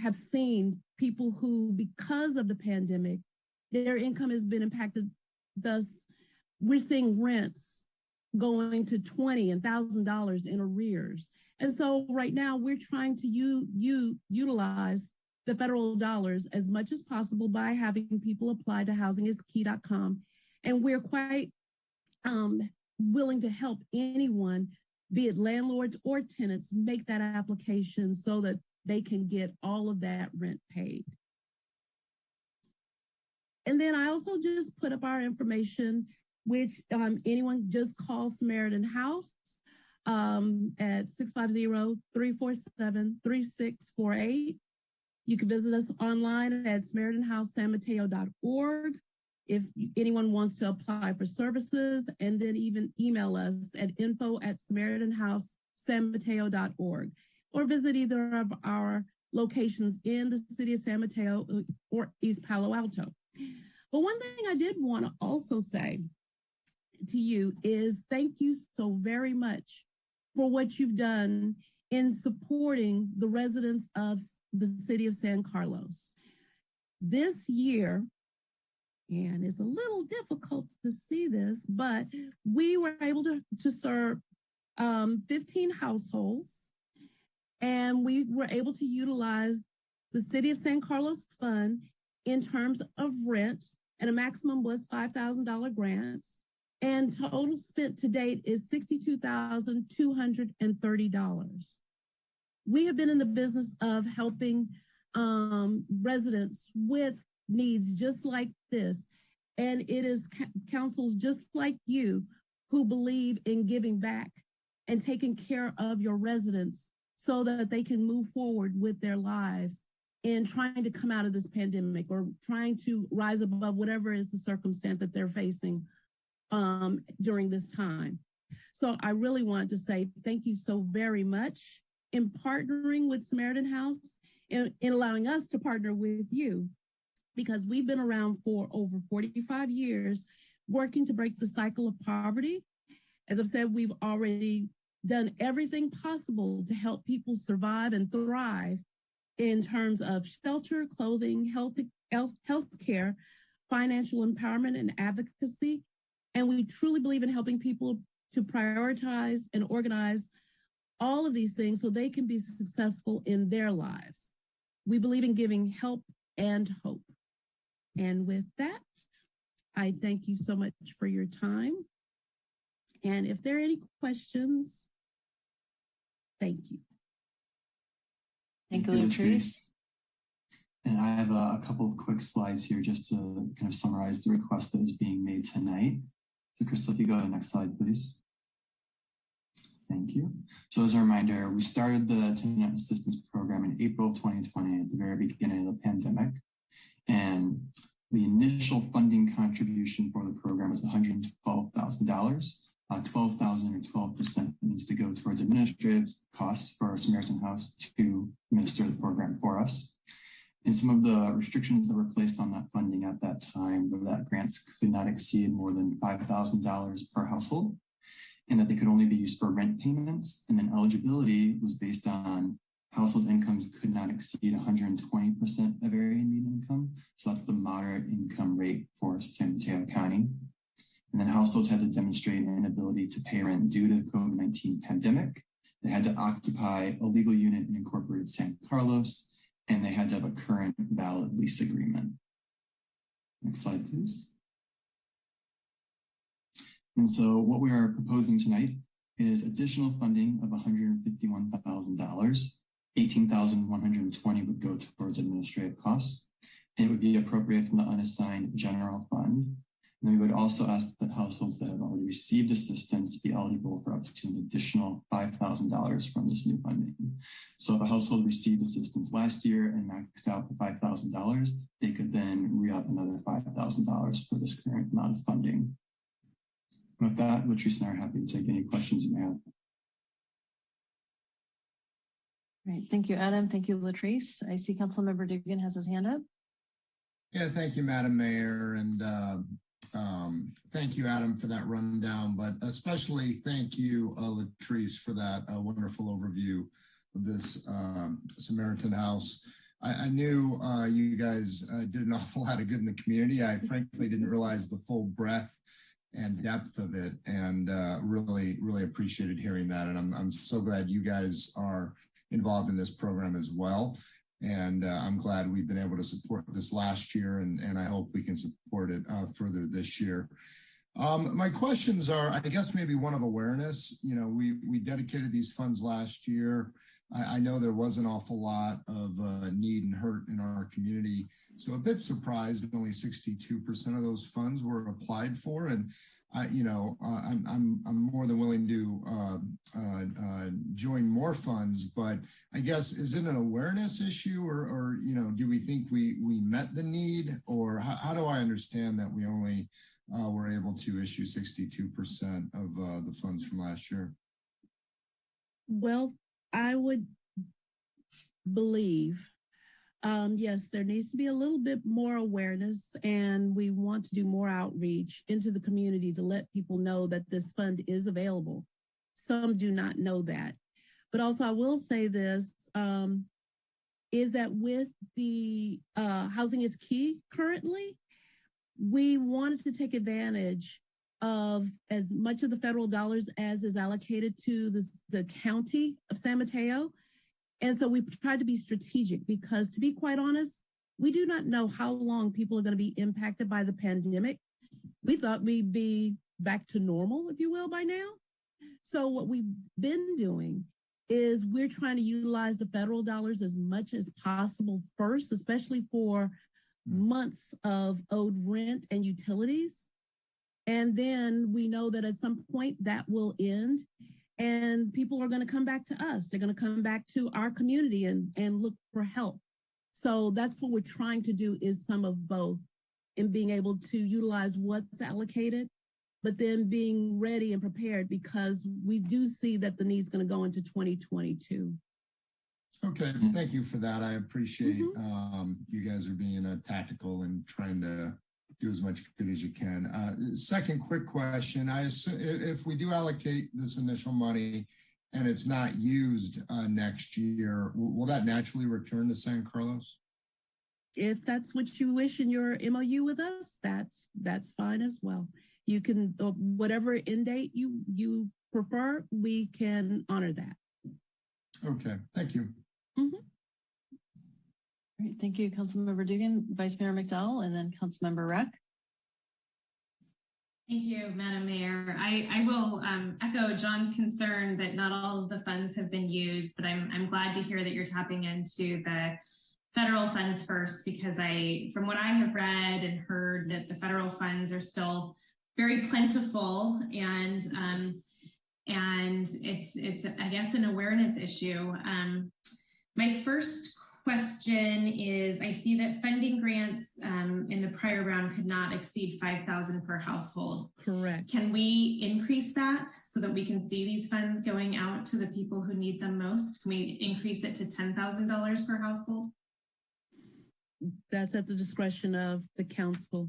[SPEAKER 20] have seen people who, because of the pandemic, their income has been impacted. Thus, we're seeing rents going to $20,000 and $1,000 in arrears. And so right now we're trying to utilize the federal dollars as much as possible by having people apply to housingiskey.com. And we're quite willing to help anyone, be it landlords or tenants, make that application so that they can get all of that rent paid. And then I also just put up our information, which anyone just call Samaritan House at 650-347-3648. You can visit us online at SamaritanHouseSanMateo.org if anyone wants to apply for services, and then even email us at info@SamaritanHouseSanMateo.org, or visit either of our locations in the city of San Mateo or East Palo Alto. But one thing I did want to also say to you is thank you so very much for what you've done in supporting the residents of the city of San Carlos. This year, and it's a little difficult to see this, but we were able to serve 15 households, and we were able to utilize the City of San Carlos Fund in terms of rent, and a maximum was $5,000 grants, and total spent to date is $62,230. We have been in the business of helping residents with needs just like this, and it is councils just like you who believe in giving back and taking care of your residents so that they can move forward with their lives in trying to come out of this pandemic or trying to rise above whatever is the circumstance that they're facing during this time. So I really want to say thank you so very much in partnering with Samaritan House and in allowing us to partner with you, because we've been around for over 45 years working to break the cycle of poverty. As I've said, we've already done everything possible to help people survive and thrive in terms of shelter, clothing, health care, financial empowerment, and advocacy. And we truly believe in helping people to prioritize and organize all of these things so they can be successful in their lives. We believe in giving help and hope. And with that, I thank you so much for your time. And if there are any questions, thank you.
[SPEAKER 3] Thank you, Latrice.
[SPEAKER 17] And I have a couple of quick slides here just to kind of summarize the request that is being made tonight. So Crystal, if you go to the next slide, please. Thank you. So as a reminder, we started the Tenant Assistance Program in April of 2020 at the very beginning of the pandemic. And the initial funding contribution for the program was $112,000. 12,000 or 12% needs to go towards administrative costs for Samaritan House to administer the program for us. And some of the restrictions that were placed on that funding at that time were that grants could not exceed more than $5,000 per household, and that they could only be used for rent payments. And then eligibility was based on household incomes could not exceed 120% of area median income. So that's the moderate income rate for San Mateo County. And then households had to demonstrate an inability to pay rent due to the COVID-19 pandemic. They had to occupy a legal unit in incorporated San Carlos, and they had to have a current valid lease agreement. Next slide, please. And so what we are proposing tonight is additional funding of $151,000. $18,120 would go towards administrative costs. And it would be appropriate from the unassigned general fund. And we would also ask that households that have already received assistance be eligible for up to an additional $5,000 from this new funding. So if a household received assistance last year and maxed out the $5,000, they could then re-up another $5,000 for this current amount of funding. And with that, Latrice and I are happy to take any questions you may have.
[SPEAKER 3] Great, thank you, Adam. Thank you, Latrice. I see Councilmember Dugan has his hand up.
[SPEAKER 4] Yeah, thank you, Madam Mayor, and thank you, Adam, for that rundown, but especially thank you, Latrice, for that wonderful overview of this Samaritan House. I knew you guys did an awful lot of good in the community. I frankly didn't realize the full breadth and depth of it, and really, really appreciated hearing that. And I'm so glad you guys are involved in this program as well. And I'm glad we've been able to support this last year, and I hope we can support it further this year. My questions are, I guess, maybe one of awareness. You know, we dedicated these funds last year. I know there was an awful lot of need and hurt in our community. So a bit surprised only 62% of those funds were applied for. And I'm more than willing to join more funds, but I guess, is it an awareness issue, or do we think we met the need, or how do I understand that we only were able to issue 62% of the funds from last year?
[SPEAKER 20] Well, I would believe Yes, there needs to be a little bit more awareness, and we want to do more outreach into the community to let people know that this fund is available. Some do not know that. But also, I will say this, is that with the Housing is Key currently, we wanted to take advantage of as much of the federal dollars as is allocated to the county of San Mateo. And so we've tried to be strategic because, to be quite honest, we do not know how long people are going to be impacted by the pandemic. We thought we'd be back to normal, if you will, by now. So what we've been doing is we're trying to utilize the federal dollars as much as possible first, especially for months of owed rent and utilities. And then we know that at some point that will end and people are going to come back to us. They're going to come back to our community and look for help. So that's what we're trying to do, is some of both, in being able to utilize what's allocated, but then being ready and prepared, because we do see that the need's going to go into 2022.
[SPEAKER 4] Okay, thank you for that. I appreciate you guys are being tactical and trying to do as much good as you can. Second quick question. I assume if we do allocate this initial money and it's not used next year, will that naturally return to San Carlos?
[SPEAKER 20] If that's what you wish in your MOU with us, that's fine as well. You can, whatever end date you prefer, we can honor that.
[SPEAKER 4] Okay, thank you.
[SPEAKER 3] Great, thank you, Councilmember Dugan, Vice Mayor McDowell, and then Councilmember Reck.
[SPEAKER 12] Thank you, Madam Mayor. I will echo John's concern that not all of the funds have been used, but I'm glad to hear that you're tapping into the federal funds first, because from what I have read and heard, that the federal funds are still very plentiful, and it's I guess an awareness issue. My first question is, I see that funding grants in the prior round could not exceed $5,000 per household.
[SPEAKER 20] Correct.
[SPEAKER 12] Can we increase that so that we can see these funds going out to the people who need them most? Can we increase it to $10,000 per household?
[SPEAKER 20] That's at the discretion of the council.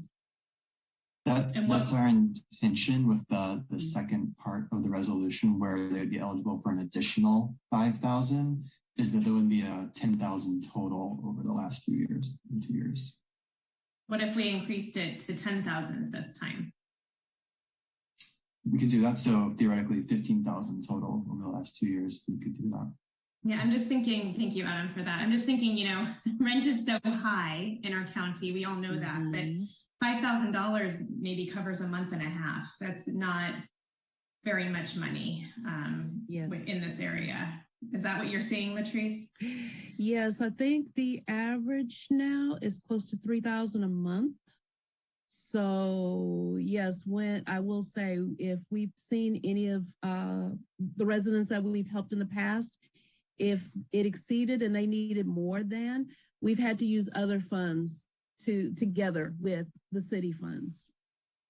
[SPEAKER 17] That's our intention with the second part of the resolution, where they'd be eligible for an additional 5,000, is that there would be a 10,000 total over the last few years, in 2 years.
[SPEAKER 12] What if we increased it to 10,000 this time?
[SPEAKER 17] We could do that. So theoretically 15,000 total over the last 2 years, we could do that.
[SPEAKER 12] Yeah, I'm just thinking, thank you, Adam, for that. I'm just thinking, rent is so high in our county. We all know that, but $5,000 maybe covers a month and a half. That's not very much money in this area. Is that what you're seeing, Latrice?
[SPEAKER 20] Yes, I think the average now is close to $3,000 a month. So yes, when I will say, if we've seen any of the residents that we've helped in the past, if it exceeded and they needed more than, we've had to use other funds together with the city funds.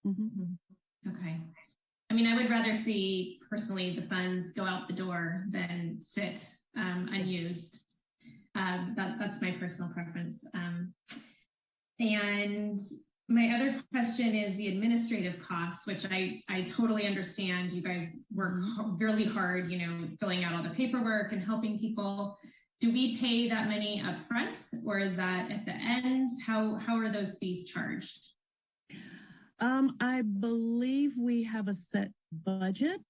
[SPEAKER 12] Okay. I mean, I would rather see personally the funds go out the door than sit unused. That's my personal preference. And my other question is the administrative costs, which I totally understand. You guys work really hard, filling out all the paperwork and helping people. Do we pay that money up front, or is that at the end? How are those fees charged?
[SPEAKER 20] I believe we have a set budget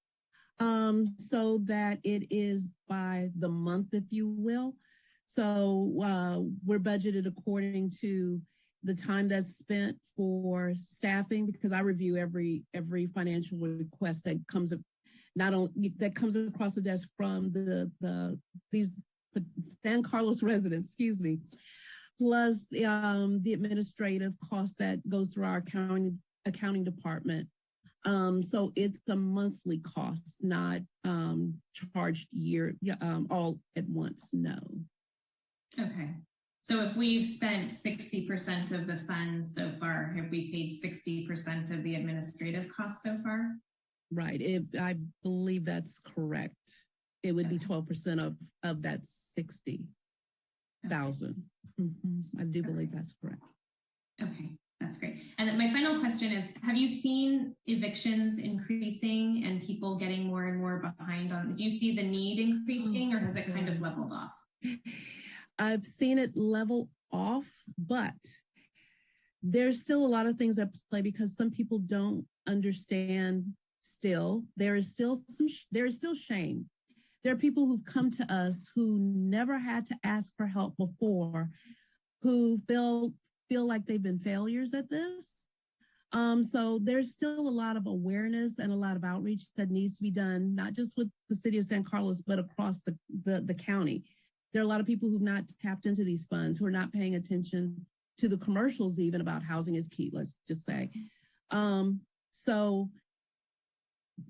[SPEAKER 20] so that it is by the month, if you will. So we're budgeted according to the time that's spent for staffing, because I review every financial request that comes up, not only that comes across the desk from these San Carlos residents, plus the administrative cost that goes through our accounting department. So it's a monthly cost, not charged all at once. No.
[SPEAKER 12] Okay. So if we've spent 60% of the funds so far, have we paid 60% of the administrative costs so far?
[SPEAKER 20] Right. I believe that's correct. It would be 12% of that 60. thousand. I do believe that's correct.
[SPEAKER 12] Okay, that's great. And then my final question is, have you seen evictions increasing and people getting more and more behind on, do you see the need increasing or has it kind of leveled off?
[SPEAKER 20] I've seen it level off, but there's still a lot of things at play because some people don't understand still. There is still shame. There are people who've come to us who never had to ask for help before, who feel like they've been failures at this. So there's still a lot of awareness and a lot of outreach that needs to be done, not just with the city of San Carlos, but across the county. There are a lot of people who've not tapped into these funds, who are not paying attention to the commercials even about housing is key, let's just say. So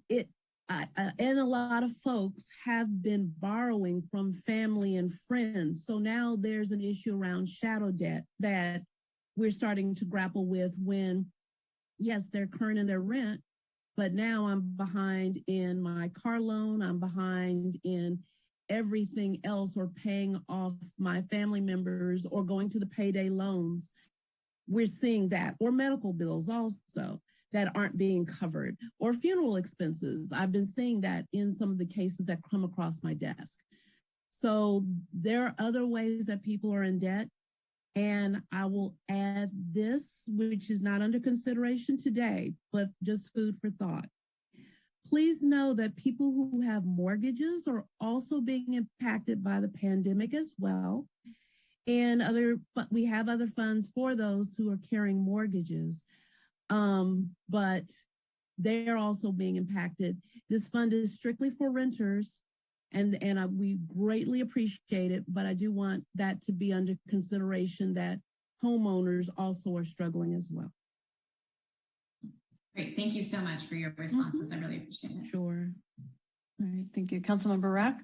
[SPEAKER 20] and a lot of folks have been borrowing from family and friends. So now there's an issue around shadow debt that we're starting to grapple with when, yes, they're current in their rent, but now I'm behind in my car loan, I'm behind in everything else, or paying off my family members or going to the payday loans. We're seeing that, or medical bills also that aren't being covered, or funeral expenses. I've been seeing that in some of the cases that come across my desk. So there are other ways that people are in debt. And I will add this, which is not under consideration today, but just food for thought. Please know that people who have mortgages are also being impacted by the pandemic as well. And we have other funds for those who are carrying mortgages, but they are also being impacted. This fund is strictly for renters, and we greatly appreciate it, but I do want that to be under consideration that homeowners also are struggling as well.
[SPEAKER 12] Great, thank you so much for your responses. I really appreciate it.
[SPEAKER 20] Sure.
[SPEAKER 3] All right, thank you. Councilmember Rack.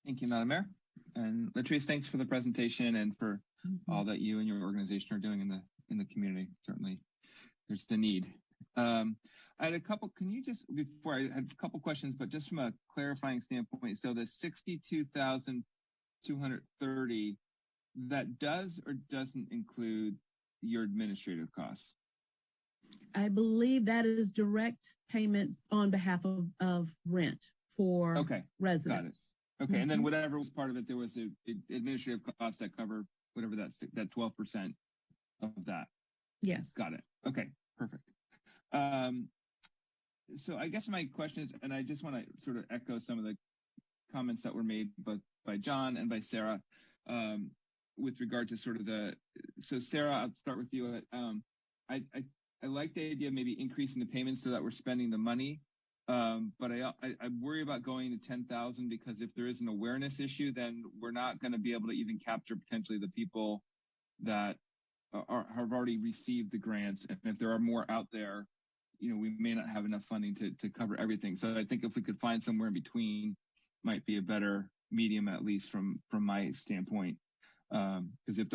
[SPEAKER 10] Thank you, Madam Mayor. And Latrice, thanks for the presentation and for all that you and your organization are doing in the community. Certainly, there's the need. I had a couple, I had a couple questions, but just from a clarifying standpoint, so the 62,230, that does or doesn't include your administrative costs?
[SPEAKER 20] I believe that is direct payments on behalf of rent for residents.
[SPEAKER 10] Got it. Okay, and then whatever was part of it, there was the administrative costs that cover whatever that 12% of that.
[SPEAKER 20] Yes.
[SPEAKER 10] Got it. Okay, perfect. So I guess my question is, and I just want to sort of echo some of the comments that were made both by John and by Sarah, with regard to sort of so Sarah, I'll start with you. I like the idea of maybe increasing the payments so that we're spending the money. But I worry about going to 10,000 because if there is an awareness issue, then we're not going to be able to even capture potentially the people that have already received the grants. And if there are more out there, we may not have enough funding to cover everything. So I think if we could find somewhere in between, might be a better medium, at least from my standpoint. Because if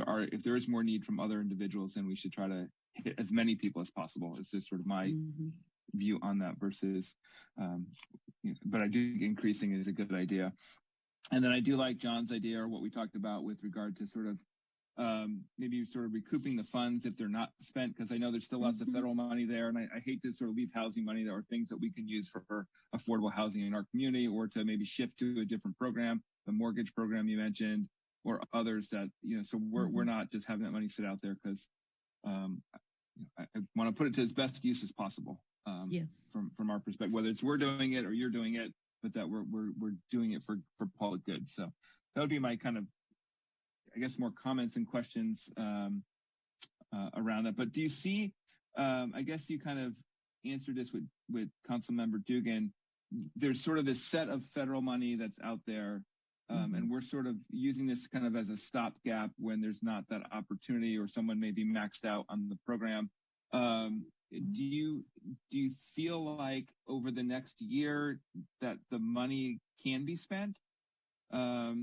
[SPEAKER 10] there is more need from other individuals, then we should try to hit as many people as possible. It's just sort of my view on that versus, but I do think increasing is a good idea. And then I do like John's idea or what we talked about with regard to sort of maybe sort of recouping the funds if they're not spent, because I know there's still lots of federal money there. And I hate to sort of leave housing money there or things that we can use for affordable housing in our community, or to maybe shift to a different program, the mortgage program you mentioned, or others that, so we're not just having that money sit out there, because I want to put it to its best use as possible.
[SPEAKER 20] Yes.
[SPEAKER 10] From our perspective, whether it's we're doing it or you're doing it, but that we're doing it for public good. So that would be my kind of, I guess, more comments and questions around that. But do you see, I guess you kind of answered this with Councilmember Dugan, there's sort of this set of federal money that's out there, and we're sort of using this kind of as a stopgap when there's not that opportunity or someone may be maxed out on the program. Do you feel like over the next year that the money can be spent? I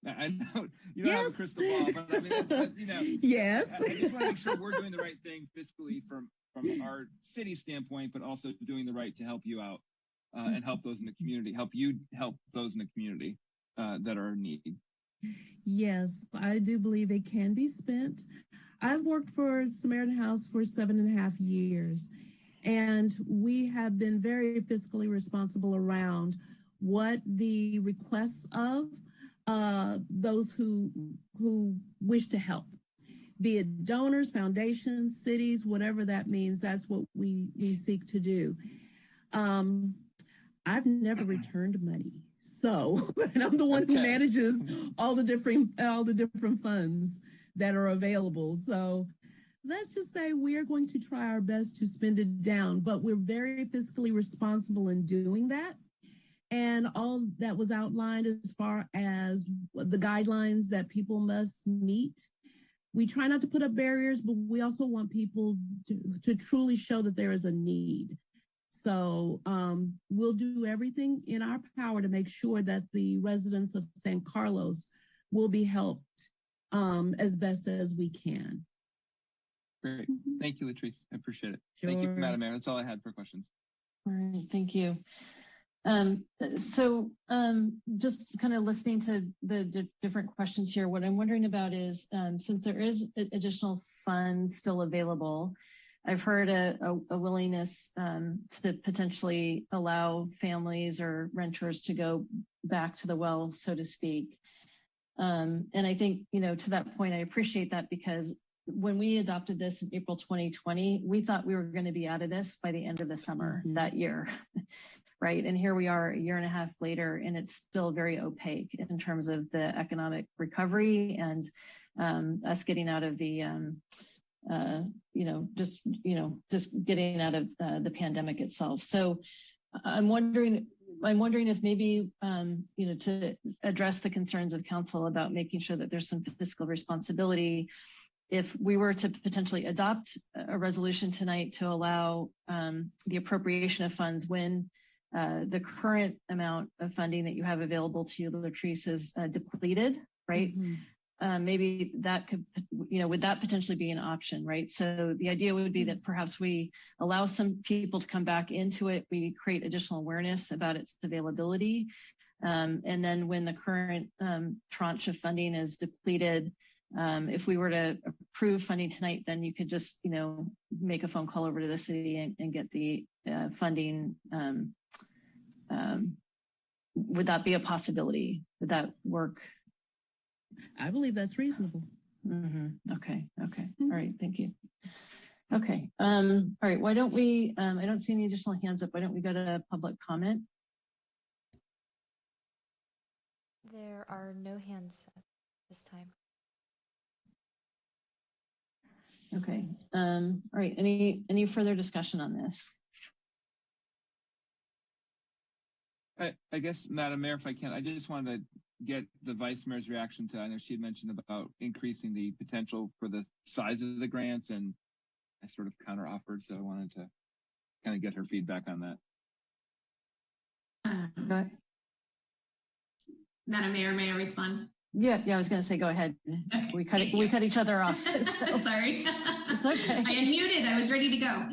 [SPEAKER 10] know you don't have a crystal ball, but I mean,
[SPEAKER 20] yes.
[SPEAKER 10] I just want to make sure we're doing the right thing fiscally from our city standpoint, but also doing the right to help you out and help those in the community, help those in the community. that are in need?
[SPEAKER 20] Yes, I do believe it can be spent. I've worked for Samaritan House for 7.5 years, and we have been very fiscally responsible around what the requests of those who wish to help, be it donors, foundations, cities, whatever that means. That's what we seek to do. I've never returned money, so and I'm the one who manages all the different funds that are available. So let's just say we are going to try our best to spend it down, but we're very fiscally responsible in doing that. And all that was outlined as far as the guidelines that people must meet. We try not to put up barriers, but we also want people to truly show that there is a need. So we'll do everything in our power to make sure that the residents of San Carlos will be helped as best as we can.
[SPEAKER 10] Great. Thank you, Latrice. I appreciate it. Thank you,
[SPEAKER 3] Sure.
[SPEAKER 10] Madam Mayor. That's all I had for questions.
[SPEAKER 3] All right, thank you. Just kind of listening to the different questions here, what I'm wondering about is, since there is additional funds still available, I've heard a willingness to potentially allow families or renters to go back to the well, so to speak. And I think, to that point, I appreciate that, because when we adopted this in April 2020, we thought we were going to be out of this by the end of the summer that year. Right. And here we are a year and a half later, and it's still very opaque in terms of the economic recovery and us getting out of the, just getting out of the pandemic itself. So I'm wondering if maybe, to address the concerns of council about making sure that there's some fiscal responsibility, if we were to potentially adopt a resolution tonight to allow the appropriation of funds when the current amount of funding that you have available to you, Latrice, is depleted, right? Maybe that could, would that potentially be an option, right? So the idea would be that perhaps we allow some people to come back into it, we create additional awareness about its availability. And then when the current tranche of funding is depleted, if we were to approve funding tonight, then you could just, make a phone call over to the city and get the funding. Would that be a possibility? Would that work?
[SPEAKER 20] I believe that's reasonable.
[SPEAKER 3] Okay. All right. Thank you. Okay. All right. Why don't we, I don't see any additional hands up. Why don't we go to public comment?
[SPEAKER 7] There are no hands at this time.
[SPEAKER 3] Okay. All right. Any further discussion on this?
[SPEAKER 10] I guess, Madam Mayor, if I can, I just wanted to get the Vice Mayor's reaction to, I know she had mentioned about increasing the potential for the size of the grants, and I sort of counter offered, so I wanted to kind of get her feedback on that.
[SPEAKER 12] Madam Mayor, may I respond?
[SPEAKER 3] Yeah, I was going to say, go ahead. Okay, we cut each other off. So.
[SPEAKER 12] Sorry.
[SPEAKER 3] It's okay.
[SPEAKER 12] I unmuted. I was ready to go.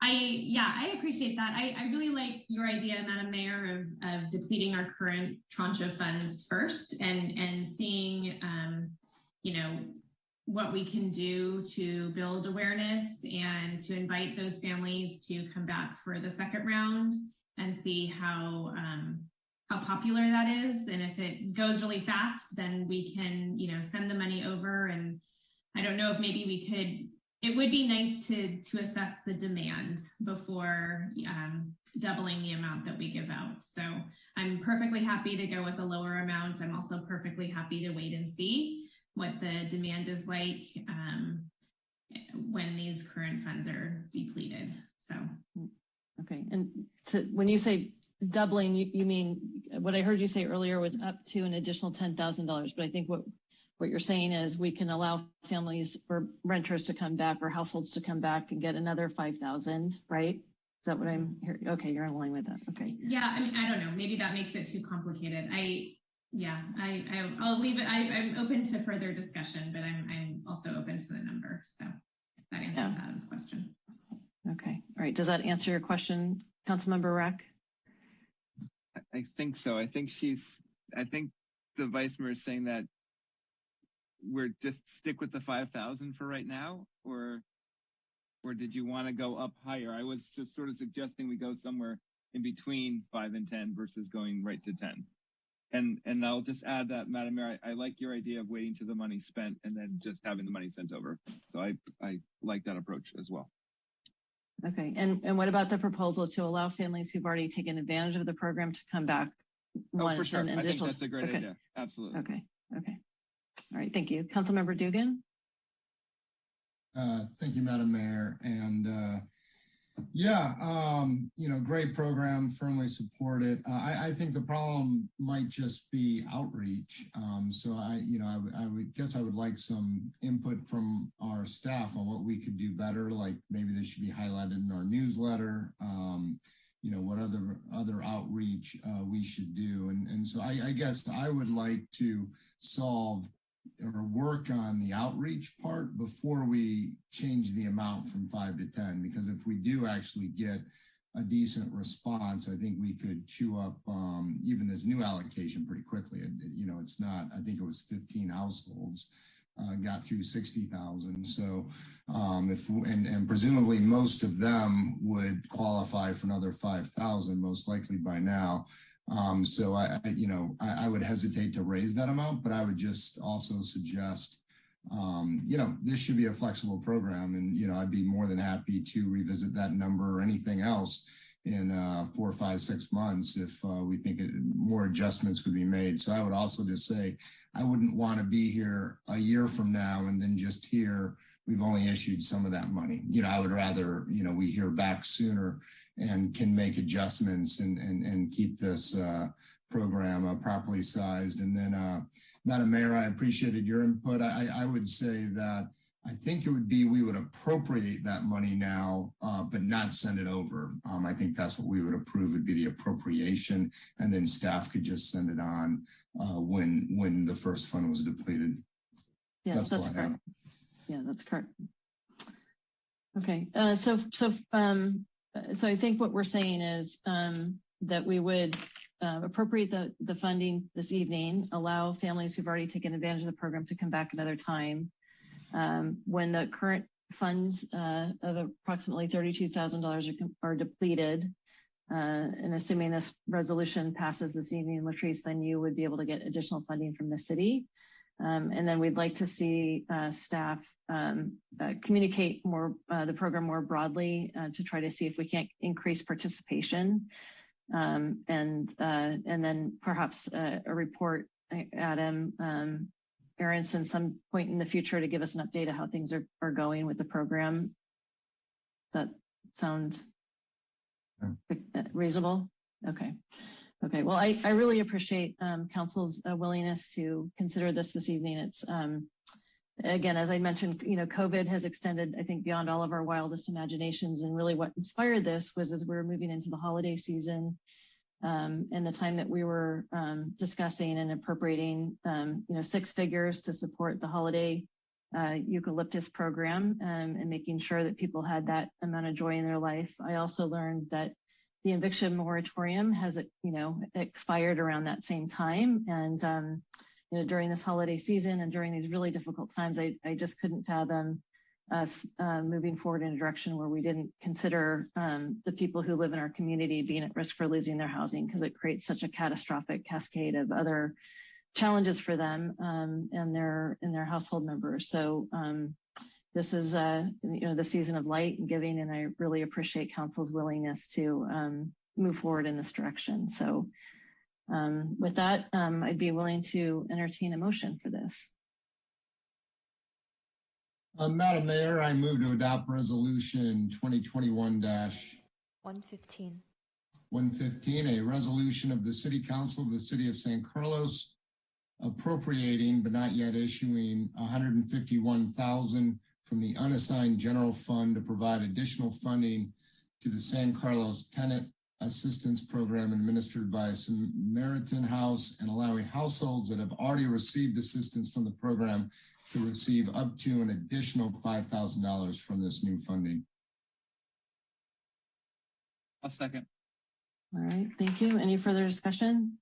[SPEAKER 12] I appreciate that. I really like your idea, Madam Mayor, of depleting our current tranche of funds first and seeing, what we can do to build awareness and to invite those families to come back for the second round and see how popular that is. And if it goes really fast, then we can, send the money over. And I don't know if maybe we could, it would be nice to assess the demand before doubling the amount that we give out. So I'm perfectly happy to go with a lower amount. I'm also perfectly happy to wait and see what the demand is like when these current funds are depleted. So.
[SPEAKER 3] Okay. And when you say doubling, you mean, what I heard you say earlier was up to an additional $10,000, but I think what you're saying is we can allow families or renters to come back or households to come back and get another 5,000, right? Is that what I'm hearing? Okay, you're in line with that. Okay.
[SPEAKER 12] Yeah, I mean, I don't know. Maybe that makes it too complicated. I'll leave it. I'm open to further discussion, but I'm also open to the number. So if that answers Adam's question.
[SPEAKER 3] Okay. All right. Does that answer your question, Councilmember Rack?
[SPEAKER 10] I think so. I think she's I think the vice mayor is saying that we're just stick with the 5,000 for right now, or did you want to go up higher? I was just sort of suggesting we go somewhere in between 5 and 10 versus going right to 10. And I'll just add that, Madam Mayor, I like your idea of waiting till the money's spent and then just having the money sent over. So I like that approach as well.
[SPEAKER 3] Okay, and what about the proposal to allow families who've already taken advantage of the program to come back?
[SPEAKER 10] Oh, for sure. I think that's a great idea. Absolutely.
[SPEAKER 3] Okay. All right, thank you. Councilmember Dugan?
[SPEAKER 4] Thank you, Madam Mayor. And great program, firmly support it. I think the problem might just be outreach. So I would like some input from our staff on what we could do better. Like maybe this should be highlighted in our newsletter. What other outreach we should do. And so I guess I would like to solve or work on the outreach part before we change the amount from 5 to 10, because if we do actually get a decent response, I think we could chew up even this new allocation pretty quickly. It's not, I think it was 15 households got through 60,000. So and presumably most of them would qualify for another 5,000, most likely by now. So I would hesitate to raise that amount, but I would just also suggest, this should be a flexible program, and, I'd be more than happy to revisit that number or anything else in 4, 5, 6 months if we think more adjustments could be made. So I would also just say, I wouldn't want to be here a year from now and then just hear we've only issued some of that money. I would rather, we hear back sooner and can make adjustments and keep this program properly sized. And then, Madam Mayor, I appreciated your input. I would say that I think it would be we would appropriate that money now, but not send it over. I think that's what we would approve would be the appropriation, and then staff could just send it on when the first fund was depleted.
[SPEAKER 3] Yes, that's correct. Yeah, that's correct. Okay, so I think what we're saying is that we would appropriate the funding this evening, allow families who've already taken advantage of the program to come back another time. When the current funds of approximately $32,000 are depleted, and assuming this resolution passes this evening, Latrice, then you would be able to get additional funding from the city. And then we'd like to see staff communicate the program more broadly to try to see if we can't increase participation. And then perhaps a report, Adam Aronson, some point in the future to give us an update of how things are going with the program. Does that sound reasonable? Okay. Well, I really appreciate council's willingness to consider this evening. It's again, as I mentioned, COVID has extended, I think, beyond all of our wildest imaginations. And really what inspired this was as we were moving into the holiday season, and the time that we were discussing and appropriating, 6 figures to support the holiday eucalyptus program, and making sure that people had that amount of joy in their life. I also learned that the eviction moratorium has, expired around that same time. And, during this holiday season and during these really difficult times, I just couldn't fathom us moving forward in a direction where we didn't consider the people who live in our community being at risk for losing their housing, because it creates such a catastrophic cascade of other challenges for them and their household members. So this is the season of light and giving, and I really appreciate council's willingness to move forward in this direction. So with that, I'd be willing to entertain a motion for this.
[SPEAKER 4] Madam Mayor, I move to adopt resolution 2021-115, a resolution of the City Council of the City of San Carlos appropriating but not yet issuing $151,000 from the unassigned general fund to provide additional funding to the San Carlos Tenant Assistance Program administered by Samaritan House, and allowing households that have already received assistance from the program to receive up to an additional $5,000 from this new funding.
[SPEAKER 10] I'll second.
[SPEAKER 3] All right, thank you. Any further discussion?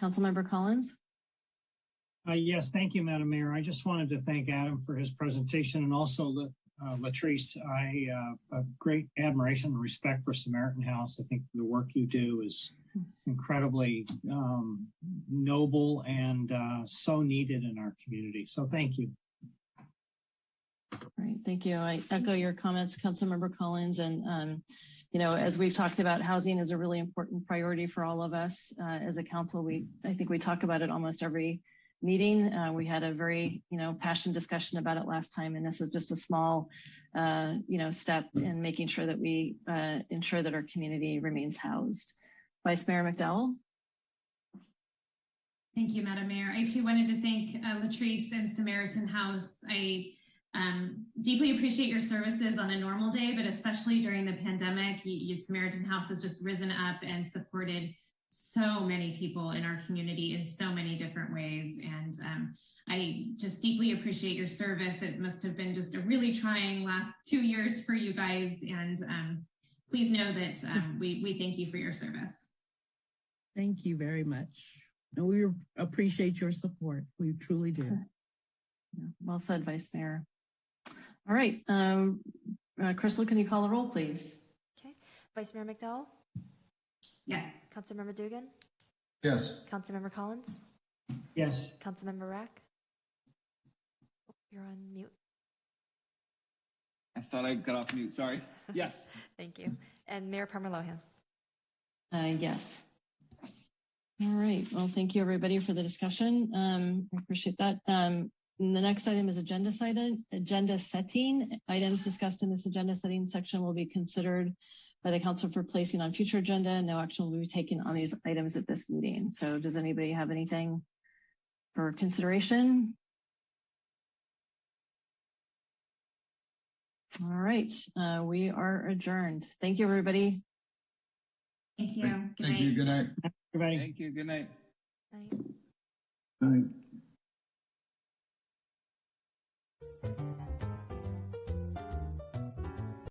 [SPEAKER 3] Councilmember Collins?
[SPEAKER 11] Yes, thank you, Madam Mayor. I just wanted to thank Adam for his presentation and also Latrice. I have great admiration and respect for Samaritan House. I think the work you do is incredibly noble and so needed in our community. So thank you.
[SPEAKER 3] Great, thank you. I echo your comments, Councilmember Collins. And, you know, as we've talked about, housing is a really important priority for all of us as a council. I think we talk about it almost every meeting. We had a very, passionate discussion about it last time, and this is just a small, step in making sure that we ensure that our community remains housed. Vice Mayor McDowell.
[SPEAKER 12] Thank you, Madam Mayor. I too wanted to thank Latrice and Samaritan House. I deeply appreciate your services on a normal day, but especially during the pandemic, Samaritan House has just risen up and supported so many people in our community in so many different ways. And I just deeply appreciate your service. It must have been just a really trying last 2 years for you guys. And please know that we thank you for your service.
[SPEAKER 20] Thank you very much. And we appreciate your support. We truly do.
[SPEAKER 3] Yeah, well said, Vice Mayor. All right. Crystal, can you call the roll, please?
[SPEAKER 7] Okay. Vice Mayor McDowell?
[SPEAKER 12] Yes.
[SPEAKER 7] Councilmember Dugan?
[SPEAKER 4] Yes.
[SPEAKER 7] Councilmember Collins?
[SPEAKER 11] Yes.
[SPEAKER 7] Councilmember Rack? Oh, you're on mute.
[SPEAKER 10] I thought I got off mute. Sorry. Yes.
[SPEAKER 7] Thank you. And Mayor Palmer Lohan?
[SPEAKER 3] Yes. All right. Well, thank you everybody for the discussion. I appreciate that. The next item is agenda setting. Items discussed in this agenda setting section will be considered by the council for placing on future agenda. No action will be taken on these items at this meeting. So does anybody have anything for consideration? All right. We are adjourned. Thank you, everybody.
[SPEAKER 12] Thank you.
[SPEAKER 4] Thank you. Good night.
[SPEAKER 11] Everybody.
[SPEAKER 10] Thank you. Good night.
[SPEAKER 7] Night.
[SPEAKER 17] Right.